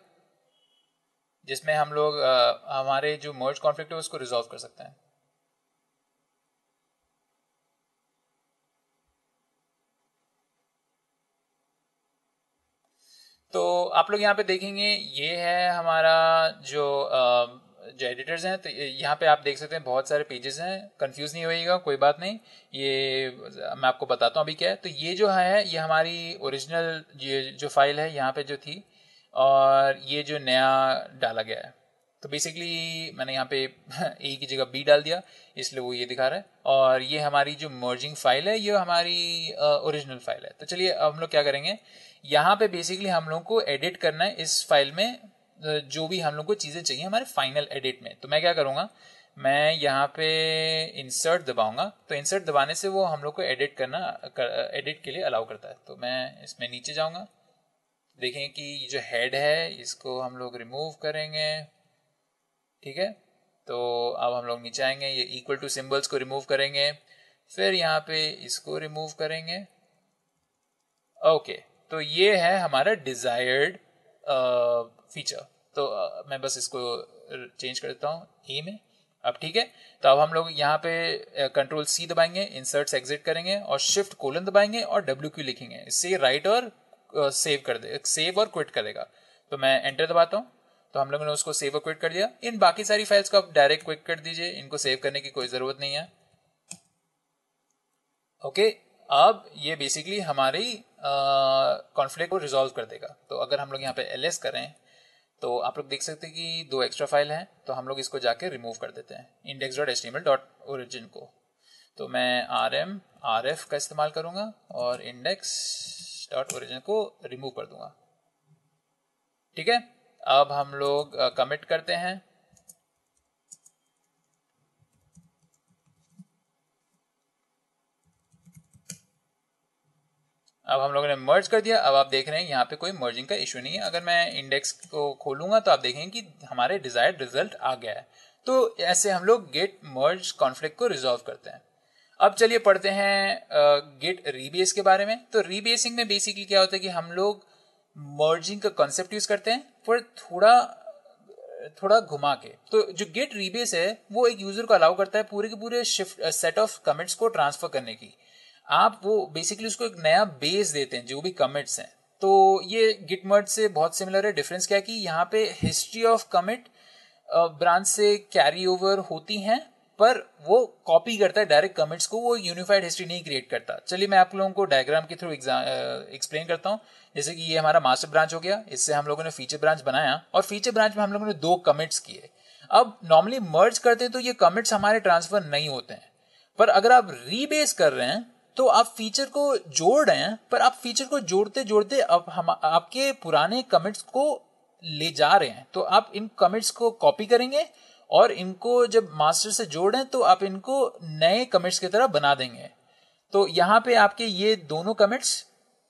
जिसमें हम लोग हमारे जो मर्ज कॉन्फ्लिक्ट है उसको रिजॉल्व कर सकते हैं। तो आप लोग यहाँ पे देखेंगे ये है हमारा जो जो एडिटर्स हैं, तो यहाँ पे आप देख सकते हैं बहुत सारे पेजेस हैं, कंफ्यूज नहीं होइएगा, कोई बात नहीं। ये मैं आपको बताता हूँ अभी क्या है। तो ये जो है ये हमारी ओरिजिनल ये जो फाइल है यहाँ पे जो थी, और ये जो नया डाला गया है। तो बेसिकली मैंने यहाँ पे ए की जगह बी डाल दिया, इसलिए वो ये दिखा रहा है। और ये हमारी जो मर्जिंग फाइल है ये हमारी ओरिजिनल फाइल है। तो चलिए अब हम लोग क्या करेंगे, यहाँ पे बेसिकली हम लोग को एडिट करना है इस फाइल में जो भी हम लोग को चीज़ें चाहिए हमारे फाइनल एडिट में। तो मैं क्या करूँगा, मैं यहाँ पे इंसर्ट दबाऊंगा। तो इंसर्ट दबाने से वो हम लोग को एडिट के लिए अलाउ करता है। तो मैं इसमें नीचे जाऊँगा, देखें कि ये जो हेड है इसको हम लोग रिमूव करेंगे, ठीक है। तो अब हम लोग नीचे आएंगे, ये इक्वल टू सिंबल्स को रिमूव करेंगे, फिर यहाँ पे इसको रिमूव करेंगे। ओके, तो ये है हमारा डिजायर्ड फीचर। तो मैं बस इसको चेंज कर देता हूँ ए में। अब ठीक है, तो अब हम लोग यहाँ पे कंट्रोल सी दबाएंगे, इंसर्ट से एग्जिट करेंगे और शिफ्ट कोलन दबाएंगे और WQ लिखेंगे। इससे राइट और सेव और क्विट करेगा। तो मैं एंटर दबाता हूँ, तो हम लोगों ने उसको सेव और क्विट कर दिया। इन बाकी सारी फाइल्स को आप डायरेक्ट क्विट कर दीजिए, इनको सेव करने की कोई ज़रूरत नहीं है। ओके, अब ये बेसिकली हमारी कॉन्फ्लिक्ट को रिजॉल्व कर देगा। तो अगर हम लोग यहाँ पे ls करें तो आप लोग देख सकते हैं कि 2 एक्स्ट्रा फाइल हैं। तो हम लोग इसको जाके रिमूव कर देते हैं, index.html.origin को। तो मैं rf का इस्तेमाल करूँगा और index.origin को रिमूव कर दूंगा, ठीक है। अब हम लोग कमिट करते हैं। अब हम लोगों ने मर्ज कर दिया। अब आप देख रहे हैं यहाँ पे कोई मर्जिंग का इशू नहीं है। अगर मैं इंडेक्स को खोलूंगा तो आप देखेंगे कि हमारे डिजायर्ड रिजल्ट आ गया है। तो ऐसे हम लोग गेट मर्ज कॉन्फ्लिक्ट को रिजॉल्व करते हैं। अब चलिए पढ़ते हैं गेट रीबेस के बारे में। तो रीबेसिंग में बेसिकली क्या होता है कि हम लोग मर्जिंग का कॉन्सेप्ट यूज करते हैं पर थोड़ा घुमा के। तो जो गेट रीबेस है वो एक यूजर को अलाउ करता है पूरे के पूरे शिफ्ट सेट ऑफ कमिट्स को ट्रांसफर करने की। आप वो बेसिकली उसको एक नया बेस देते हैं जो भी कमिट्स हैं। तो ये गिट मर्ज से बहुत सिमिलर है। डिफरेंस क्या है कि यहाँ पे हिस्ट्री ऑफ कमिट ब्रांच से कैरी ओवर होती हैं, पर वो कॉपी करता है डायरेक्ट कमिट्स को, वो यूनिफाइड हिस्ट्री नहीं क्रिएट करता। चलिए मैं आप लोगों को डायग्राम के थ्रू एक्सप्लेन करता हूँ। जैसे कि ये हमारा मास्टर ब्रांच हो गया, इससे हम लोगों ने फीचर ब्रांच बनाया और फीचर ब्रांच में हम लोगों ने 2 कमिट्स किए। अब नॉर्मली मर्ज करते हैं तो ये कमिट्स हमारे ट्रांसफर नहीं होते हैं, पर अगर आप रीबेस कर रहे हैं तो आप फीचर को जोड़ रहे हैं, पर आप फीचर को जोड़ते जोड़ते अब हम आपके पुराने कमिट्स को ले जा रहे हैं। तो आप इन कमिट्स को कॉपी करेंगे और इनको जब मास्टर से जोड़ें तो आप इनको नए कमिट्स की तरह बना देंगे। तो यहाँ पे आपके ये दोनों कमिट्स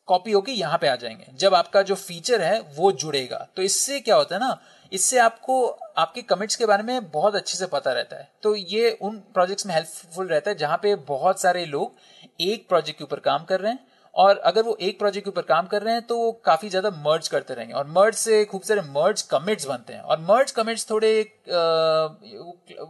कॉपी होके यहाँ पे आ जाएंगे जब आपका जो फीचर है वो जुड़ेगा। तो इससे क्या होता है ना, इससे आपको आपके कमिट्स के बारे में बहुत अच्छे से पता रहता है। तो ये उन प्रोजेक्ट्स में हेल्पफुल रहता है जहाँ पे बहुत सारे लोग एक प्रोजेक्ट के ऊपर काम कर रहे हैं, और अगर वो एक प्रोजेक्ट के ऊपर काम कर रहे हैं तो वो काफी ज्यादा मर्ज करते रहेंगे और मर्ज से खूब सारे मर्ज कमिट्स बनते हैं। और मर्ज कमिट्स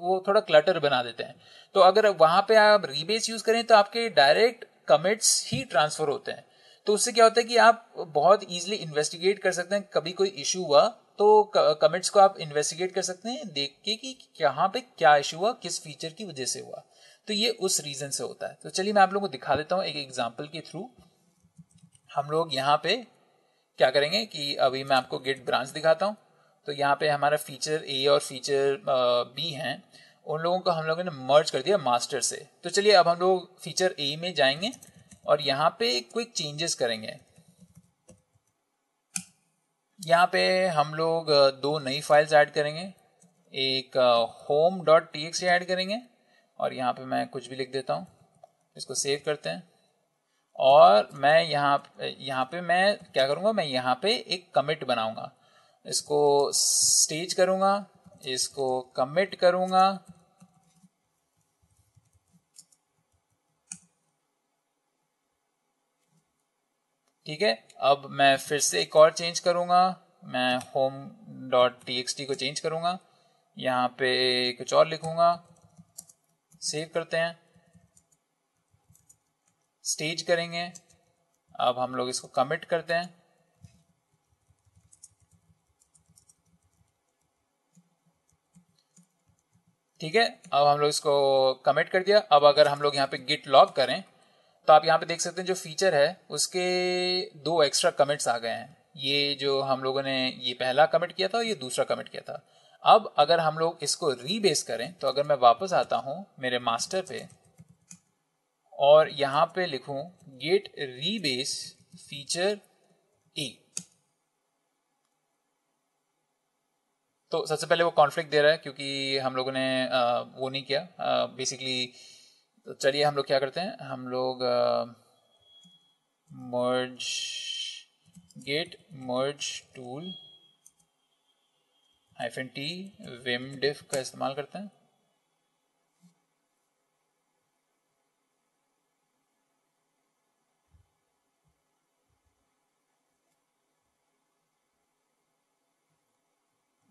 वो थोड़ा क्लटर बना देते हैं। तो अगर वहां पे आप रीबेस यूज करें तो आपके डायरेक्ट कमिट्स ही ट्रांसफर होते हैं। तो उससे क्या होता है कि आप बहुत इजीली इन्वेस्टिगेट कर सकते हैं। कभी कोई इशू हुआ तो कमिट्स को आप इन्वेस्टिगेट कर सकते हैं, देख के कि कहाँ पे क्या इशू हुआ, किस फीचर की वजह से हुआ। तो ये उस रीजन से होता है। तो चलिए मैं आप लोगों को दिखा देता हूँ एक एग्जांपल के थ्रू। हम लोग यहाँ पे क्या करेंगे कि अभी मैं आपको गेट ब्रांच दिखाता हूँ। तो यहाँ पे हमारा फीचर ए और फीचर बी हैं, उन लोगों को हम लोगों ने मर्ज कर दिया मास्टर से। तो चलिए अब हम लोग फीचर ए में जाएंगे और यहाँ पे क्विक चेंजेस करेंगे। यहाँ पे हम लोग 2 नई फाइल्स ऐड करेंगे। एक home.txt ऐड करेंगे और यहाँ पे मैं कुछ भी लिख देता हूँ, इसको सेव करते हैं। और मैं यहाँ पे मैं क्या करूँगा, मैं यहाँ पे एक कमिट बनाऊंगा, इसको स्टेज करूँगा, इसको कमिट करूँगा। ठीक है, अब मैं फिर से एक और चेंज करूँगा, मैं home.txt को चेंज करूँगा, यहाँ पे कुछ और लिखूँगा, सेव करते हैं, स्टेज करेंगे। अब हम लोग इसको कमिट करते हैं। ठीक है, अब हम लोग इसको कमिट कर दिया। अब अगर हम लोग यहाँ पे गिट लॉग करें तो आप यहाँ पे देख सकते हैं जो फीचर है उसके 2 एक्स्ट्रा कमिट्स आ गए हैं। ये जो हम लोगों ने ये पहला कमिट किया था और ये दूसरा कमिट किया था। अब अगर हम लोग इसको रीबेस करें तो अगर मैं वापस आता हूँ मेरे मास्टर पे और यहाँ पे लिखूँ गेट रीबेस फीचर ए, तो सबसे पहले वो कॉन्फ्लिक्ट दे रहा है क्योंकि हम लोगों ने वो नहीं किया बेसिकली। तो चलिए हम लोग क्या करते हैं, हम लोग मर्ज गेट मर्ज टूल -t विम डिफ का इस्तेमाल करते हैं।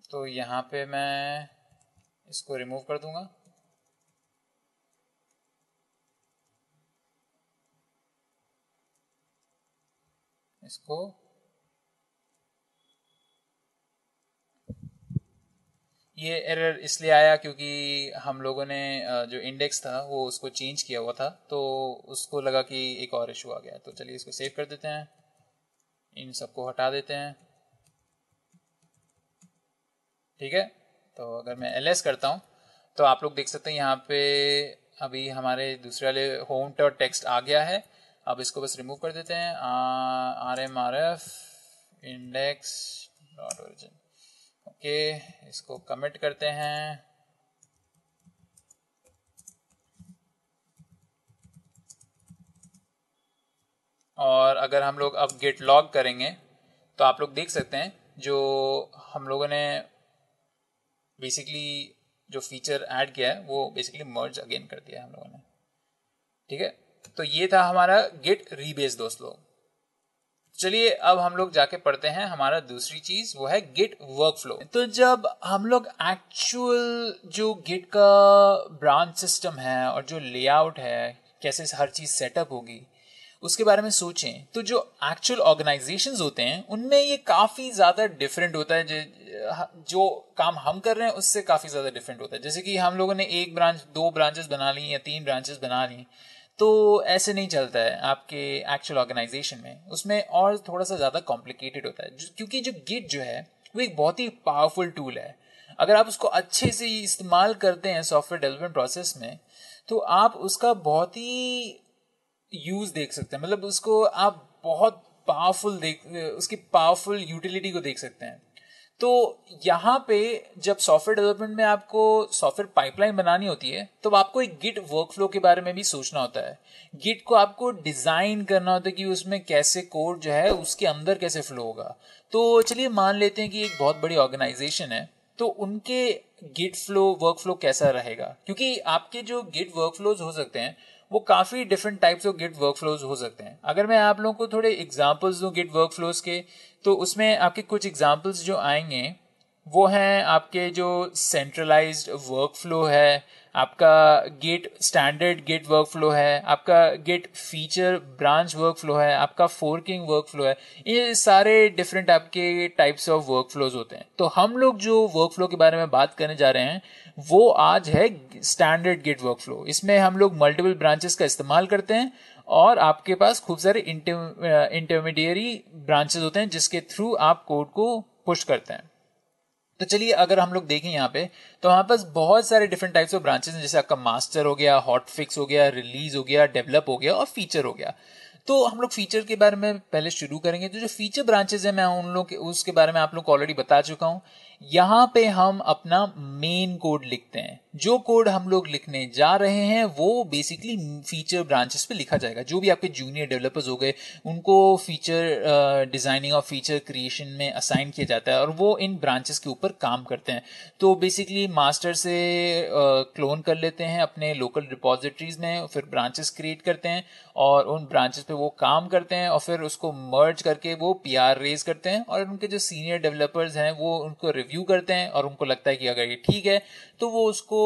तो यहाँ पे मैं इसको रिमूव कर दूंगा। इसको ये एरर इसलिए आया क्योंकि हम लोगों ने जो इंडेक्स था वो उसको चेंज किया हुआ था, तो उसको लगा कि एक और इशू आ गया। तो चलिए इसको सेव कर देते हैं, इन सबको हटा देते हैं। ठीक है, तो अगर मैं ls करता हूँ तो आप लोग देख सकते हैं यहाँ पे अभी हमारे दूसरे वाले होम और टेक्स्ट आ गया है। अब इसको बस रिमूव कर देते हैं, rmrf index dot origin. Okay, इसको कमिट करते हैं। और अगर हम लोग अब गिट लॉग करेंगे तो आप लोग देख सकते हैं जो हम लोगों ने बेसिकली जो फीचर ऐड किया है वो बेसिकली मर्ज अगेन कर दिया है हम लोगों ने। ठीक है, तो ये था हमारा गिट रीबेस दोस्त लोग। चलिए अब हम लोग जाके पढ़ते हैं हमारा दूसरी चीज, वो है गिट वर्कफ्लो। तो जब हम लोग एक्चुअल जो गिट का ब्रांच सिस्टम है और जो लेआउट है, कैसे हर चीज सेटअप होगी, उसके बारे में सोचें तो जो एक्चुअल ऑर्गेनाइजेशंस होते हैं उनमें ये काफी ज्यादा डिफरेंट होता है। जो काम हम कर रहे हैं उससे काफी ज्यादा डिफरेंट होता है। जैसे कि हम लोगों ने एक ब्रांच, 2 ब्रांचेस बना ली या 3 ब्रांचेस बना ली, तो ऐसे नहीं चलता है आपके एक्चुअल ऑर्गेनाइजेशन में। उसमें और थोड़ा सा ज़्यादा कॉम्प्लिकेटेड होता है क्योंकि जो गिट जो है वो एक बहुत ही पावरफुल टूल है। अगर आप उसको अच्छे से इस्तेमाल करते हैं सॉफ्टवेयर डेवलपमेंट प्रोसेस में तो आप उसका बहुत ही यूज देख सकते हैं। मतलब उसको आप बहुत पावरफुल उसकी पावरफुल यूटिलिटी को देख सकते हैं। तो यहाँ पे जब सॉफ्टवेयर डेवलपमेंट में आपको सॉफ्टवेयर पाइपलाइन बनानी होती है तो आपको एक गिट वर्कफ्लो के बारे में भी सोचना होता है। गिट को आपको डिजाइन करना होता है कि उसमें कैसे कोड जो है उसके अंदर कैसे फ्लो होगा। तो चलिए मान लेते हैं कि एक बहुत बड़ी ऑर्गेनाइजेशन है, तो उनके गिट फ्लो वर्कफ्लो कैसा रहेगा, क्योंकि आपके जो गिट वर्कफ्लोज हो सकते हैं वो काफी different types of git workflows हो सकते हैं। अगर मैं आप लोगों को थोड़े एग्जांपल्स दूं गिट वर्कफ्लोज के, तो उसमें आपके कुछ एग्जांपल्स जो आएंगे वो हैं आपके जो सेंट्रलाइज्ड वर्कफ्लो है, आपका गिट स्टैंडर्ड गिट वर्कफ्लो है, आपका गिट फीचर ब्रांच वर्कफ्लो है, आपका फोर्किंग वर्कफ्लो है। ये सारे डिफरेंट आपके टाइप्स ऑफ वर्कफ्लोज होते हैं। तो हम लोग जो वर्कफ्लो के बारे में बात करने जा रहे हैं वो आज है स्टैंडर्ड गिट वर्कफ्लो। इसमें हम लोग मल्टीपल ब्रांचेस का इस्तेमाल करते हैं और आपके पास खूब सारे इंटरमीडियरी ब्रांचेस होते हैं जिसके थ्रू आप कोड को पुश करते हैं। तो चलिए अगर हम लोग देखें यहाँ पे तो हमारे पास बहुत सारे डिफरेंट टाइप्स ऑफ ब्रांचेस हैं, जैसे आपका मास्टर हो गया, हॉट फिक्स हो गया, रिलीज हो गया, डेवलप हो गया और फीचर हो गया। तो हम लोग फीचर के बारे में पहले शुरू करेंगे। तो जो फीचर ब्रांचेस है मैं उन लोग उसके बारे में आप लोग को ऑलरेडी बता चुका हूँ। यहाँ पे हम अपना मेन कोड लिखते हैं। जो कोड हम लोग लिखने जा रहे हैं वो बेसिकली फीचर ब्रांचेस पे लिखा जाएगा। जो भी आपके जूनियर डेवलपर्स हो गए उनको फीचर डिजाइनिंग और फीचर क्रिएशन में असाइन किया जाता है और वो इन ब्रांचेस के ऊपर काम करते हैं। तो बेसिकली मास्टर से क्लोन कर लेते हैं अपने लोकल रिपोजिटरीज में, फिर ब्रांचेस क्रिएट करते हैं और उन ब्रांचेस पे वो काम करते हैं और फिर उसको मर्ज करके वो पीआर रेज करते हैं और उनके जो सीनियर डेवलपर्स हैं वो उनको रिव्यू करते हैं और उनको लगता है कि अगर ये ठीक है तो वो उसको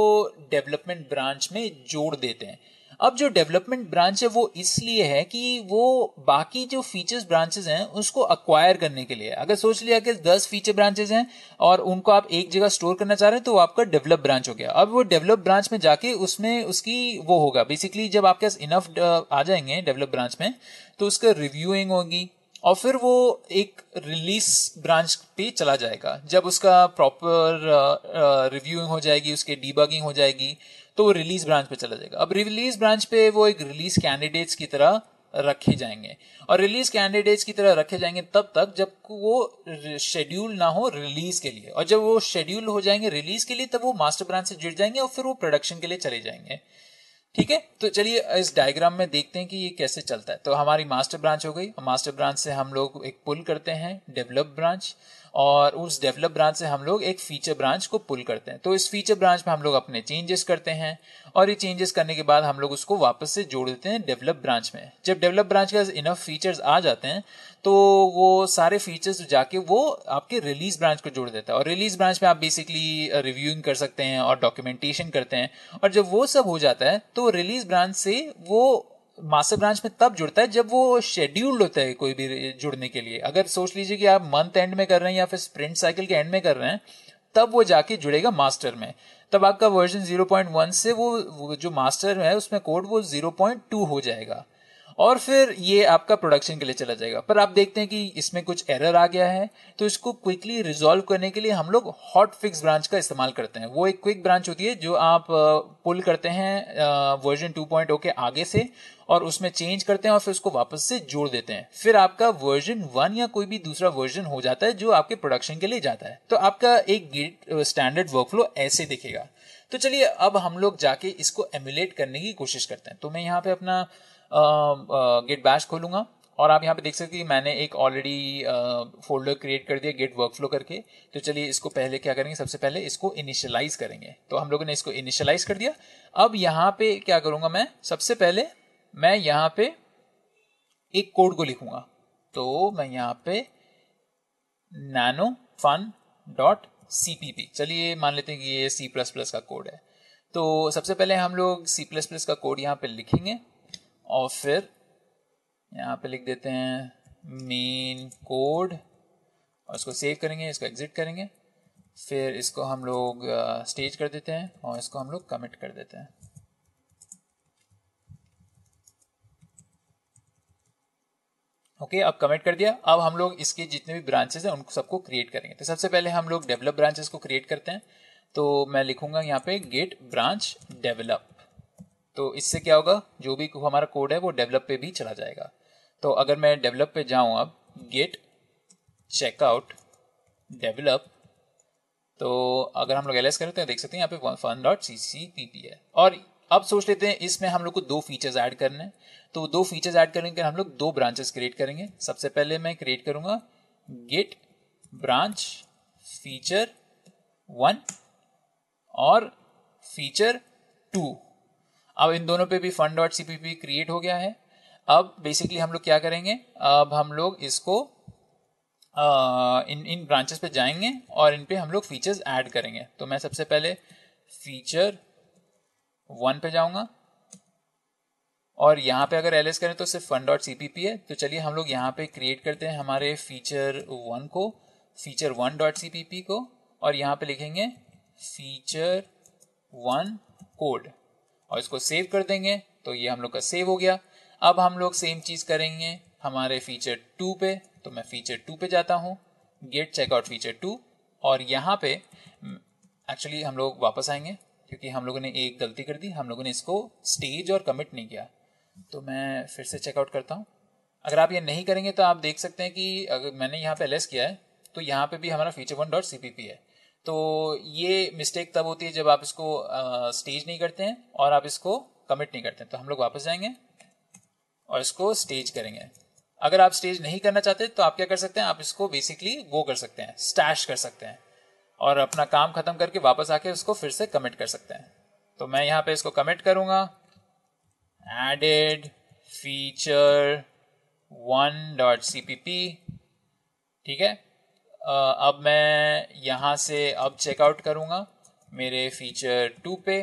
डेवलपमेंट ब्रांच में जोड़ देते हैं। अब जो डेवलपमेंट ब्रांच है वो इसलिए है कि वो बाकी जो फीचर्स ब्रांचेस हैं उसको अक्वायर करने के लिए। अगर सोच लिया कि 10 फीचर ब्रांचेस हैं और उनको आप एक जगह स्टोर करना चाह रहे हैं तो वो आपका डेवलप ब्रांच हो गया। अब वो डेवलप ब्रांच में जाके उसमें उसकी वो होगा, बेसिकली जब आपके पास इनफ आ जाएंगे डेवलप ब्रांच में तो उसका रिव्यूइंग होगी और फिर वो एक रिलीज ब्रांच पे चला जाएगा। जब उसका प्रॉपर रिव्यूइंग हो जाएगी, उसके डीबगिंग हो जाएगी, तो वो रिलीज ब्रांच पे चला जाएगा। अब रिलीज ब्रांच पे वो एक रिलीज कैंडिडेट्स की तरह रखे जाएंगे और रिलीज कैंडिडेट्स की तरह रखे जाएंगे तब तक जब वो शेड्यूल ना हो रिलीज के लिए, और जब वो शेड्यूल हो जाएंगे रिलीज के लिए तब वो मास्टर ब्रांच से जुड़ जाएंगे और फिर वो प्रोडक्शन के लिए चले जाएंगे। ठीक है, तो चलिए इस डायग्राम में देखते हैं कि ये कैसे चलता है। तो हमारी मास्टर ब्रांच हो गई, मास्टर ब्रांच से हम लोग एक पुल करते हैं डेवलप ब्रांच, और उस डेवलप ब्रांच से हम लोग एक फीचर ब्रांच को पुल करते हैं। तो इस फीचर ब्रांच में हम लोग अपने चेंजेस करते हैं और ये चेंजेस करने के बाद हम लोग उसको वापस से जोड़ देते हैं डेवलप ब्रांच में। जब डेवलप ब्रांच के इनफ फीचर्स आ जाते हैं तो वो सारे फीचर्स जाके वो आपके रिलीज ब्रांच को जोड़ देता है, और रिलीज ब्रांच में आप बेसिकली रिव्यूइंग कर सकते हैं और डॉक्यूमेंटेशन करते हैं। और जब वो सब हो जाता है तो रिलीज ब्रांच से वो मास्टर ब्रांच में तब जुड़ता है जब वो शेड्यूल्ड होता है कोई भी जुड़ने के लिए। अगर सोच लीजिए कि आप मंथ एंड में कर रहे हैं या फिर स्प्रिंट साइकिल के एंड में कर रहे हैं, तब वो जाके जुड़ेगा मास्टर में। तब आपका वर्जन 0.1 से वो जो मास्टर है उसमें कोड वो 0.2 हो जाएगा और फिर ये आपका प्रोडक्शन के लिए चला जाएगा। पर आप देखते हैं कि इसमें कुछ एरर आ गया है, तो इसको क्विकली रिजॉल्व करने के लिए हम लोग हॉट फिक्स ब्रांच का इस्तेमाल करते हैं। वो एक क्विक ब्रांच होती है जो आप पुल करते हैं वर्जन 2.0 के आगे से और उसमें चेंज करते हैं और फिर उसको वापस से जोड़ देते हैं। फिर आपका वर्जन 1 या कोई भी दूसरा वर्जन हो जाता है जो आपके प्रोडक्शन के लिए जाता है। तो आपका एक गिट स्टैंडर्ड वर्कफ्लो ऐसे दिखेगा। तो चलिए अब हम लोग जाके इसको एमुलेट करने की कोशिश करते हैं। तो मैं यहाँ पे अपना गिट बैश खोलूंगा और आप यहाँ पे देख सकते हैं कि मैंने एक ऑलरेडी फोल्डर क्रिएट कर दिया गिट वर्कफ्लो करके। तो चलिए इसको पहले क्या करेंगे, सबसे पहले इसको इनिशियलाइज करेंगे। तो हम लोगों ने इसको इनिशियलाइज कर दिया। अब यहाँ पे क्या करूंगा, मैं सबसे पहले मैं यहाँ पे एक कोड को लिखूंगा। तो मैं यहाँ पे nanofun.cpp, चलिए मान लेते हैं कि ये C++ का कोड है। तो सबसे पहले हम लोग C++ का कोड यहाँ पे लिखेंगे और फिर यहाँ पे लिख देते हैं मेन कोड और इसको सेव करेंगे, इसको एग्जिट करेंगे, फिर इसको हम लोग स्टेज कर देते हैं और इसको हम लोग कमिट कर देते हैं। ओके, अब कमिट कर दिया। अब हम लोग इसके जितने भी ब्रांचेस हैं उनको सबको क्रिएट करेंगे। तो सबसे पहले हम लोग डेवलप ब्रांचेस को क्रिएट करते हैं। तो मैं लिखूंगा यहाँ पे गेट ब्रांच डेवलप। तो इससे क्या होगा, जो भी हमारा कोड है वो डेवलप पे भी चला जाएगा। तो अगर मैं डेवलप पे जाऊं, अब गेट चेकआउट डेवलप, तो अगर हम लोग एलएस करें तो देख सकते हैं यहाँ पे fun.ccpp है। और अब सोच लेते हैं इसमें हम लोग को 2 फीचर्स ऐड करने हैं। तो 2 फीचर्स ऐड करने के हम लोग 2 ब्रांचेस क्रिएट करेंगे। सबसे पहले मैं क्रिएट करूंगा गेट ब्रांच फीचर 1 और फीचर 2। अब इन दोनों पे भी fun.cpp क्रिएट हो गया है। अब बेसिकली हम लोग क्या करेंगे, अब हम लोग इसको इन ब्रांचेस पे जाएंगे और इन पे हम लोग फीचर्स ऐड करेंगे। तो मैं सबसे पहले फीचर 1 पे जाऊंगा और यहाँ पे अगर एलएस करें तो सिर्फ fun.cpp है। तो चलिए हम लोग यहाँ पे क्रिएट करते हैं हमारे फीचर 1 को, फीचर 1.cpp को, और यहाँ पे लिखेंगे फीचर 1 कोड और इसको सेव कर देंगे। तो ये हम लोग का सेव हो गया। अब हम लोग सेम चीज करेंगे हमारे फीचर 2 पे। तो मैं फीचर 2 पे जाता हूँ, गेट चेकआउट फीचर 2, और यहाँ पे एक्चुअली हम लोग वापस आएंगे क्योंकि हम लोगों ने एक गलती कर दी, हम लोगों ने इसको स्टेज और कमिट नहीं किया। तो मैं फिर से चेकआउट करता हूँ। अगर आप ये नहीं करेंगे तो आप देख सकते हैं कि अगर मैंने यहाँ पे एलएस किया है तो यहाँ पे भी हमारा फीचर 1.cpp है। तो ये मिस्टेक तब होती है जब आप इसको स्टेज नहीं करते हैं और आप इसको कमिट नहीं करते हैं। तो हम लोग वापस जाएंगे और इसको स्टेज करेंगे। अगर आप स्टेज नहीं करना चाहते तो आप क्या कर सकते हैं, आप इसको बेसिकली वो कर सकते हैं, स्टैश कर सकते हैं और अपना काम खत्म करके वापस आके उसको फिर से कमिट कर सकते हैं। तो मैं यहाँ पे इसको कमिट करूंगा, एडेड फीचर 1.cpp। ठीक है, अब मैं यहाँ से अब चेकआउट करूंगा मेरे फीचर 2 पे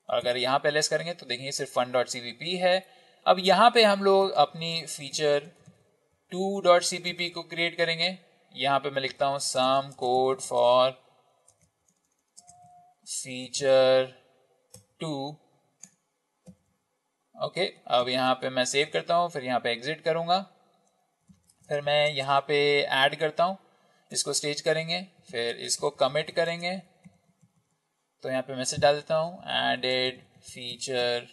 और अगर यहाँ पे एलएस करेंगे तो देखेंगे सिर्फ fun.cpp है। अब यहाँ पे हम लोग अपनी फीचर 2.cpp को क्रिएट करेंगे। यहाँ पे मैं लिखता हूँ some code for feature 2। Okay, अब यहाँ पे मैं सेव करता हूँ, फिर यहाँ पे एग्जिट करूँगा, फिर मैं यहाँ पे ऐड करता हूँ, इसको स्टेज करेंगे, फिर इसको कमिट करेंगे। तो यहाँ पे मैसेज डाल देता हूँ एडेड फीचर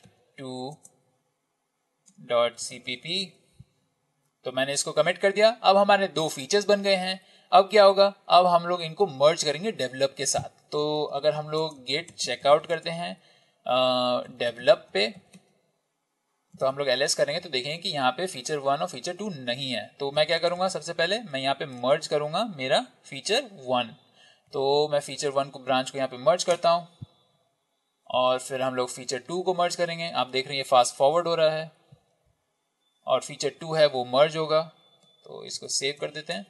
2.cpp। तो मैंने इसको कमिट कर दिया। अब हमारे 2 फीचर्स बन गए हैं। अब क्या होगा, अब हम लोग इनको मर्ज करेंगे डेवलप के साथ। तो अगर हम लोग गेट चेकआउट करते हैं डेवलप पे, तो हम लोग एलएस करेंगे तो देखेंगे कि यहाँ पे फीचर 1 और फीचर 2 नहीं है। तो मैं क्या करूँगा, सबसे पहले मैं यहाँ पे मर्ज करूँगा मेरा फीचर 1। तो मैं फीचर 1 को ब्रांच को यहाँ पे मर्ज करता हूँ और फिर हम लोग फीचर 2 को मर्ज करेंगे। आप देख रहे हैं ये फास्ट फॉरवर्ड हो रहा है और फीचर 2 है वो मर्ज होगा। तो इसको सेव कर देते हैं।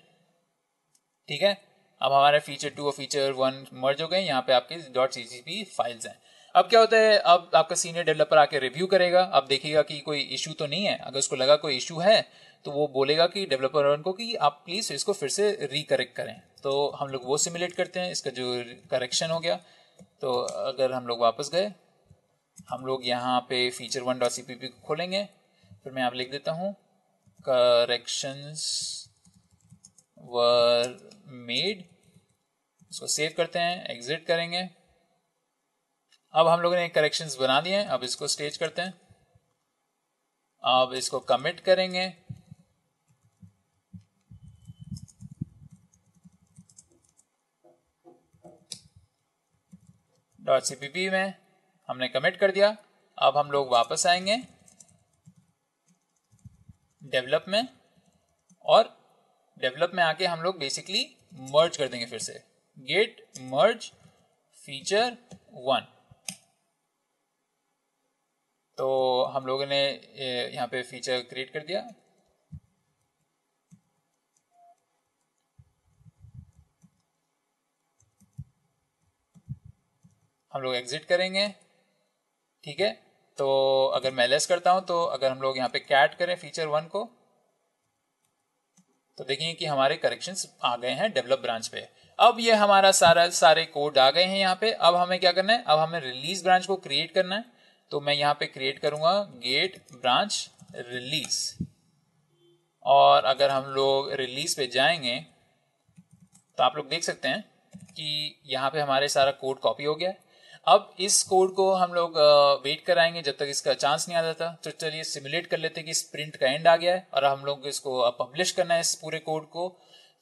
ठीक है, अब हमारे फीचर 2 और फीचर 1 मर्ज हो गए। यहाँ पे आपके .cpp फाइल्स हैं। अब क्या होता है, अब आपका सीनियर डेवलपर आके रिव्यू करेगा। अब देखिएगा कि कोई इशू तो नहीं है। अगर उसको लगा कोई इशू है तो वो बोलेगा कि डेवलपर को कि आप प्लीज इसको फिर से रिकरेक्ट करें। तो हम लोग वो सिमुलेट करते हैं इसका जो करेक्शन हो गया। तो अगर हम लोग वापस गए, हम लोग यहाँ पे फीचर 1.cpp को खोलेंगे, फिर मैं यहाँ लिख देता हूँ करेक्शंस वर मेड। इसको सेव करते हैं, एग्जिट करेंगे। अब हम लोगों ने करेक्शंस बना दिए हैं। अब इसको स्टेज करते हैं। अब इसको कमिट करेंगे। .cpp में हमने कमिट कर दिया। अब हम लोग वापस आएंगे डेवलप में, और डेवलप में आके हम लोग बेसिकली मर्ज कर देंगे फिर से गेट मर्ज फीचर 1। तो हम लोगों ने यहाँ पे फीचर क्रिएट कर दिया। हम लोग एग्जिट करेंगे। ठीक है, तो अगर मैं लेस करता हूं, तो अगर हम लोग यहाँ पे कैट करें फीचर 1 को, तो देखेंगे कि हमारे करेक्शंस आ गए हैं डेवलप ब्रांच पे। अब ये हमारा सारे कोड आ गए हैं यहाँ पे। अब हमें क्या करना है, अब हमें रिलीज ब्रांच को क्रिएट करना है। तो मैं यहाँ पे क्रिएट करूंगा गेट ब्रांच रिलीज। और अगर हम लोग रिलीज पे जाएंगे तो आप लोग देख सकते हैं कि यहाँ पे हमारे सारा कोड कॉपी हो गया है। अब इस कोड को हम लोग वेट कराएंगे जब तक इसका चांस नहीं आ जाता। तो चलिए सिमुलेट कर लेते हैं कि स्प्रिंट का एंड आ गया है और हम लोग इसको पब्लिश करना है इस पूरे कोड को।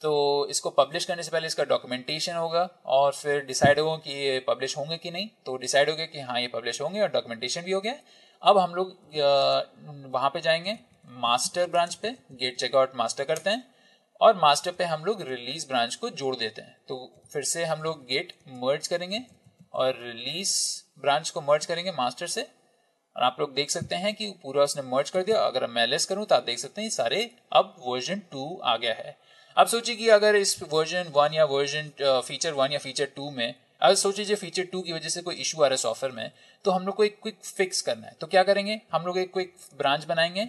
तो इसको पब्लिश करने से पहले इसका डॉक्यूमेंटेशन होगा और फिर डिसाइड होगा कि ये पब्लिश होंगे कि नहीं। तो डिसाइड हो गया कि हाँ ये पब्लिश होंगे और डॉक्यूमेंटेशन भी हो गया। अब हम लोग वहाँ पे जाएंगे मास्टर ब्रांच पे, गेट चेकआउट मास्टर करते हैं और मास्टर पे हम लोग रिलीज ब्रांच को जोड़ देते हैं। तो फिर से हम लोग गेट मर्ज करेंगे और रिलीज ब्रांच को मर्ज करेंगे मास्टर से। और आप लोग देख सकते हैं कि पूरा उसने मर्ज कर दिया। अगर मैं एलएस करूं तो आप देख सकते हैं सारे अब वर्जन 2 आ गया है। अब सोचिए कि अगर इस वर्जन 1 या वर्जन फीचर 1 या फीचर 2 में, अगर सोच लीजिए फीचर 2 की वजह से कोई इशू आ रहा है सॉफ्टवेयर में, तो हम लोग को एक क्विक फिक्स करना है। तो क्या करेंगे, हम लोग एक क्विक ब्रांच बनाएंगे।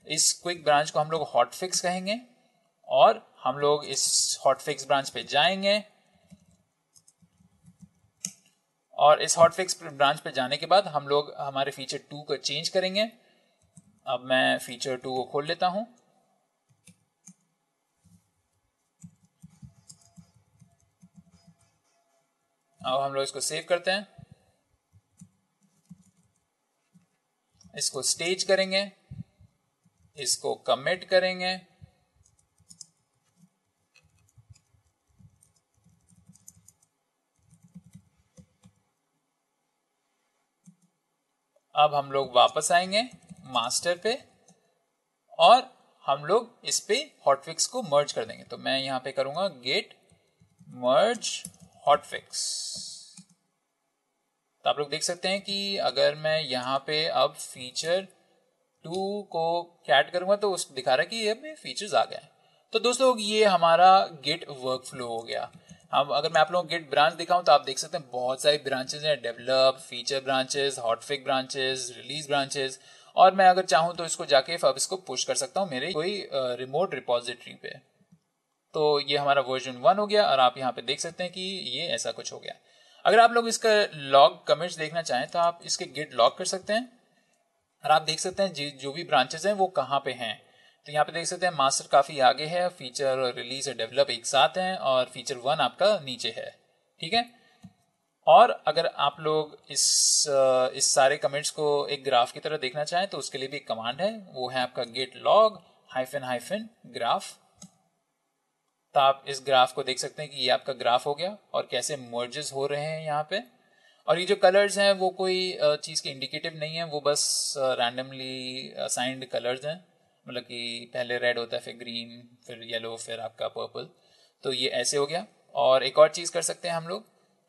इस क्विक ब्रांच को हम लोग हॉट फिक्स कहेंगे और हम लोग इस हॉट फिक्स ब्रांच पे जाएंगे। और इस हॉट फिक्स ब्रांच पे जाने के बाद हम लोग हमारे फीचर 2 को चेंज करेंगे। अब मैं फीचर 2 को खोल लेता हूं। अब हम लोग इसको सेव करते हैं, इसको स्टेज करेंगे, इसको कमिट करेंगे। अब हम लोग वापस आएंगे मास्टर पे और हम लोग इस पे हॉटफिक्स को मर्ज कर देंगे। तो मैं यहां पे करूंगा गेट मर्ज हॉटफिक्स। तो आप लोग देख सकते हैं कि अगर मैं यहाँ पे अब फीचर 2 को कैट करूंगा तो उस दिखा रहा है कि ये फीचर्स आ गए। तो दोस्तों ये हमारा गेट वर्कफ्लो हो गया। अब अगर मैं आप लोगों को गिट ब्रांच दिखाऊं तो आप देख सकते हैं बहुत सारी ब्रांचेज हैं, develop, feature branches, hotfix branches, release branches, और मैं अगर चाहूं तो इसको जाके अब इसको पुश कर सकता हूं मेरे कोई रिमोट रिपोजिटरी पे। तो ये हमारा वर्जन 1 हो गया और आप यहाँ पे देख सकते हैं कि ये ऐसा कुछ हो गया। अगर आप लोग इसका लॉग कमिट्स देखना चाहें तो आप इसके गिट लॉग कर सकते हैं और आप देख सकते हैं जो भी ब्रांचेस हैं वो कहाँ पे हैं। तो यहाँ पे देख सकते हैं मास्टर काफ़ी आगे है, फीचर और रिलीज और डेवलप एक साथ हैं और फीचर 1 आपका नीचे है, ठीक है। और अगर आप लोग इस सारे कमेंट्स को एक ग्राफ की तरह देखना चाहें तो उसके लिए भी एक कमांड है, वो है आपका git log --- ग्राफ। तो आप इस ग्राफ को देख सकते हैं कि ये आपका ग्राफ हो गया और कैसे मर्जेस हो रहे हैं यहाँ पे। और ये जो कलर्स हैं वो कोई चीज़ के इंडिकेटिव नहीं है, वो बस रैंडमली असाइंड कलर्स हैं, मतलब कि पहले रेड होता है, फिर ग्रीन, फिर येलो, फिर आपका पर्पल। तो ये ऐसे हो गया। और एक और चीज़ कर सकते हैं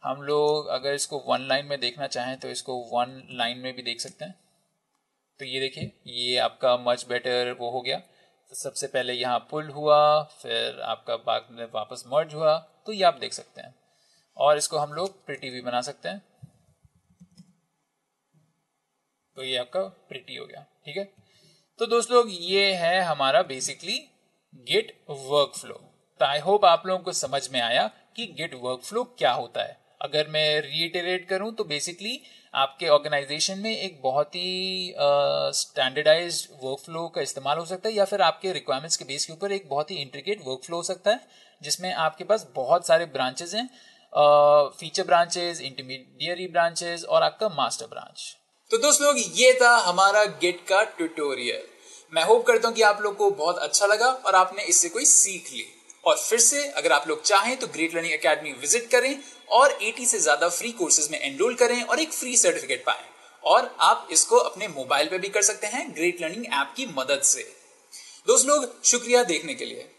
हम लोग अगर इसको 1 लाइन में देखना चाहें तो इसको 1 लाइन में भी देख सकते हैं। तो ये देखिए, ये आपका मच बेटर वो हो गया। तो सबसे पहले यहाँ पुल हुआ, फिर आपका बाद में वापस मर्ज हुआ, तो ये आप देख सकते हैं। और इसको हम लोग प्रिटी भी बना सकते हैं। तो ये आपका प्रिटी हो गया, ठीक है। तो दोस्त लोग, ये है हमारा बेसिकली गिट वर्कफ्लो। तो आई होप आप लोगों को समझ में आया कि गिट वर्कफ्लो क्या होता है। अगर मैं रीइटरेट करूं तो बेसिकली आपके ऑर्गेनाइजेशन में एक बहुत ही स्टैंडर्डाइज्ड वर्कफ्लो का इस्तेमाल हो सकता है, या फिर आपके रिक्वायरमेंट्स के बेस के ऊपर एक बहुत ही इंट्रिकेट वर्कफ्लो हो सकता है जिसमें आपके पास बहुत सारे ब्रांचेस हैं, फीचर ब्रांचेस, इंटरमीडियरी ब्रांचेस और आपका मास्टर ब्रांच। तो दोस्त लोग, ये था हमारा गिट का ट्यूटोरियल। मैं होप करता हूँ कि आप लोग को बहुत अच्छा लगा और आपने इससे कोई सीख ली। और फिर से अगर आप लोग चाहें तो ग्रेट लर्निंग एकेडमी विजिट करें और 80 से ज्यादा फ्री कोर्सेज में एनरोल करें और एक फ्री सर्टिफिकेट पाएं। और आप इसको अपने मोबाइल पे भी कर सकते हैं ग्रेट लर्निंग ऐप की मदद से। दोस्त लोग, शुक्रिया देखने के लिए।